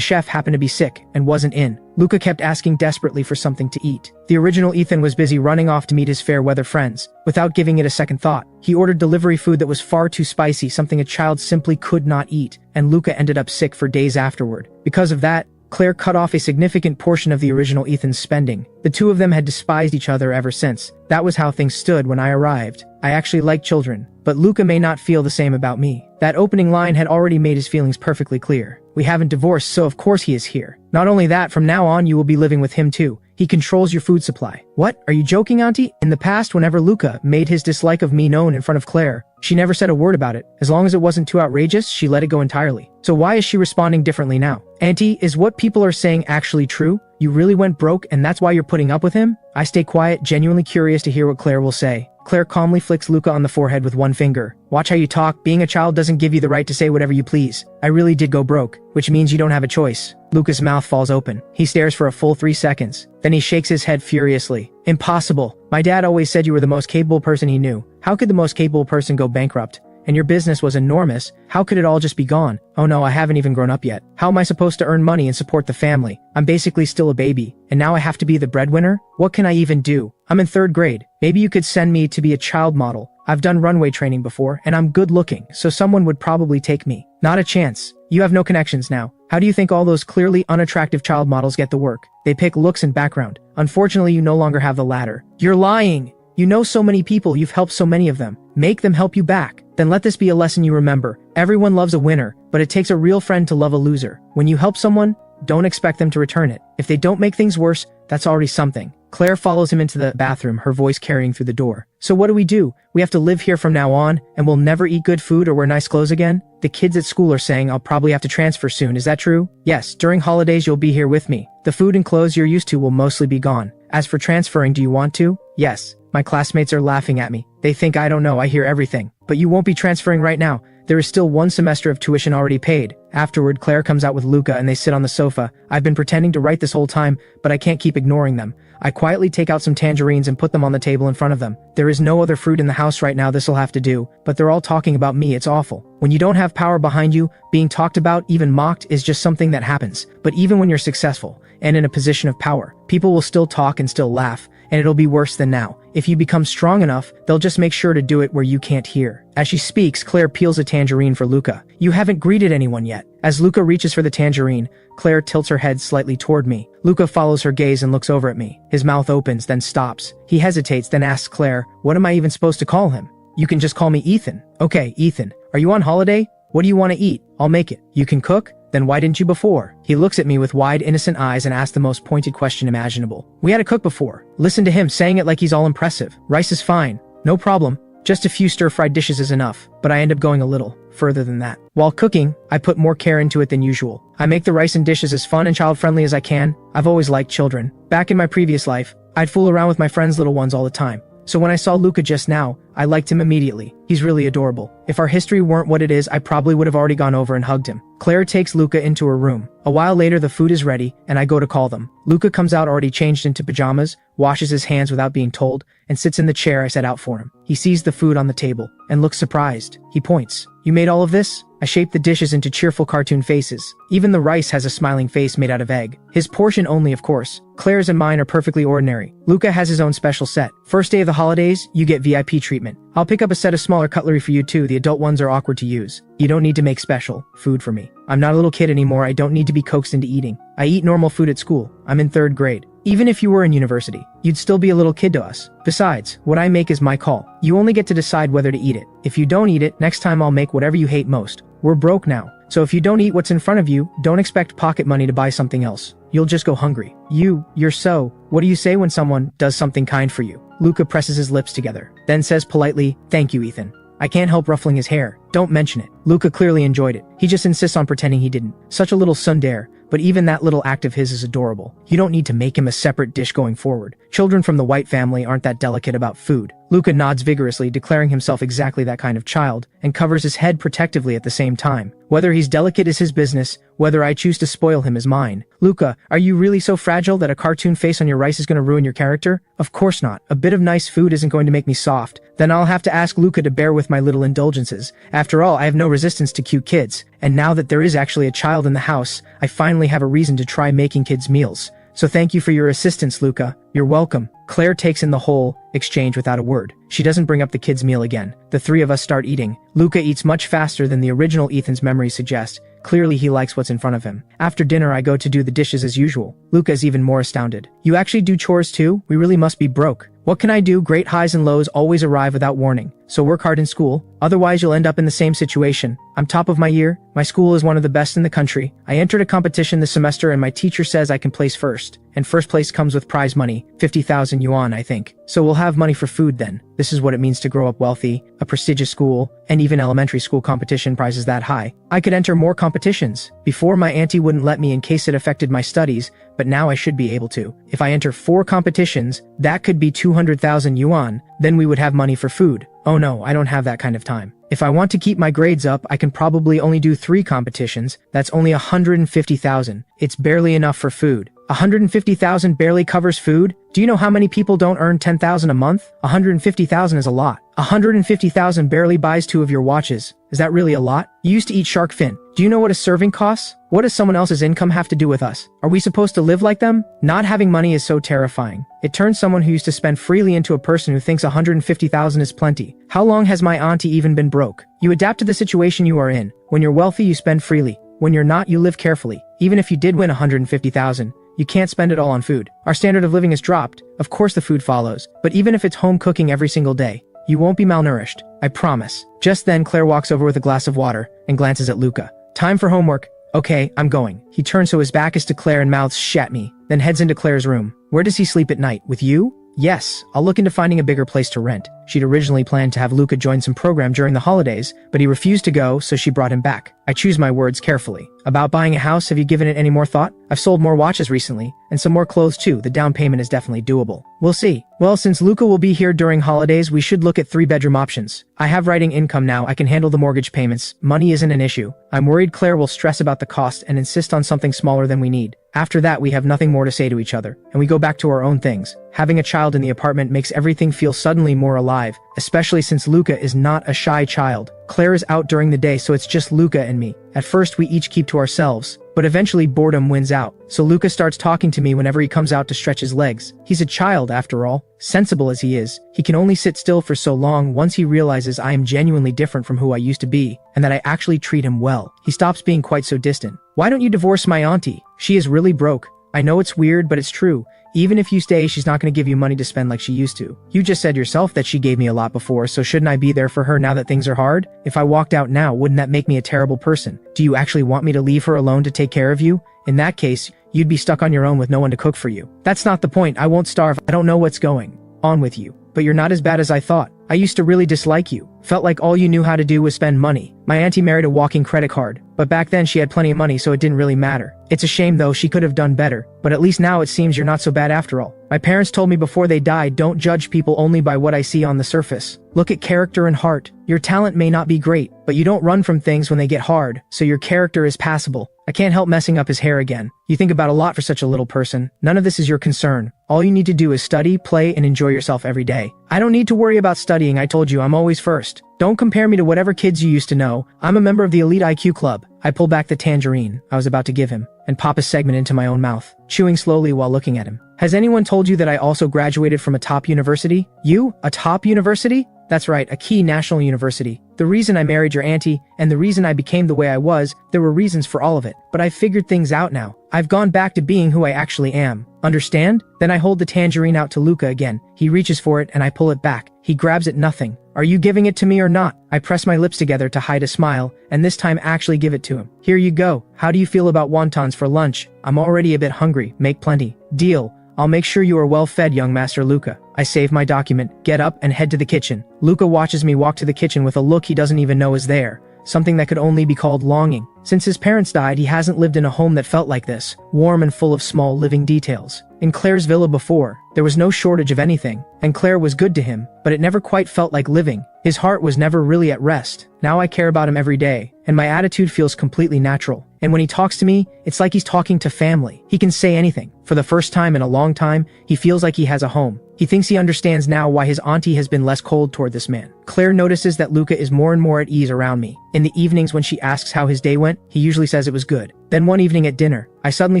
Speaker 1: chef happened to be sick and wasn't in. Luca kept asking desperately for something to eat. The original Ethan was busy running off to meet his fair weather friends. Without giving it a second thought, he ordered delivery food that was far too spicy, something a child simply could not eat, and Luca ended up sick for days afterward. Because of that, Claire cut off a significant portion of the original Ethan's spending. The two of them had despised each other ever since. That was how things stood when I arrived. I actually like children, but Luca may not feel the same about me. That opening line had already made his feelings perfectly clear. We haven't divorced, so of course he is here. Not only that, from now on you will be living with him too. He controls your food supply. What? Are you joking, Auntie? In the past, whenever Luca made his dislike of me known in front of Claire, she never said a word about it. As long as it wasn't too outrageous, she let it go entirely. So why is she responding differently now? Auntie, is what people are saying actually true? You really went broke and that's why you're putting up with him? I stay quiet, genuinely curious to hear what Claire will say. Claire calmly flicks Luca on the forehead with one finger. Watch how you talk. Being a child doesn't give you the right to say whatever you please. I really did go broke, which means you don't have a choice. Luca's mouth falls open. He stares for a full 3 seconds. Then he shakes his head furiously. Impossible. My dad always said you were the most capable person he knew. How could the most capable person go bankrupt? And your business was enormous. How could it all just be gone? Oh no, I haven't even grown up yet. How am I supposed to earn money and support the family? I'm basically still a baby. And now I have to be the breadwinner? What can I even do? I'm in 3rd grade. Maybe you could send me to be a child model. I've done runway training before, and I'm good looking, so someone would probably take me. Not a chance. You have no connections now. How do you think all those clearly unattractive child models get the work? They pick looks and background. Unfortunately, you no longer have the latter. You're lying! You know so many people, you've helped so many of them. Make them help you back. Then let this be a lesson you remember. Everyone loves a winner, but it takes a real friend to love a loser. When you help someone, don't expect them to return it. If they don't make things worse, that's already something. Claire follows him into the bathroom, her voice carrying through the door. So what do? We have to live here from now on, and we'll never eat good food or wear nice clothes again? The kids at school are saying I'll probably have to transfer soon, is that true? Yes, during holidays you'll be here with me. The food and clothes you're used to will mostly be gone. As for transferring, do you want to? Yes. My classmates are laughing at me. They think I don't know, I hear everything. But you won't be transferring right now. There is still 1 semester of tuition already paid. Afterward, Claire comes out with Luca and they sit on the sofa. I've been pretending to write this whole time, but I can't keep ignoring them. I quietly take out some tangerines and put them on the table in front of them. There is no other fruit in the house right now, this'll have to do, but they're all talking about me, it's awful. When you don't have power behind you, being talked about, even mocked, is just something that happens. But even when you're successful, and in a position of power, people will still talk and still laugh, and it'll be worse than now. If you become strong enough, they'll just make sure to do it where you can't hear. As she speaks, Claire peels a tangerine for Luca. You haven't greeted anyone yet. As Luca reaches for the tangerine, Claire tilts her head slightly toward me. Luca follows her gaze and looks over at me. His mouth opens, then stops. He hesitates, then asks Claire, what am I even supposed to call him? You can just call me Ethan. Okay, Ethan. Are you on holiday? What do you want to eat? I'll make it. You can cook? Then why didn't you before? He looks at me with wide, innocent eyes and asks the most pointed question imaginable. We had a cook before. Listen to him saying it like he's all impressive. Rice is fine. No problem. Just a few stir-fried dishes is enough, but I end up going a little further than that. While cooking, I put more care into it than usual. I make the rice and dishes as fun and child-friendly as I can. I've always liked children. Back in my previous life, I'd fool around with my friends' little ones all the time. So when I saw Luca just now, I liked him immediately. He's really adorable. If our history weren't what it is, I probably would have already gone over and hugged him. Claire takes Luca into her room. A while later, the food is ready, and I go to call them. Luca comes out already changed into pajamas, washes his hands without being told, and sits in the chair I set out for him. He sees the food on the table, and looks surprised. He points. You made all of this? I shape the dishes into cheerful cartoon faces. Even the rice has a smiling face made out of egg. His portion only, of course. Claire's and mine are perfectly ordinary. Luca has his own special set. First day of the holidays, you get VIP treatment. I'll pick up a set of smaller cutlery for you too, the adult ones are awkward to use. You don't need to make special food for me. I'm not a little kid anymore, I don't need to be coaxed into eating. I eat normal food at school. I'm in 3rd grade. Even if you were in university, you'd still be a little kid to us. Besides, what I make is my call. You only get to decide whether to eat it. If you don't eat it, next time I'll make whatever you hate most. We're broke now, so if you don't eat what's in front of you, don't expect pocket money to buy something else. You'll just go hungry. You're so... What do you say when someone does something kind for you? Luca presses his lips together, then says politely, thank you, Ethan. I can't help ruffling his hair. Don't mention it. Luca clearly enjoyed it. He just insists on pretending he didn't. Such a little tsundere, but even that little act of his is adorable. You don't need to make him a separate dish going forward. Children from the White family aren't that delicate about food. Luca nods vigorously, declaring himself exactly that kind of child, and covers his head protectively at the same time. Whether he's delicate is his business, whether I choose to spoil him is mine. Luca, are you really so fragile that a cartoon face on your rice is going to ruin your character? Of course not. A bit of nice food isn't going to make me soft. Then I'll have to ask Luca to bear with my little indulgences. After all, I have no resistance to cute kids. And now that there is actually a child in the house, I finally have a reason to try making kids meals. So thank you for your assistance, Luca. You're welcome. Claire takes in the whole exchange without a word. She doesn't bring up the kids' meal again. The 3 of us start eating. Luca eats much faster than the original Ethan's memories suggest. Clearly he likes what's in front of him. After dinner I go to do the dishes as usual. Luca is even more astounded. You actually do chores too? We really must be broke. What can I do? Great highs and lows always arrive without warning. So work hard in school, otherwise you'll end up in the same situation. I'm top of my year. My school is one of the best in the country. I entered a competition this semester and my teacher says I can place first. And first place comes with prize money, 50,000 yuan, I think. So we'll have money for food then. This is what it means to grow up wealthy, a prestigious school, and even elementary school competition prizes that high. I could enter more competitions. Before my auntie wouldn't let me in case it affected my studies, but now I should be able to. If I enter 4 competitions, that could be 200,000 yuan, then we would have money for food. Oh no, I don't have that kind of time. If I want to keep my grades up, I can probably only do 3 competitions. That's only 150,000. It's barely enough for food. 150,000 barely covers food? Do you know how many people don't earn 10,000 a month? 150,000 is a lot. 150,000 barely buys 2 of your watches. Is that really a lot? You used to eat shark fin. Do you know what a serving costs? What does someone else's income have to do with us? Are we supposed to live like them? Not having money is so terrifying. It turns someone who used to spend freely into a person who thinks 150,000 is plenty. How long has my auntie even been broke? You adapt to the situation you are in. When you're wealthy, you spend freely. When you're not, you live carefully. Even if you did win 150,000, you can't spend it all on food. Our standard of living has dropped. Of course the food follows. But even if it's home cooking every single day, you won't be malnourished. I promise. Just then, Claire walks over with a glass of water and glances at Luca. Time for homework. Okay, I'm going. He turns so his back is to Claire and mouths "shat me," then heads into Claire's room. Where does he sleep at night? With you? Yes, I'll look into finding a bigger place to rent. She'd originally planned to have Luca join some program during the holidays, but he refused to go, so she brought him back. I choose my words carefully. About buying a house, have you given it any more thought? I've sold more watches recently, and some more clothes too. The down payment is definitely doable. We'll see. Well, since Luca will be here during holidays, we should look at 3-bedroom options. I have writing income now. I can handle the mortgage payments. Money isn't an issue. I'm worried Claire will stress about the cost and insist on something smaller than we need. After that, we have nothing more to say to each other, and we go back to our own things. Having a child in the apartment makes everything feel suddenly more alive, especially since Luca is not a shy child. Claire is out during the day, so it's just Luca and me. At first, we each keep to ourselves, but eventually boredom wins out. So Luca starts talking to me whenever he comes out to stretch his legs. He's a child after all. Sensible as he is, he can only sit still for so long once he realizes I am genuinely different from who I used to be, and that I actually treat him well. He stops being quite so distant. Why don't you divorce my auntie? She is really broke. I know it's weird, but it's true. Even if you stay, she's not going to give you money to spend like she used to. You just said yourself that she gave me a lot before, so shouldn't I be there for her now that things are hard? If I walked out now, wouldn't that make me a terrible person? Do you actually want me to leave her alone to take care of you? In that case, you'd be stuck on your own with no one to cook for you. That's not the point. I won't starve. I don't know what's going on with you, but you're not as bad as I thought. I used to really dislike you. Felt like all you knew how to do was spend money. My auntie married a walking credit card, but back then she had plenty of money, so it didn't really matter. It's a shame though, she could have done better, but at least now it seems you're not so bad after all. My parents told me before they died, don't judge people only by what I see on the surface. Look at character and heart. Your talent may not be great, but you don't run from things when they get hard, so your character is passable. I can't help messing up his hair again. You think about a lot for such a little person. None of this is your concern. All you need to do is study, play, and enjoy yourself every day. I don't need to worry about studying. I told you, I'm always first. Don't compare me to whatever kids you used to know. I'm a member of the elite IQ club. I pull back the tangerine I was about to give him and pop a segment into my own mouth, chewing slowly while looking at him. Has anyone told you that I also graduated from a top university? You? A top university? That's right, a key national university. The reason I married your auntie, and the reason I became the way I was, there were reasons for all of it. But I've figured things out now. I've gone back to being who I actually am. Understand? Then I hold the tangerine out to Luca again. He reaches for it and I pull it back. He grabs it. Nothing. Are you giving it to me or not? I press my lips together to hide a smile, and this time actually give it to him. Here you go. How do you feel about wontons for lunch? I'm already a bit hungry. Make plenty. Deal. I'll make sure you are well fed, young Master Luca. I save my document, get up, and head to the kitchen. Luca watches me walk to the kitchen with a look he doesn't even know is there. Something that could only be called longing. Since his parents died, he hasn't lived in a home that felt like this, warm and full of small living details. In Claire's villa before, there was no shortage of anything, and Claire was good to him, but it never quite felt like living. His heart was never really at rest. Now I care about him every day, and my attitude feels completely natural. And when he talks to me, it's like he's talking to family. He can say anything. For the first time in a long time, he feels like he has a home. He thinks he understands now why his auntie has been less cold toward this man. Claire notices that Luca is more and more at ease around me. In the evenings when she asks how his day went, he usually says it was good. Then one evening at dinner, I suddenly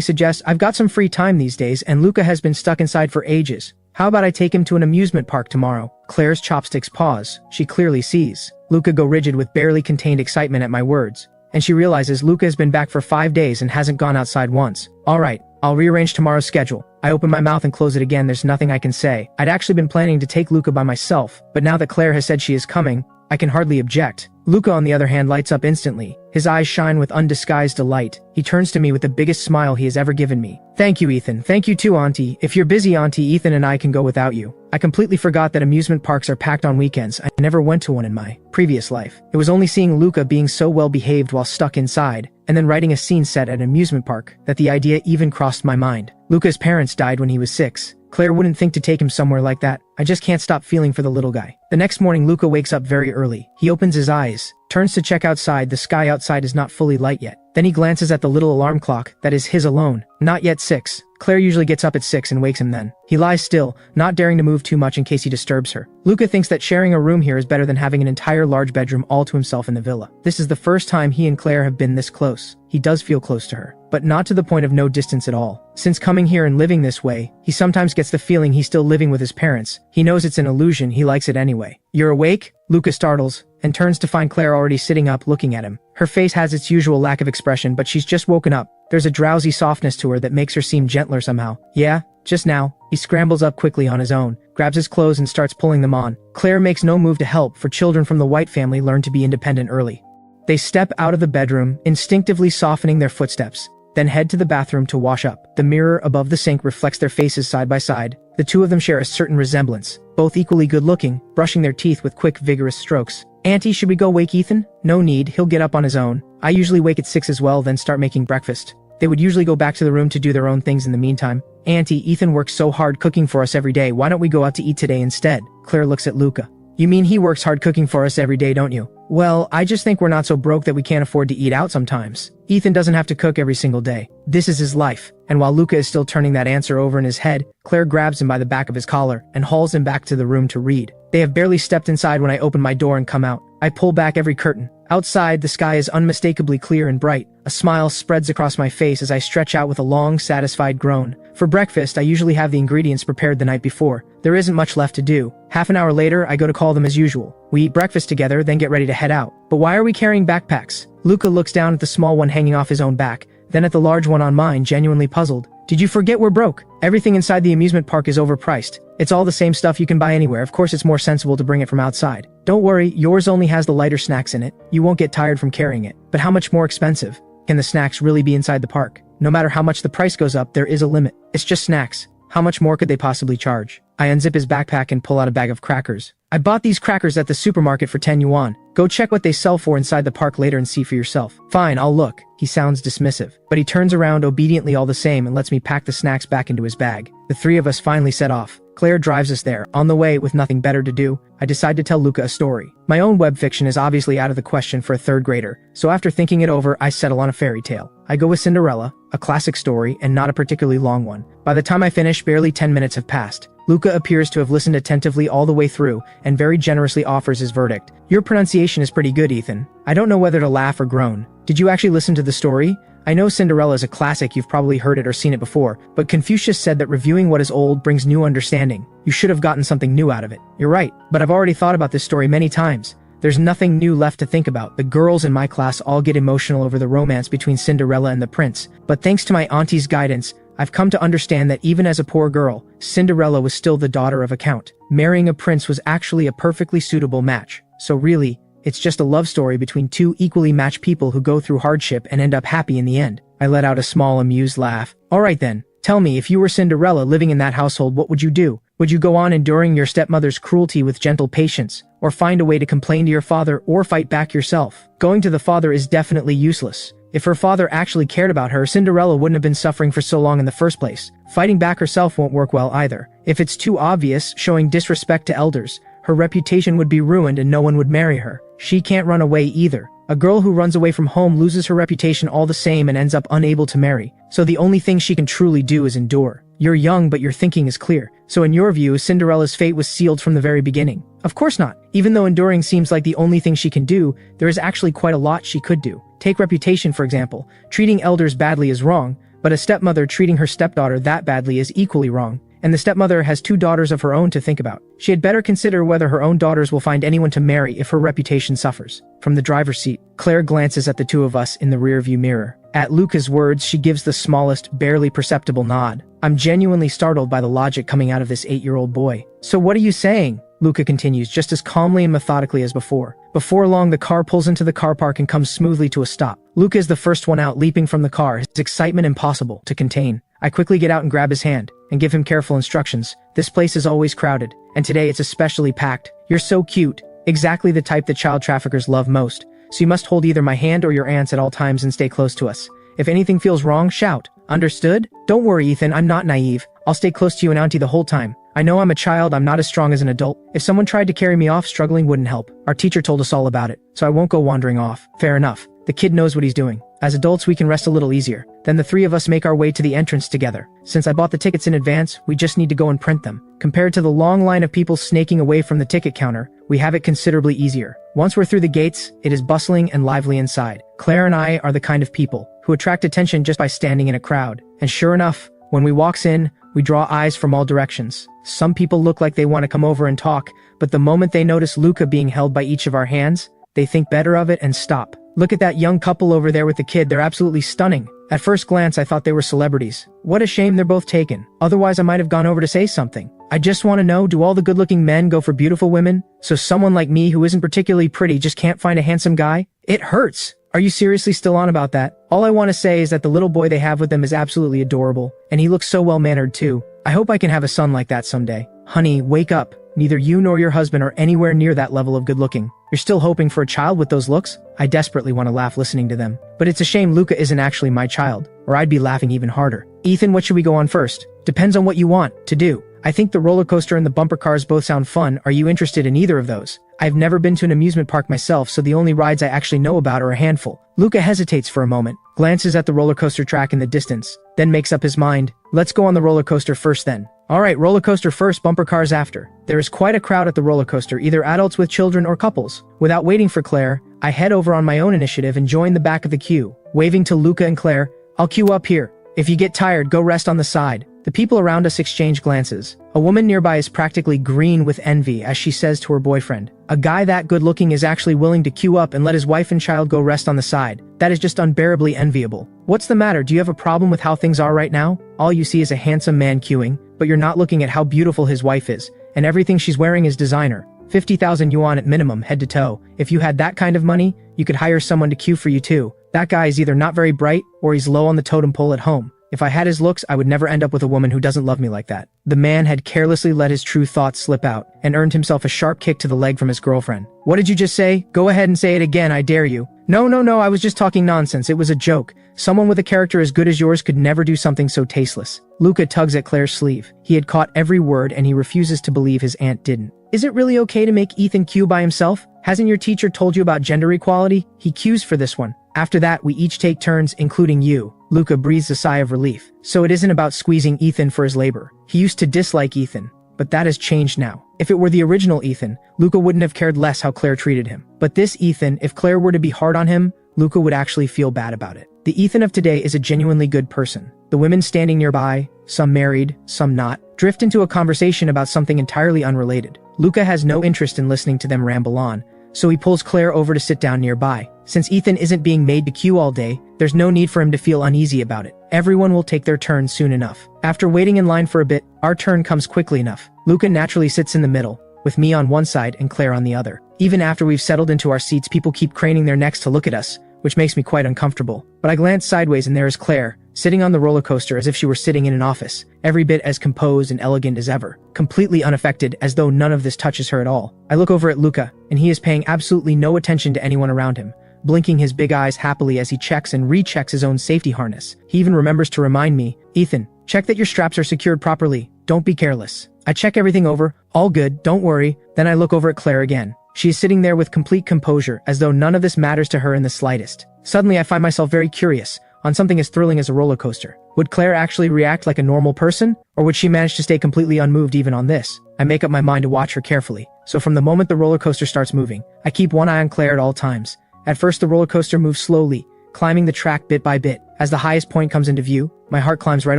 Speaker 1: suggest I've got some free time these days and Luca has been stuck inside for ages. How about I take him to an amusement park tomorrow? Claire's chopsticks pause. She clearly sees Luca go rigid with barely contained excitement at my words. And she realizes Luca has been back for 5 days and hasn't gone outside once. All right, I'll rearrange tomorrow's schedule. I open my mouth and close it again. There's nothing I can say. I'd actually been planning to take Luca by myself, but now that Claire has said she is coming, I can hardly object. Luca, on the other hand, lights up instantly. His eyes shine with undisguised delight. He turns to me with the biggest smile he has ever given me. Thank you, Ethan. Thank you too, Auntie. If you're busy, Auntie, Ethan and I can go without you. I completely forgot that amusement parks are packed on weekends. I never went to one in my previous life. It was only seeing Luca being so well behaved while stuck inside, and then writing a scene set at an amusement park, that the idea even crossed my mind. Luca's parents died when he was 6, Claire wouldn't think to take him somewhere like that. I just can't stop feeling for the little guy. The next morning, Luca wakes up very early. He opens his eyes, turns to check outside. The sky outside is not fully light yet. Then he glances at the little alarm clock, that is his alone. Not yet 6. Claire usually gets up at 6 and wakes him then. He lies still, not daring to move too much in case he disturbs her. Luca thinks that sharing a room here is better than having an entire large bedroom all to himself in the villa. This is the first time he and Claire have been this close. He does feel close to her, but not to the point of no distance at all. Since coming here and living this way, he sometimes gets the feeling he's still living with his parents. He knows it's an illusion, he likes it anyway. "You're awake?" Luca startles, and turns to find Claire already sitting up looking at him. Her face has its usual lack of expression, but she's just woken up. There's a drowsy softness to her that makes her seem gentler somehow. "Yeah, just now." He scrambles up quickly on his own, grabs his clothes and starts pulling them on. Claire makes no move to help, for children from the White family learn to be independent early. They step out of the bedroom, instinctively softening their footsteps, then head to the bathroom to wash up. The mirror above the sink reflects their faces side by side. The two of them share a certain resemblance, both equally good-looking, brushing their teeth with quick, vigorous strokes. "Auntie, should we go wake Ethan?" "No need, he'll get up on his own. I usually wake at 6 as well, then start making breakfast." They would usually go back to the room to do their own things in the meantime. "Auntie, Ethan works so hard cooking for us every day, why don't we go out to eat today instead?" Claire looks at Luca. "You mean he works hard cooking for us every day, don't you?" "Well, I just think we're not so broke that we can't afford to eat out sometimes. Ethan doesn't have to cook every single day. This is his life." And while Luca is still turning that answer over in his head, Claire grabs him by the back of his collar and hauls him back to the room to read. They have barely stepped inside when I open my door and come out. I pull back every curtain. Outside, the sky is unmistakably clear and bright. A smile spreads across my face as I stretch out with a long, satisfied groan. For breakfast, I usually have the ingredients prepared the night before. There isn't much left to do. Half an hour later, I go to call them as usual. We eat breakfast together, then get ready to head out. But why are we carrying backpacks? Luca looks down at the small one hanging off his own back, then at the large one on mine, genuinely puzzled. "Did you forget we're broke? Everything inside the amusement park is overpriced. It's all the same stuff you can buy anywhere. Of course it's more sensible to bring it from outside. Don't worry, yours only has the lighter snacks in it. You won't get tired from carrying it. But how much more expensive can the snacks really be inside the park? No matter how much the price goes up, there is a limit. It's just snacks. How much more could they possibly charge?" I unzip his backpack and pull out a bag of crackers. "I bought these crackers at the supermarket for 10 yuan. Go check what they sell for inside the park later and see for yourself." "Fine, I'll look." He sounds dismissive, but he turns around obediently all the same and lets me pack the snacks back into his bag. The three of us finally set off. Claire drives us there. On the way, with nothing better to do, I decide to tell Luca a story. My own web fiction is obviously out of the question for a third grader, so after thinking it over, I settle on a fairy tale. I go with Cinderella, a classic story and not a particularly long one. By the time I finish, barely 10 minutes have passed. Luca appears to have listened attentively all the way through and very generously offers his verdict. "Your pronunciation is pretty good, Ethan." I don't know whether to laugh or groan. "Did you actually listen to the story? I know Cinderella is a classic, you've probably heard it or seen it before, but Confucius said that reviewing what is old brings new understanding. You should have gotten something new out of it." "You're right, but I've already thought about this story many times. There's nothing new left to think about. The girls in my class all get emotional over the romance between Cinderella and the prince, but thanks to my auntie's guidance, I've come to understand that even as a poor girl, Cinderella was still the daughter of a count. Marrying a prince was actually a perfectly suitable match. So really, it's just a love story between two equally matched people who go through hardship and end up happy in the end." I let out a small amused laugh. "All right then, tell me, if you were Cinderella living in that household, what would you do? Would you go on enduring your stepmother's cruelty with gentle patience, or find a way to complain to your father or fight back yourself? Going to the father is definitely useless. If her father actually cared about her, Cinderella wouldn't have been suffering for so long in the first place. Fighting back herself won't work well either. If it's too obvious, showing disrespect to elders, her reputation would be ruined and no one would marry her. She can't run away either. A girl who runs away from home loses her reputation all the same and ends up unable to marry. So the only thing she can truly do is endure. You're young, but your thinking is clear. So in your view, Cinderella's fate was sealed from the very beginning?" "Of course not. Even though enduring seems like the only thing she can do, there is actually quite a lot she could do. Take reputation, for example. Treating elders badly is wrong, but a stepmother treating her stepdaughter that badly is equally wrong. And the stepmother has two daughters of her own to think about. She had better consider whether her own daughters will find anyone to marry if her reputation suffers." From the driver's seat, Claire glances at the two of us in the rearview mirror. At Luca's words, she gives the smallest, barely perceptible nod. I'm genuinely startled by the logic coming out of this 8-year-old boy. "So what are you saying?" Luca continues, just as calmly and methodically as before. Before long, the car pulls into the car park and comes smoothly to a stop. Luca is the first one out, leaping from the car, his excitement impossible to contain. I quickly get out and grab his hand, and give him careful instructions. "This place is always crowded, and today it's especially packed. You're so cute, exactly the type that child traffickers love most. So you must hold either my hand or your aunt's at all times and stay close to us. If anything feels wrong, shout. Understood? Don't worry, Ethan, I'm not naive. I'll stay close to you and Auntie the whole time. I know I'm a child, I'm not as strong as an adult. If someone tried to carry me off, struggling wouldn't help. Our teacher told us all about it, so I won't go wandering off. Fair enough. The kid knows what he's doing. As adults, we can rest a little easier. Then the three of us make our way to the entrance together. Since I bought the tickets in advance, we just need to go and print them. Compared to the long line of people snaking away from the ticket counter, we have it considerably easier. Once we're through the gates, it is bustling and lively inside. Claire and I are the kind of people who attract attention just by standing in a crowd. And sure enough, when we walks in, we draw eyes from all directions. Some people look like they want to come over and talk, but the moment they notice Luca being held by each of our hands, they think better of it and stop. Look at that young couple over there with the kid, they're absolutely stunning. At first glance, I thought they were celebrities. What a shame they're both taken. Otherwise, I might have gone over to say something. I just want to know, do all the good-looking men go for beautiful women? So someone like me who isn't particularly pretty just can't find a handsome guy? It hurts. Are you seriously still on about that? All I want to say is that the little boy they have with them is absolutely adorable, and he looks so well-mannered too. I hope I can have a son like that someday. Honey, wake up. Neither you nor your husband are anywhere near that level of good looking. You're still hoping for a child with those looks? I desperately want to laugh listening to them. But it's a shame Luca isn't actually my child, or I'd be laughing even harder. Ethan, what should we go on first? Depends on what you want to do. I think the roller coaster and the bumper cars both sound fun. Are you interested in either of those? I've never been to an amusement park myself, so the only rides I actually know about are a handful. Luca hesitates for a moment, glances at the roller coaster track in the distance, then makes up his mind. Let's go on the roller coaster first then. Alright, roller coaster first, bumper cars after. There is quite a crowd at the roller coaster, either adults with children or couples. Without waiting for Claire, I head over on my own initiative and join the back of the queue. Waving to Luca and Claire, I'll queue up here. If you get tired, go rest on the side. The people around us exchange glances. A woman nearby is practically green with envy as she says to her boyfriend, a guy that good looking is actually willing to queue up and let his wife and child go rest on the side. That is just unbearably enviable. What's the matter? Do you have a problem with how things are right now? All you see is a handsome man queuing, but you're not looking at how beautiful his wife is, and everything she's wearing is designer. 50,000 yuan at minimum, head to toe. If you had that kind of money, you could hire someone to queue for you too. That guy is either not very bright, or he's low on the totem pole at home. If I had his looks, I would never end up with a woman who doesn't love me like that. The man had carelessly let his true thoughts slip out, and earned himself a sharp kick to the leg from his girlfriend. What did you just say? Go ahead and say it again, I dare you. No, I was just talking nonsense, it was a joke. Someone with a character as good as yours could never do something so tasteless. Luca tugs at Claire's sleeve. He had caught every word and he refuses to believe his aunt didn't. Is it really okay to make Ethan queue by himself? Hasn't your teacher told you about gender equality? He queues for this one. After that, we each take turns, including you. Luca breathes a sigh of relief. So it isn't about squeezing Ethan for his labor. He used to dislike Ethan, but that has changed now. If it were the original Ethan, Luca wouldn't have cared less how Claire treated him. But this Ethan, if Claire were to be hard on him, Luca would actually feel bad about it. The Ethan of today is a genuinely good person. The women standing nearby, some married, some not, drift into a conversation about something entirely unrelated. Luca has no interest in listening to them ramble on, so he pulls Claire over to sit down nearby. Since Ethan isn't being made to queue all day, there's no need for him to feel uneasy about it. Everyone will take their turn soon enough. After waiting in line for a bit, our turn comes quickly enough. Luca naturally sits in the middle, with me on one side and Claire on the other. Even after we've settled into our seats, people keep craning their necks to look at us, which makes me quite uncomfortable. But I glance sideways and there is Claire, sitting on the roller coaster as if she were sitting in an office, every bit as composed and elegant as ever, completely unaffected as though none of this touches her at all. I look over at Luca, and he is paying absolutely no attention to anyone around him, blinking his big eyes happily as he checks and rechecks his own safety harness. He even remembers to remind me, Ethan, check that your straps are secured properly. Don't be careless. I check everything over, all good, don't worry. Then I look over at Claire again. She is sitting there with complete composure, as though none of this matters to her in the slightest. Suddenly I find myself very curious on something as thrilling as a roller coaster. Would Claire actually react like a normal person? Or would she manage to stay completely unmoved even on this? I make up my mind to watch her carefully. So from the moment the roller coaster starts moving, I keep one eye on Claire at all times. At first the roller coaster moves slowly, climbing the track bit by bit. As the highest point comes into view, my heart climbs right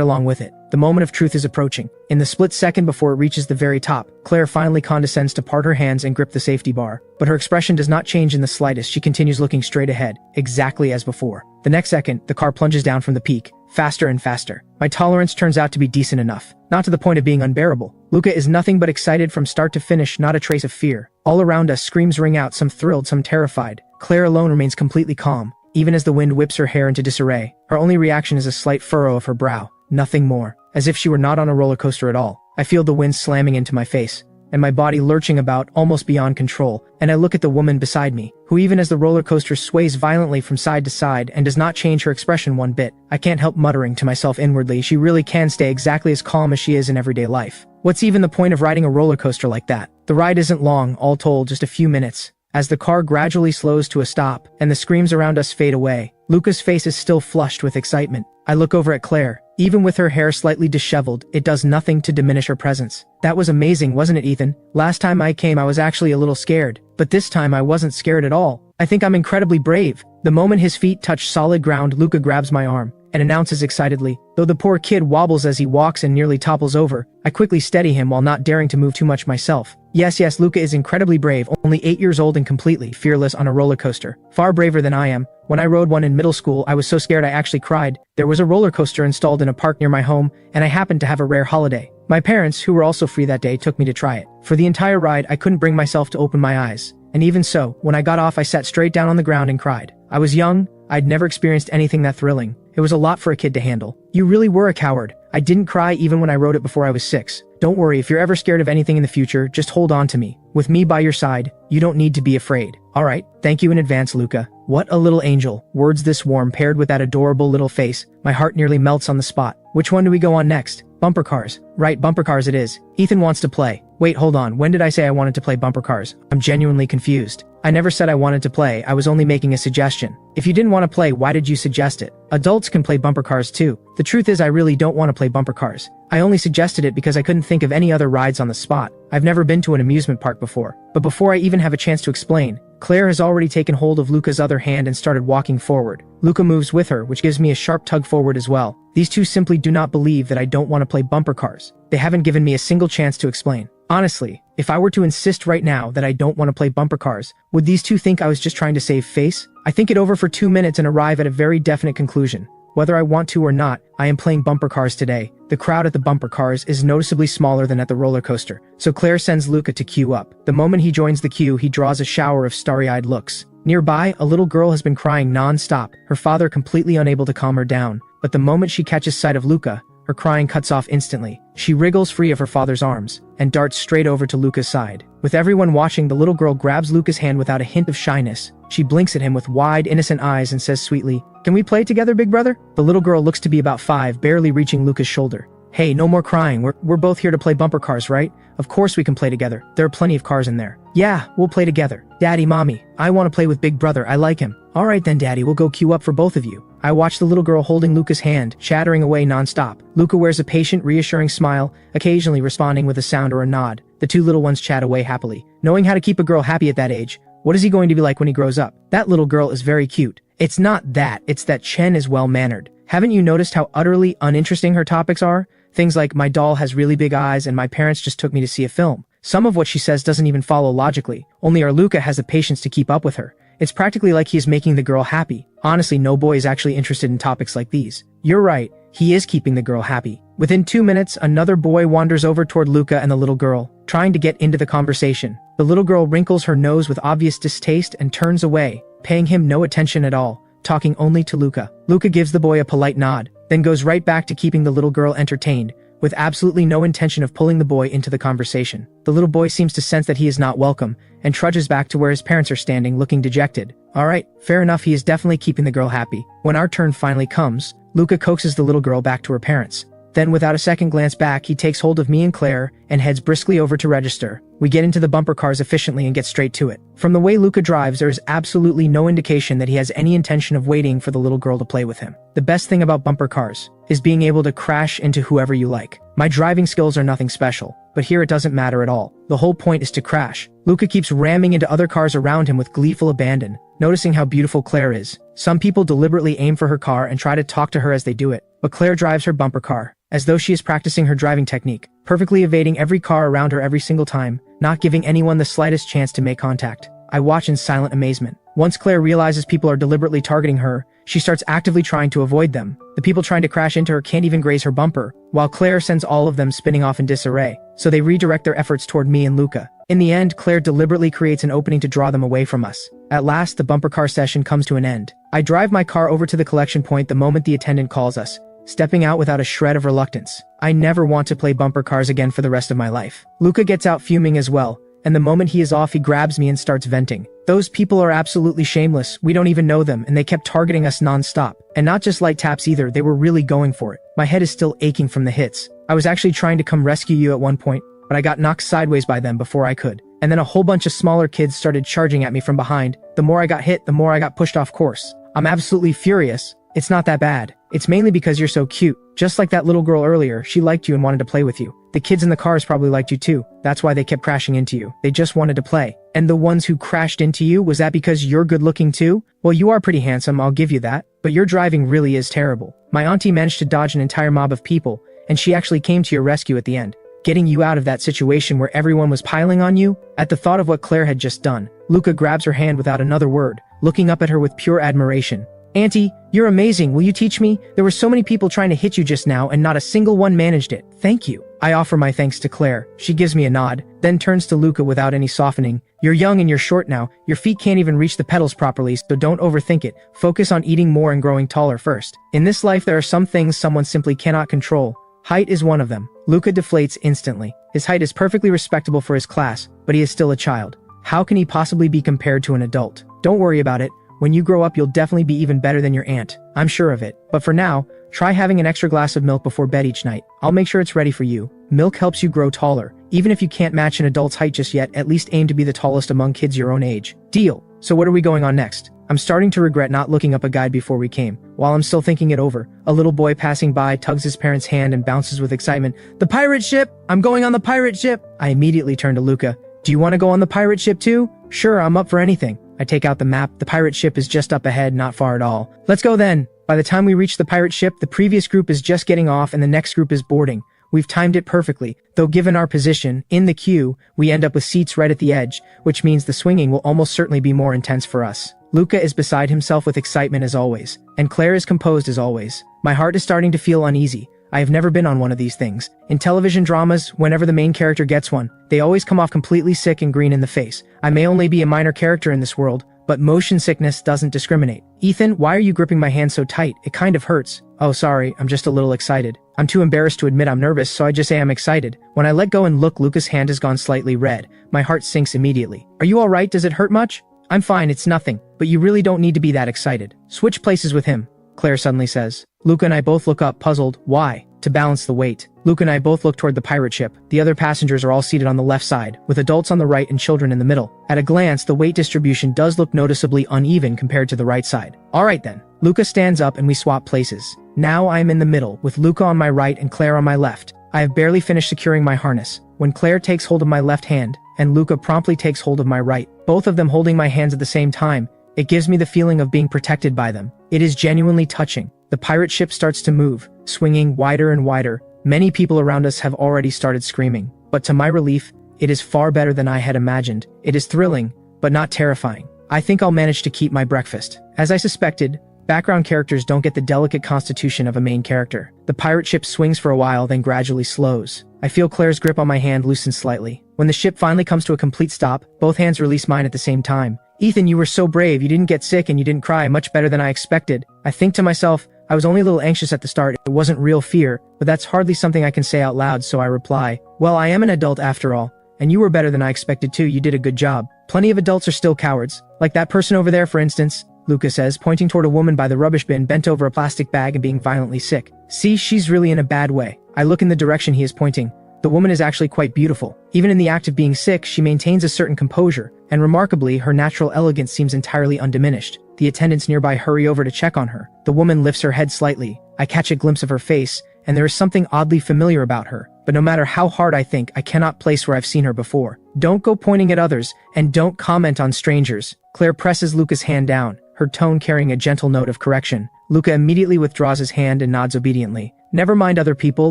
Speaker 1: along with it. The moment of truth is approaching. In the split second before it reaches the very top, Claire finally condescends to part her hands and grip the safety bar. But her expression does not change in the slightest. She continues looking straight ahead, exactly as before. The next second, the car plunges down from the peak, faster and faster. My tolerance turns out to be decent enough, not to the point of being unbearable. Luca is nothing but excited from start to finish, not a trace of fear. All around us, screams ring out, some thrilled, some terrified. Claire alone remains completely calm, even as the wind whips her hair into disarray. Her only reaction is a slight furrow of her brow, nothing more. As if she were not on a roller coaster at all. I feel the wind slamming into my face. and my body lurching about almost beyond control, and I look at the woman beside me, who even as the roller coaster sways violently from side to side and does not change her expression one bit, I can't help muttering to myself inwardly, she really can stay exactly as calm as she is in everyday life. What's even the point of riding a roller coaster like that? The ride isn't long, all told just a few minutes. As the car gradually slows to a stop, and the screams around us fade away, Luca's face is still flushed with excitement. I look over at Claire. Even with her hair slightly disheveled, it does nothing to diminish her presence. That was amazing, wasn't it, Ethan? Last time I came I was actually a little scared, but this time I wasn't scared at all. I think I'm incredibly brave. The moment his feet touch solid ground, Luca grabs my arm and announces excitedly, though the poor kid wobbles as he walks and nearly topples over. I quickly steady him while not daring to move too much myself. Yes, Luca is incredibly brave, only 8 years old and completely fearless on a roller coaster. Far braver than I am. When I rode one in middle school, I was so scared I actually cried. There was a roller coaster installed in a park near my home, and I happened to have a rare holiday. My parents, who were also free that day, took me to try it. For the entire ride, I couldn't bring myself to open my eyes. And even so, when I got off, I sat straight down on the ground and cried. I was young. I'd never experienced anything that thrilling. It was a lot for a kid to handle. You really were a coward. I didn't cry even when I rode it before I was 6. Don't worry, if you're ever scared of anything in the future, just hold on to me. With me by your side, you don't need to be afraid. Alright, thank you in advance, Luca. What a little angel. Words this warm paired with that adorable little face. My heart nearly melts on the spot. Which one do we go on next? Bumper cars. Right, bumper cars it is. Ethan wants to play. Wait, hold on. When did I say I wanted to play bumper cars? I'm genuinely confused. I never said I wanted to play, I was only making a suggestion. If you didn't want to play, why did you suggest it? Adults can play bumper cars too. The truth is I really don't want to play bumper cars. I only suggested it because I couldn't think of any other rides on the spot. I've never been to an amusement park before. But before I even have a chance to explain, Claire has already taken hold of Luca's other hand and started walking forward. Luca moves with her, which gives me a sharp tug forward as well. These two simply do not believe that I don't want to play bumper cars. They haven't given me a single chance to explain. Honestly, if I were to insist right now that I don't want to play bumper cars, would these two think I was just trying to save face? I think it over for 2 minutes and arrive at a very definite conclusion. Whether I want to or not, I am playing bumper cars today. The crowd at the bumper cars is noticeably smaller than at the roller coaster, so Claire sends Luca to queue up. The moment he joins the queue, he draws a shower of starry-eyed looks. Nearby, a little girl has been crying non-stop, her father completely unable to calm her down. But the moment she catches sight of Luca, her crying cuts off instantly. She wriggles free of her father's arms and darts straight over to Luca's side. With everyone watching, the little girl grabs Luca's hand without a hint of shyness. She blinks at him with wide, innocent eyes and says sweetly, "Can we play together, big brother?" The little girl looks to be about 5, barely reaching Luca's shoulder. "Hey, no more crying. We're both here to play bumper cars, right? Of course we can play together. There are plenty of cars in there." "Yeah, we'll play together." "Daddy, Mommy, I want to play with big brother. I like him." "Alright then, Daddy, we'll go queue up for both of you." I watch the little girl holding Luca's hand, chattering away non-stop. Luca wears a patient, reassuring smile, occasionally responding with a sound or a nod. The two little ones chat away happily. Knowing how to keep a girl happy at that age, what is he going to be like when he grows up? That little girl is very cute. It's not that, it's that Chen is well-mannered. Haven't you noticed how utterly uninteresting her topics are? Things like, my doll has really big eyes and my parents just took me to see a film. Some of what she says doesn't even follow logically. Only our Luca has the patience to keep up with her. It's practically like he is making the girl happy. Honestly, no boy is actually interested in topics like these. You're right, he is keeping the girl happy. Within 2 minutes, another boy wanders over toward Luca and the little girl, trying to get into the conversation. The little girl wrinkles her nose with obvious distaste and turns away, paying him no attention at all, talking only to Luca. Luca gives the boy a polite nod, then goes right back to keeping the little girl entertained, with absolutely no intention of pulling the boy into the conversation. The little boy seems to sense that he is not welcome, and trudges back to where his parents are standing, looking dejected. Alright, fair enough, he is definitely keeping the girl happy. When our turn finally comes, Luca coaxes the little girl back to her parents. Then without a second glance back, he takes hold of me and Claire, and heads briskly over to register. We get into the bumper cars efficiently and get straight to it. From the way Luca drives, there is absolutely no indication that he has any intention of waiting for the little girl to play with him. The best thing about bumper cars is being able to crash into whoever you like. My driving skills are nothing special, but here it doesn't matter at all. The whole point is to crash. Luca keeps ramming into other cars around him with gleeful abandon, noticing how beautiful Claire is. Some people deliberately aim for her car and try to talk to her as they do it, but Claire drives her bumper car as though she is practicing her driving technique, perfectly evading every car around her every single time, not giving anyone the slightest chance to make contact. I watch in silent amazement. Once Claire realizes people are deliberately targeting her, she starts actively trying to avoid them. The people trying to crash into her can't even graze her bumper, while Claire sends all of them spinning off in disarray, so they redirect their efforts toward me and Luca. In the end, Claire deliberately creates an opening to draw them away from us. At last, the bumper car session comes to an end. I drive my car over to the collection point the moment the attendant calls us, stepping out without a shred of reluctance. I never want to play bumper cars again for the rest of my life. Luca gets out fuming as well, and the moment he is off he grabs me and starts venting. Those people are absolutely shameless, we don't even know them, and they kept targeting us non-stop. And not just light taps either, they were really going for it. My head is still aching from the hits. I was actually trying to come rescue you at one point, but I got knocked sideways by them before I could. And then a whole bunch of smaller kids started charging at me from behind. The more I got hit, the more I got pushed off course. I'm absolutely furious. It's not that bad. It's mainly because you're so cute. Just like that little girl earlier, she liked you and wanted to play with you. The kids in the cars probably liked you too. That's why they kept crashing into you. They just wanted to play. And the ones who crashed into you, was that because you're good looking too? Well, you are pretty handsome, I'll give you that. But your driving really is terrible. My auntie managed to dodge an entire mob of people, and she actually came to your rescue at the end, getting you out of that situation where everyone was piling on you. At the thought of what Claire had just done, Luca grabs her hand without another word, looking up at her with pure admiration. Auntie, you're amazing, will you teach me? There were so many people trying to hit you just now and not a single one managed it. Thank you. I offer my thanks to Claire. She gives me a nod, then turns to Luca without any softening. You're young and you're short now. Your feet can't even reach the pedals properly, so don't overthink it. Focus on eating more and growing taller first. In this life there are some things someone simply cannot control. Height is one of them. Luca deflates instantly. His height is perfectly respectable for his class, but he is still a child. How can he possibly be compared to an adult? Don't worry about it. When you grow up, you'll definitely be even better than your aunt. I'm sure of it. But for now, try having an extra glass of milk before bed each night. I'll make sure it's ready for you. Milk helps you grow taller. Even if you can't match an adult's height just yet, at least aim to be the tallest among kids your own age. Deal. So what are we going on next? I'm starting to regret not looking up a guide before we came. While I'm still thinking it over, a little boy passing by tugs his parent's hand and bounces with excitement. The pirate ship! I'm going on the pirate ship! I immediately turn to Luca. Do you want to go on the pirate ship too? Sure, I'm up for anything. I take out the map. The pirate ship is just up ahead, not far at all. Let's go then. By the time we reach the pirate ship, the previous group is just getting off and the next group is boarding. We've timed it perfectly, though given our position in the queue, we end up with seats right at the edge, which means the swinging will almost certainly be more intense for us. Luca is beside himself with excitement as always, and Claire is composed as always. My heart is starting to feel uneasy. I have never been on one of these things. In television dramas, whenever the main character gets one, they always come off completely sick and green in the face. I may only be a minor character in this world, but motion sickness doesn't discriminate. Ethan, why are you gripping my hand so tight? It kind of hurts. Oh, sorry, I'm just a little excited. I'm too embarrassed to admit I'm nervous, so I just say I'm excited. When I let go and look, Luca's hand has gone slightly red. My heart sinks immediately. Are you alright? Does it hurt much? I'm fine, it's nothing, but you really don't need to be that excited. Switch places with him, Claire suddenly says. Luca and I both look up, puzzled. Why? To balance the weight. Luca and I both look toward the pirate ship. The other passengers are all seated on the left side, with adults on the right and children in the middle. At a glance, the weight distribution does look noticeably uneven compared to the right side. Alright then. Luca stands up and we swap places. Now I am in the middle, with Luca on my right and Claire on my left. I have barely finished securing my harness, when Claire takes hold of my left hand, and Luca promptly takes hold of my right, both of them holding my hands at the same time. It gives me the feeling of being protected by them. It is genuinely touching. The pirate ship starts to move, swinging wider and wider. Many people around us have already started screaming, but to my relief, it is far better than I had imagined. It is thrilling, but not terrifying. I think I'll manage to keep my breakfast. As I suspected, background characters don't get the delicate constitution of a main character. The pirate ship swings for a while, then gradually slows. I feel Claire's grip on my hand loosen slightly. When the ship finally comes to a complete stop, both hands release mine at the same time. Ethan, you were so brave. You didn't get sick and you didn't cry. Much better than I expected. I think to myself, I was only a little anxious at the start. It wasn't real fear, but that's hardly something I can say out loud, so I reply, well, I am an adult after all. And you were better than I expected too. You did a good job. Plenty of adults are still cowards. Like that person over there, for instance, Luca says, pointing toward a woman by the rubbish bin bent over a plastic bag and being violently sick. See, she's really in a bad way. I look in the direction he is pointing. The woman is actually quite beautiful. Even in the act of being sick, she maintains a certain composure, and remarkably, her natural elegance seems entirely undiminished. The attendants nearby hurry over to check on her. The woman lifts her head slightly. I catch a glimpse of her face, and there is something oddly familiar about her. But no matter how hard I think, I cannot place where I've seen her before. Don't go pointing at others, and don't comment on strangers. Claire presses Luca's hand down, her tone carrying a gentle note of correction. Luca immediately withdraws his hand and nods obediently. Never mind other people,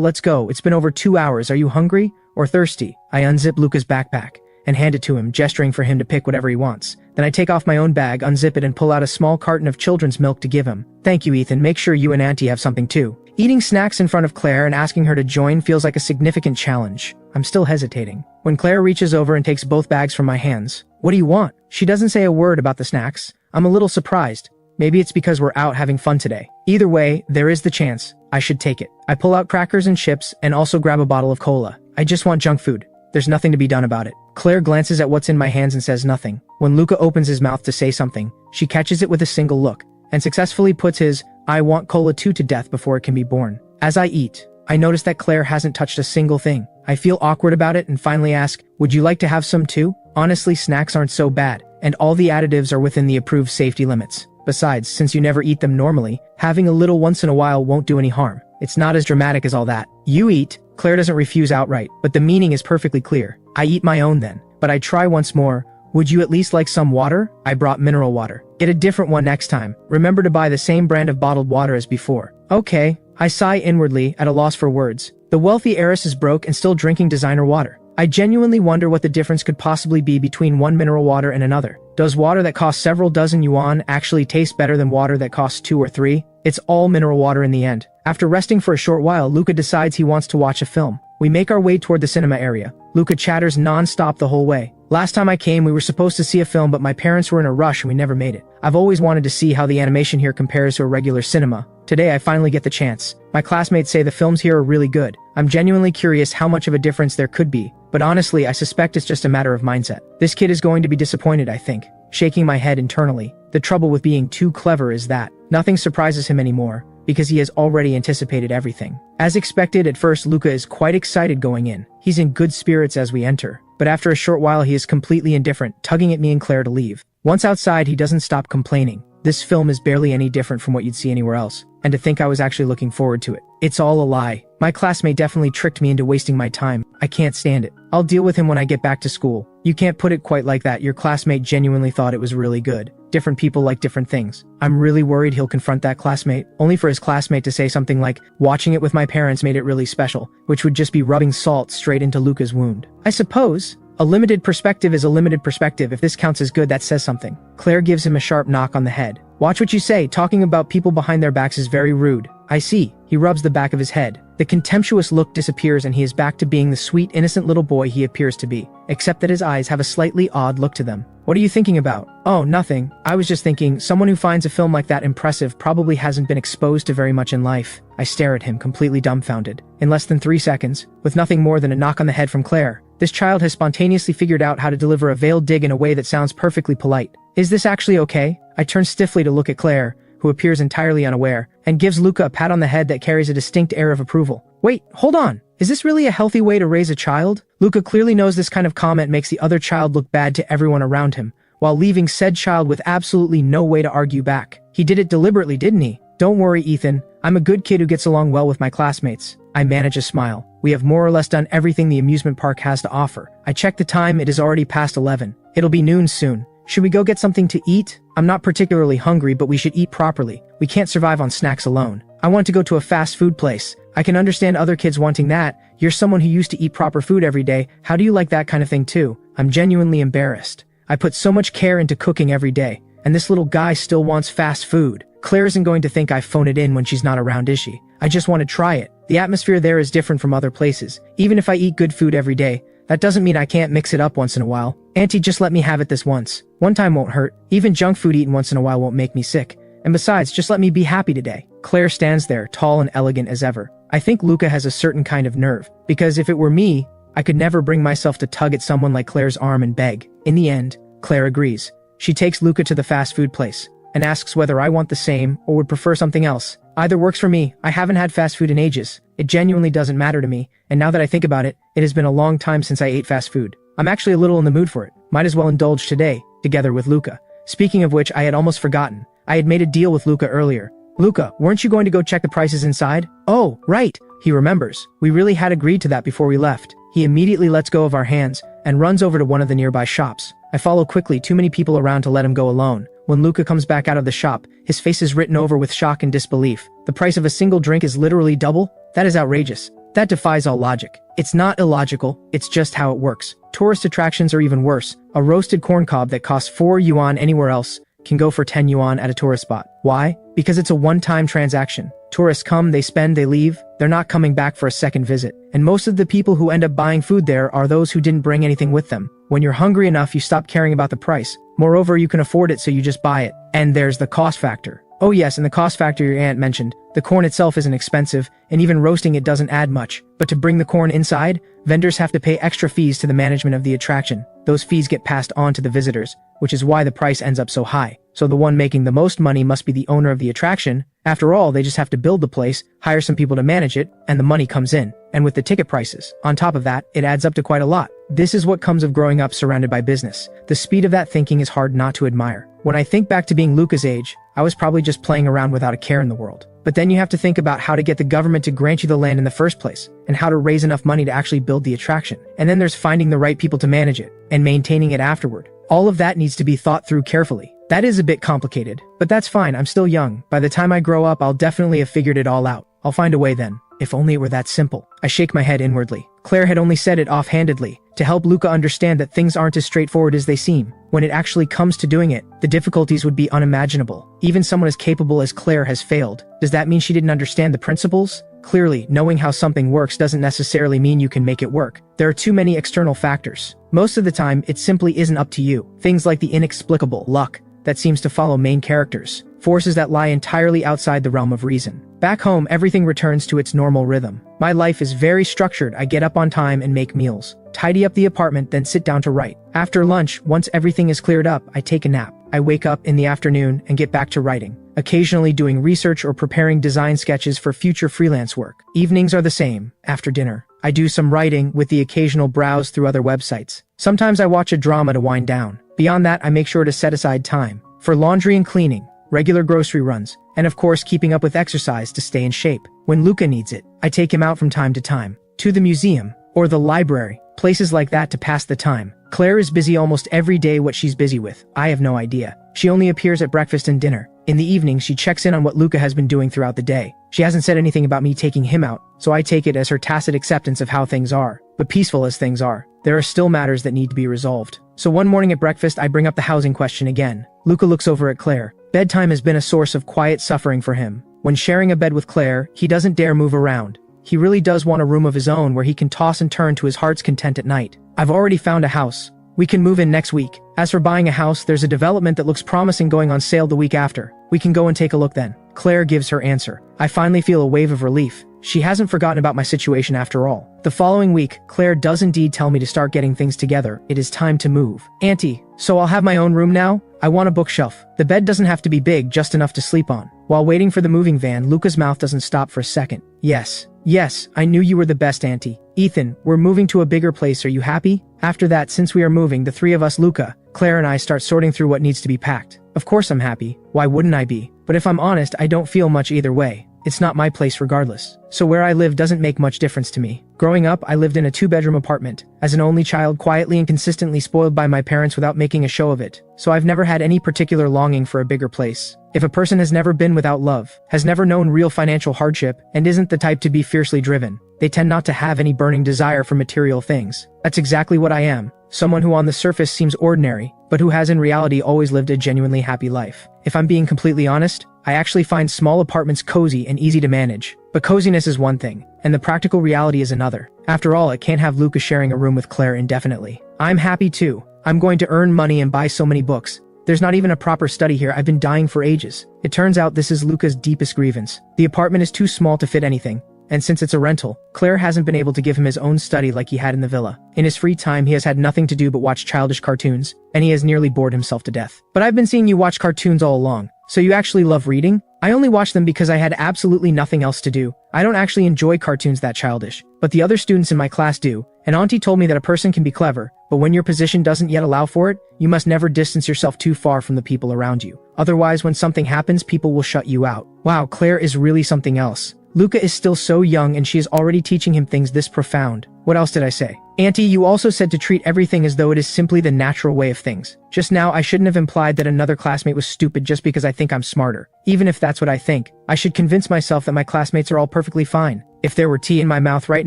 Speaker 1: let's go. It's been over 2 hours. Are you hungry or thirsty? I unzip Luca's backpack and hand it to him, gesturing for him to pick whatever he wants. Then I take off my own bag, unzip it, and pull out a small carton of children's milk to give him. Thank you, Ethan. Make sure you and Auntie have something too. Eating snacks in front of Claire and asking her to join feels like a significant challenge. I'm still hesitating. When Claire reaches over and takes both bags from my hands, what do you want? She doesn't say a word about the snacks. I'm a little surprised. Maybe it's because we're out having fun today. Either way, there is the chance. I should take it. I pull out crackers and chips and also grab a bottle of cola. I just want junk food. There's nothing to be done about it. Claire glances at what's in my hands and says nothing. When Luca opens his mouth to say something, she catches it with a single look and successfully puts his "I want cola too" to death before it can be born. As I eat, I notice that Claire hasn't touched a single thing. I feel awkward about it and finally ask, "Would you like to have some too?" Honestly, snacks aren't so bad, and all the additives are within the approved safety limits. Besides, since you never eat them normally, having a little once in a while won't do any harm. It's not as dramatic as all that. You eat. Claire doesn't refuse outright, but the meaning is perfectly clear. I eat my own then, but I try once more. "Would you at least like some water?" I brought mineral water. "Get a different one next time. Remember to buy the same brand of bottled water as before." "Okay." I sigh inwardly, at a loss for words. The wealthy heiress is broke and still drinking designer water. I genuinely wonder what the difference could possibly be between one mineral water and another. Does water that costs several dozen yuan actually taste better than water that costs 2 or 3? It's all mineral water in the end. After resting for a short while, Luca decides he wants to watch a film. We make our way toward the cinema area. Luca chatters non-stop the whole way. "Last time I came, we were supposed to see a film, but my parents were in a rush and we never made it. I've always wanted to see how the animation here compares to a regular cinema. Today I finally get the chance. My classmates say the films here are really good. I'm genuinely curious how much of a difference there could be, but honestly, I suspect it's just a matter of mindset. This kid is going to be disappointed, I think." Shaking my head internally. The trouble with being too clever is that nothing surprises him anymore, because he has already anticipated everything. As expected, at first Luca is quite excited going in. He's in good spirits as we enter, but after a short while he is completely indifferent, tugging at me and Claire to leave. Once outside, he doesn't stop complaining. "This film is barely any different from what you'd see anywhere else, and to think I was actually looking forward to it. It's all a lie. My classmate definitely tricked me into wasting my time. I can't stand it. I'll deal with him when I get back to school." "You can't put it quite like that. Your classmate genuinely thought it was really good. Different people like different things." I'm really worried he'll confront that classmate, only for his classmate to say something like, "Watching it with my parents made it really special," which would just be rubbing salt straight into Luca's wound. I suppose a limited perspective is a limited perspective. If this counts as good, that says something. Claire gives him a sharp knock on the head. "Watch what you say. Talking about people behind their backs is very rude." "I see." He rubs the back of his head. The contemptuous look disappears and he is back to being the sweet, innocent little boy he appears to be, except that his eyes have a slightly odd look to them. "What are you thinking about?" "Oh, nothing. I was just thinking, someone who finds a film like that impressive probably hasn't been exposed to very much in life." I stare at him, completely dumbfounded. In less than 3 seconds, with nothing more than a knock on the head from Claire, this child has spontaneously figured out how to deliver a veiled dig in a way that sounds perfectly polite. Is this actually okay? I turn stiffly to look at Claire, who appears entirely unaware, and gives Luca a pat on the head that carries a distinct air of approval. "Wait, hold on. Is this really a healthy way to raise a child?" Luca clearly knows this kind of comment makes the other child look bad to everyone around him, while leaving said child with absolutely no way to argue back. He did it deliberately, didn't he? "Don't worry, Ethan. I'm a good kid who gets along well with my classmates." I manage a smile. We have more or less done everything the amusement park has to offer. I check the time. It is already past 11. It'll be noon soon. Should we go get something to eat? I'm not particularly hungry, but we should eat properly. We can't survive on snacks alone. I want to go to a fast food place. I can understand other kids wanting that. You're someone who used to eat proper food every day. How do you like that kind of thing too? I'm genuinely embarrassed. I put so much care into cooking every day, and this little guy still wants fast food. Claire isn't going to think I phone it in when she's not around, is she? I just want to try it. The atmosphere there is different from other places. Even if I eat good food every day, that doesn't mean I can't mix it up once in a while. Auntie, just let me have it this once. One time won't hurt. Even junk food eaten once in a while won't make me sick. And besides, just let me be happy today. Claire stands there, tall and elegant as ever. I think Luca has a certain kind of nerve, because if it were me, I could never bring myself to tug at someone like Claire's arm and beg. In the end, Claire agrees. She takes Luca to the fast food place and asks whether I want the same or would prefer something else. Either works for me. I haven't had fast food in ages. It genuinely doesn't matter to me, and now that I think about it, it has been a long time since I ate fast food. I'm actually a little in the mood for it. Might as well indulge today, together with Luca. Speaking of which, I had almost forgotten. I had made a deal with Luca earlier. "Luca, weren't you going to go check the prices inside?" "Oh, right." He remembers. We really had agreed to that before we left. He immediately lets go of our hands and runs over to one of the nearby shops. I follow quickly, too many people around to let him go alone. When Luca comes back out of the shop, his face is written over with shock and disbelief. The price of a single drink is literally double? That is outrageous. That defies all logic. It's not illogical, it's just how it works. Tourist attractions are even worse. A roasted corn cob that costs 4 yuan anywhere else can go for 10 yuan at a tourist spot. Why? Because it's a one-time transaction. Tourists come, they spend, they leave. They're not coming back for a second visit. And most of the people who end up buying food there are those who didn't bring anything with them. When you're hungry enough, you stop caring about the price. Moreover, you can afford it, so you just buy it. And there's the cost factor. Oh yes, and the cost factor your aunt mentioned. The corn itself isn't expensive, and even roasting it doesn't add much. But to bring the corn inside, vendors have to pay extra fees to the management of the attraction. Those fees get passed on to the visitors, which is why the price ends up so high. So the one making the most money must be the owner of the attraction. After all, they just have to build the place, hire some people to manage it, and the money comes in. And with the ticket prices, on top of that, it adds up to quite a lot. This is what comes of growing up surrounded by business. The speed of that thinking is hard not to admire. When I think back to being Luca's age, I was probably just playing around without a care in the world. But then you have to think about how to get the government to grant you the land in the first place, and how to raise enough money to actually build the attraction. And then there's finding the right people to manage it, and maintaining it afterward. All of that needs to be thought through carefully. That is a bit complicated, but that's fine, I'm still young. By the time I grow up, I'll definitely have figured it all out. I'll find a way then. If only it were that simple. I shake my head inwardly. Claire had only said it offhandedly, to help Luca understand that things aren't as straightforward as they seem. When it actually comes to doing it, the difficulties would be unimaginable. Even someone as capable as Claire has failed. Does that mean she didn't understand the principles? Clearly, knowing how something works doesn't necessarily mean you can make it work. There are too many external factors. Most of the time, it simply isn't up to you. Things like the inexplicable luck that seems to follow main characters. Forces that lie entirely outside the realm of reason. Back home, everything returns to its normal rhythm. My life is very structured. I get up on time and make meals, tidy up the apartment, then sit down to write. After lunch, once everything is cleared up, I take a nap. I wake up in the afternoon and get back to writing, occasionally doing research or preparing design sketches for future freelance work. Evenings are the same. After dinner, I do some writing with the occasional browse through other websites. Sometimes I watch a drama to wind down. Beyond that, I make sure to set aside time for laundry and cleaning, regular grocery runs, and of course keeping up with exercise to stay in shape. When Luca needs it, I take him out from time to time, to the museum, or the library, places like that to pass the time. Claire is busy almost every day. What she's busy with, I have no idea. She only appears at breakfast and dinner. In the evening, she checks in on what Luca has been doing throughout the day. She hasn't said anything about me taking him out, so I take it as her tacit acceptance of how things are. But peaceful as things are, there are still matters that need to be resolved. So one morning at breakfast, I bring up the housing question again. Luca looks over at Claire. Bedtime has been a source of quiet suffering for him. When sharing a bed with Claire, he doesn't dare move around. He really does want a room of his own where he can toss and turn to his heart's content at night. I've already found a house. We can move in next week. As for buying a house, there's a development that looks promising going on sale the week after. We can go and take a look then. Claire gives her answer. I finally feel a wave of relief. She hasn't forgotten about my situation after all. The following week, Claire does indeed tell me to start getting things together. It is time to move. Auntie, so I'll have my own room now? I want a bookshelf. The bed doesn't have to be big, just enough to sleep on. While waiting for the moving van, Luca's mouth doesn't stop for a second. Yes, I knew you were the best, Auntie. Ethan, we're moving to a bigger place. Are you happy? After that, since we are moving, the three of us, Luca, Claire and I, start sorting through what needs to be packed. Of course I'm happy. Why wouldn't I be? But if I'm honest, I don't feel much either way. It's not my place regardless. So where I live doesn't make much difference to me. Growing up, I lived in a 2-bedroom apartment. As an only child, quietly and consistently spoiled by my parents without making a show of it. So I've never had any particular longing for a bigger place. If a person has never been without love, has never known real financial hardship, and isn't the type to be fiercely driven, they tend not to have any burning desire for material things. That's exactly what I am. Someone who on the surface seems ordinary, but who has in reality always lived a genuinely happy life. If I'm being completely honest, I actually find small apartments cozy and easy to manage. But coziness is one thing, and the practical reality is another. After all, I can't have Luca sharing a room with Claire indefinitely. I'm happy too. I'm going to earn money and buy so many books. There's not even a proper study here. I've been dying for ages. It turns out this is Luca's deepest grievance. The apartment is too small to fit anything, and since it's a rental, Claire hasn't been able to give him his own study like he had in the villa. In his free time, he has had nothing to do but watch childish cartoons, and he has nearly bored himself to death. But I've been seeing you watch cartoons all along. So you actually love reading? I only watch them because I had absolutely nothing else to do. I don't actually enjoy cartoons that childish, but the other students in my class do, and Auntie told me that a person can be clever, but when your position doesn't yet allow for it, you must never distance yourself too far from the people around you. Otherwise, when something happens, people will shut you out. Wow, Claire is really something else. Luca is still so young and she is already teaching him things this profound. What else did I say? Auntie, you also said to treat everything as though it is simply the natural way of things. Just now, I shouldn't have implied that another classmate was stupid just because I think I'm smarter. Even if that's what I think, I should convince myself that my classmates are all perfectly fine. If there were tea in my mouth right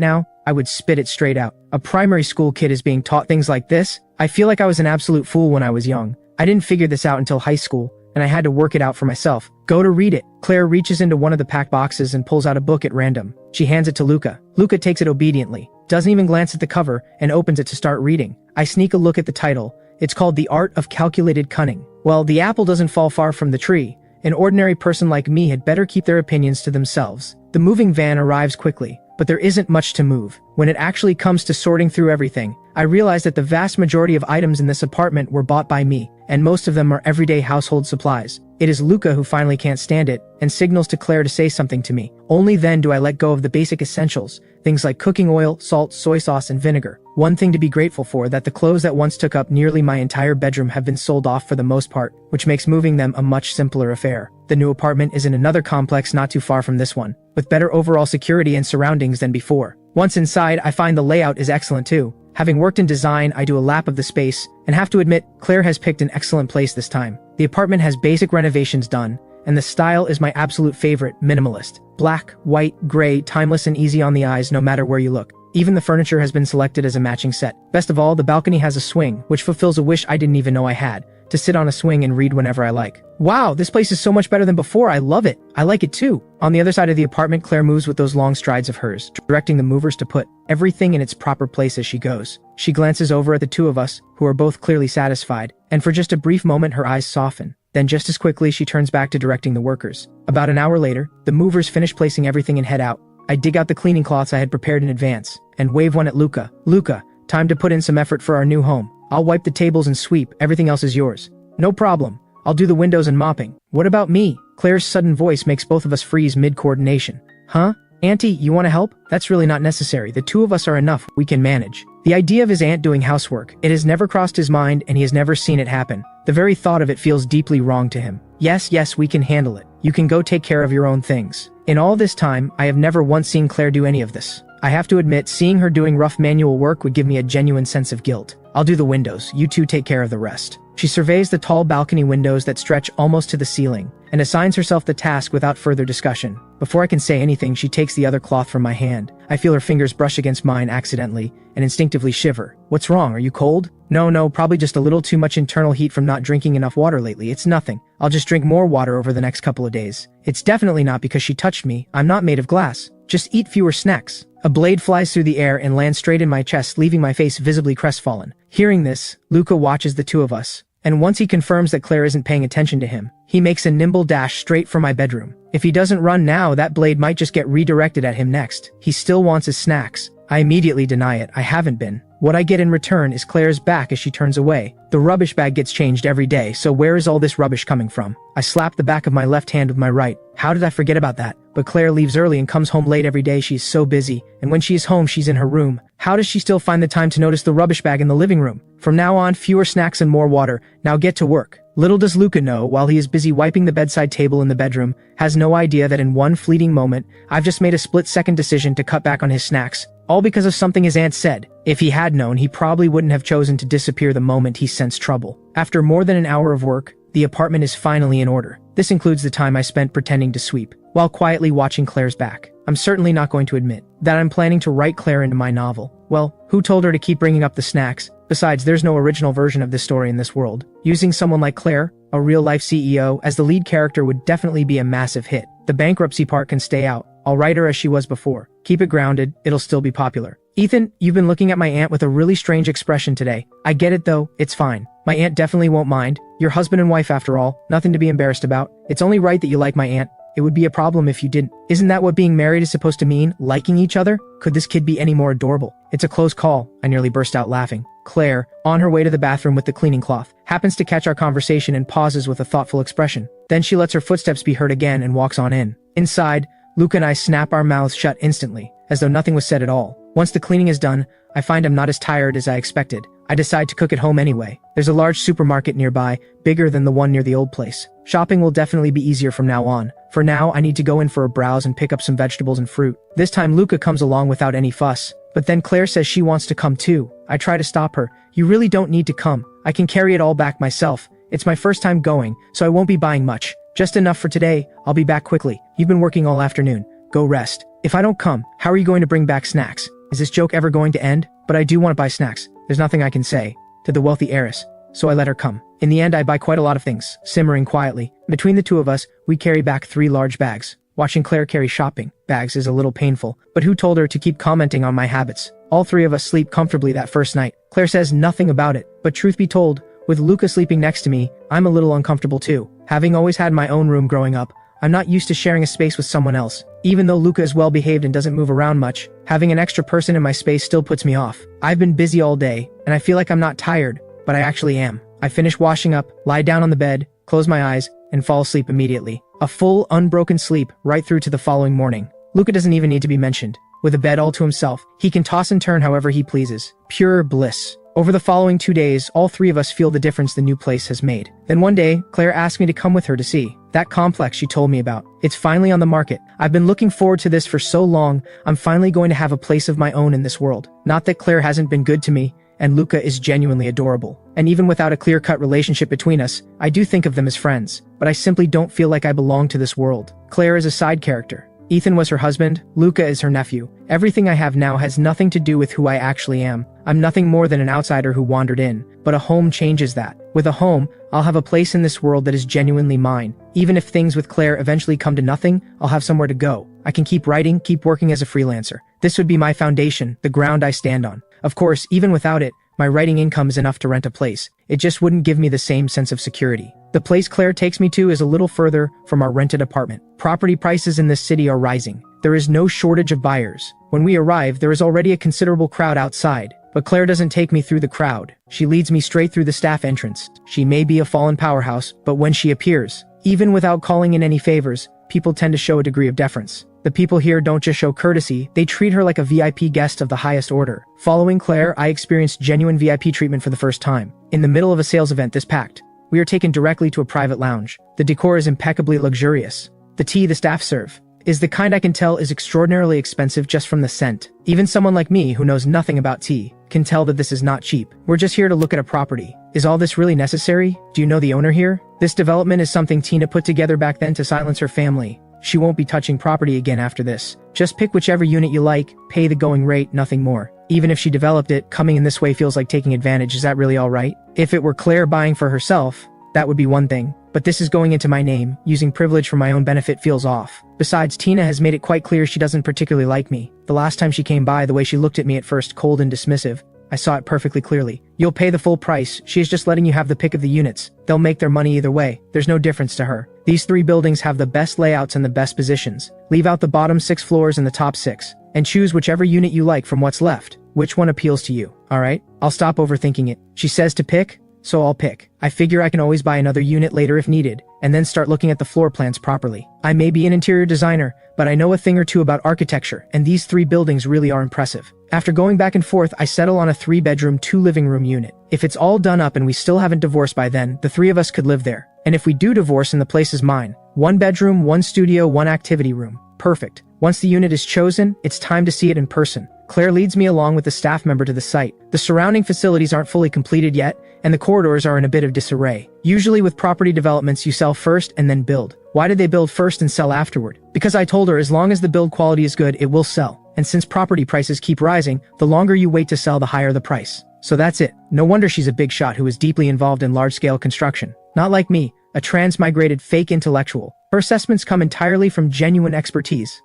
Speaker 1: now, I would spit it straight out. A primary school kid is being taught things like this? I feel like I was an absolute fool when I was young. I didn't figure this out until high school, and I had to work it out for myself. Go to read it. Claire reaches into one of the packed boxes and pulls out a book at random. She hands it to Luca. Luca takes it obediently, doesn't even glance at the cover, and opens it to start reading. I sneak a look at the title. It's called The Art of Calculated Cunning. Well, the apple doesn't fall far from the tree, An ordinary person like me had better keep their opinions to themselves. The moving van arrives quickly, but there isn't much to move. When it actually comes to sorting through everything, I realize that the vast majority of items in this apartment were bought by me, and most of them are everyday household supplies. It is Luca who finally can't stand it, and signals to Claire to say something to me. Only then do I let go of the basic essentials, things like cooking oil, salt, soy sauce, and vinegar. One thing to be grateful for, that the clothes that once took up nearly my entire bedroom have been sold off for the most part, which makes moving them a much simpler affair. The new apartment is in another complex not too far from this one, with better overall security and surroundings than before. Once inside, I find the layout is excellent too. Having worked in design, I do a lap of the space, and have to admit, Claire has picked an excellent place this time. The apartment has basic renovations done, and the style is my absolute favorite, minimalist. Black, white, gray, timeless and easy on the eyes no matter where you look. Even the furniture has been selected as a matching set. Best of all, the balcony has a swing, which fulfills a wish I didn't even know I had, to sit on a swing and read whenever I like. Wow, this place is so much better than before. I love it. I like it too. On the other side of the apartment, Claire moves with those long strides of hers, directing the movers to put everything in its proper place as she goes. She glances over at the two of us, who are both clearly satisfied, and for just a brief moment her eyes soften. Then just as quickly she turns back to directing the workers. About an hour later, the movers finish placing everything and head out. I dig out the cleaning cloths I had prepared in advance, and wave one at Luca. Luca, time to put in some effort for our new home. I'll wipe the tables and sweep, everything else is yours. No problem. I'll do the windows and mopping. What about me? Claire's sudden voice makes both of us freeze mid-coordination. Huh? Auntie, you want to help? That's really not necessary. The two of us are enough. We can manage. The idea of his aunt doing housework, it has never crossed his mind and he has never seen it happen. The very thought of it feels deeply wrong to him. Yes, we can handle it. You can go take care of your own things. In all this time, I have never once seen Claire do any of this. I have to admit, seeing her doing rough manual work would give me a genuine sense of guilt. I'll do the windows, you two take care of the rest. She surveys the tall balcony windows that stretch almost to the ceiling, and assigns herself the task without further discussion. Before I can say anything, she takes the other cloth from my hand. I feel her fingers brush against mine accidentally, and instinctively shiver. What's wrong, are you cold? No, probably just a little too much internal heat from not drinking enough water lately. It's nothing. I'll just drink more water over the next couple of days. It's definitely not because she touched me. I'm not made of glass. Just eat fewer snacks. A blade flies through the air and lands straight in my chest, leaving my face visibly crestfallen. Hearing this, Luca watches the two of us, and once he confirms that Claire isn't paying attention to him, he makes a nimble dash straight for my bedroom. If he doesn't run now, that blade might just get redirected at him next. He still wants his snacks. I immediately deny it. I haven't been. What I get in return is Claire's back as she turns away. The rubbish bag gets changed every day, so where is all this rubbish coming from? I slap the back of my left hand with my right. How did I forget about that? But Claire leaves early and comes home late every day. She's so busy, and when she is home, she's in her room. How does she still find the time to notice the rubbish bag in the living room? From now on, fewer snacks and more water. Now get to work. Little does Luca know, while he is busy wiping the bedside table in the bedroom, has no idea that in one fleeting moment, I've just made a split-second decision to cut back on his snacks. All because of something his aunt said. If he had known, he probably wouldn't have chosen to disappear the moment he sensed trouble. After more than an hour of work, the apartment is finally in order. This includes the time I spent pretending to sweep, while quietly watching Claire's back. I'm certainly not going to admit that I'm planning to write Claire into my novel. Well, who told her to keep bringing up the snacks? Besides, there's no original version of this story in this world. Using someone like Claire, a real-life CEO, as the lead character would definitely be a massive hit. The bankruptcy part can stay out. I'll write her as she was before. Keep it grounded, it'll still be popular. Ethan, you've been looking at my aunt with a really strange expression today. I get it though, it's fine. My aunt definitely won't mind. You're husband and wife after all, nothing to be embarrassed about. It's only right that you like my aunt. It would be a problem if you didn't. Isn't that what being married is supposed to mean? Liking each other? Could this kid be any more adorable? It's a close call. I nearly burst out laughing. Claire, on her way to the bathroom with the cleaning cloth, happens to catch our conversation and pauses with a thoughtful expression. Then she lets her footsteps be heard again and walks on in. Inside, Luca and I snap our mouths shut instantly, as though nothing was said at all. Once the cleaning is done, I find I'm not as tired as I expected. I decide to cook at home anyway. There's a large supermarket nearby, bigger than the one near the old place. Shopping will definitely be easier from now on. For now, I need to go in for a browse and pick up some vegetables and fruit. This time Luca comes along without any fuss. But then Claire says she wants to come too. I try to stop her. You really don't need to come. I can carry it all back myself. It's my first time going, so I won't be buying much. Just enough for today. I'll be back quickly. You've been working all afternoon. Go rest. If I don't come, how are you going to bring back snacks? Is this joke ever going to end? But I do want to buy snacks. There's nothing I can say to the wealthy heiress, so I let her come. In the end, I buy quite a lot of things, simmering quietly. Between the two of us, we carry back 3 large bags. Watching Claire carry shopping bags is a little painful, but who told her to keep commenting on my habits? All 3 of us sleep comfortably that first night. Claire says nothing about it, but truth be told, with Luca sleeping next to me, I'm a little uncomfortable too. Having always had my own room growing up, I'm not used to sharing a space with someone else. Even though Luca is well behaved and doesn't move around much, having an extra person in my space still puts me off. I've been busy all day, and I feel like I'm not tired, but I actually am. I finish washing up, lie down on the bed, close my eyes, and fall asleep immediately. A full, unbroken sleep right through to the following morning. Luca doesn't even need to be mentioned. With a bed all to himself, he can toss and turn however he pleases. Pure bliss. Over the following 2 days, all three of us feel the difference the new place has made. Then one day, Claire asked me to come with her to see that complex she told me about. It's finally on the market. I've been looking forward to this for so long. I'm finally going to have a place of my own in this world. Not that Claire hasn't been good to me, and Luca is genuinely adorable. And even without a clear-cut relationship between us, I do think of them as friends. But I simply don't feel like I belong to this world. Claire is a side character. Ethan was her husband, Luca is her nephew. Everything I have now has nothing to do with who I actually am. I'm nothing more than an outsider who wandered in, but a home changes that. With a home, I'll have a place in this world that is genuinely mine. Even if things with Claire eventually come to nothing, I'll have somewhere to go. I can keep writing, keep working as a freelancer. This would be my foundation, the ground I stand on. Of course, even without it, my writing income is enough to rent a place. It just wouldn't give me the same sense of security. The place Claire takes me to is a little further from our rented apartment. Property prices in this city are rising. There is no shortage of buyers. When we arrive, there is already a considerable crowd outside. But Claire doesn't take me through the crowd. She leads me straight through the staff entrance. She may be a fallen powerhouse, but when she appears, even without calling in any favors, people tend to show a degree of deference. The people here don't just show courtesy, they treat her like a VIP guest of the highest order. Following Claire, I experienced genuine VIP treatment for the first time. In the middle of a sales event this packed, we are taken directly to a private lounge. The decor is impeccably luxurious. The tea the staff serve is the kind I can tell is extraordinarily expensive just from the scent. Even someone like me who knows nothing about tea can tell that this is not cheap. We're just here to look at a property. Is all this really necessary? Do you know the owner here? This development is something Tina put together back then to silence her family. She won't be touching property again after this. Just pick whichever unit you like, pay the going rate, nothing more. Even if she developed it, coming in this way feels like taking advantage. Is that really alright? If it were Claire buying for herself, that would be one thing. But this is going into my name. Using privilege for my own benefit feels off. Besides, Tina has made it quite clear she doesn't particularly like me. The last time she came by, the way she looked at me at first, cold and dismissive, I saw it perfectly clearly. You'll pay the full price. She is just letting you have the pick of the units. They'll make their money either way. There's no difference to her. These 3 buildings have the best layouts and the best positions. Leave out the bottom 6 floors and the top 6, and choose whichever unit you like from what's left. Which one appeals to you? Alright? I'll stop overthinking it. She says to pick, so I'll pick. I figure I can always buy another unit later if needed, and then start looking at the floor plans properly. I may be an interior designer, but I know a thing or two about architecture, and these 3 buildings really are impressive. After going back and forth, I settle on a 3-bedroom, 2-living room unit. If it's all done up and we still haven't divorced by then, the 3 of us could live there. And if we do divorce and the place is mine, 1 bedroom, 1 studio, 1 activity room. Perfect. Once the unit is chosen, it's time to see it in person. Claire leads me along with a staff member to the site. The surrounding facilities aren't fully completed yet, and the corridors are in a bit of disarray. Usually with property developments, you sell first and then build. Why did they build first and sell afterward? Because I told her as long as the build quality is good, it will sell. And since property prices keep rising, the longer you wait to sell, the higher the price. So that's it. No wonder she's a big shot who is deeply involved in large-scale construction. Not like me, a transmigrated fake intellectual. Her assessments come entirely from genuine expertise.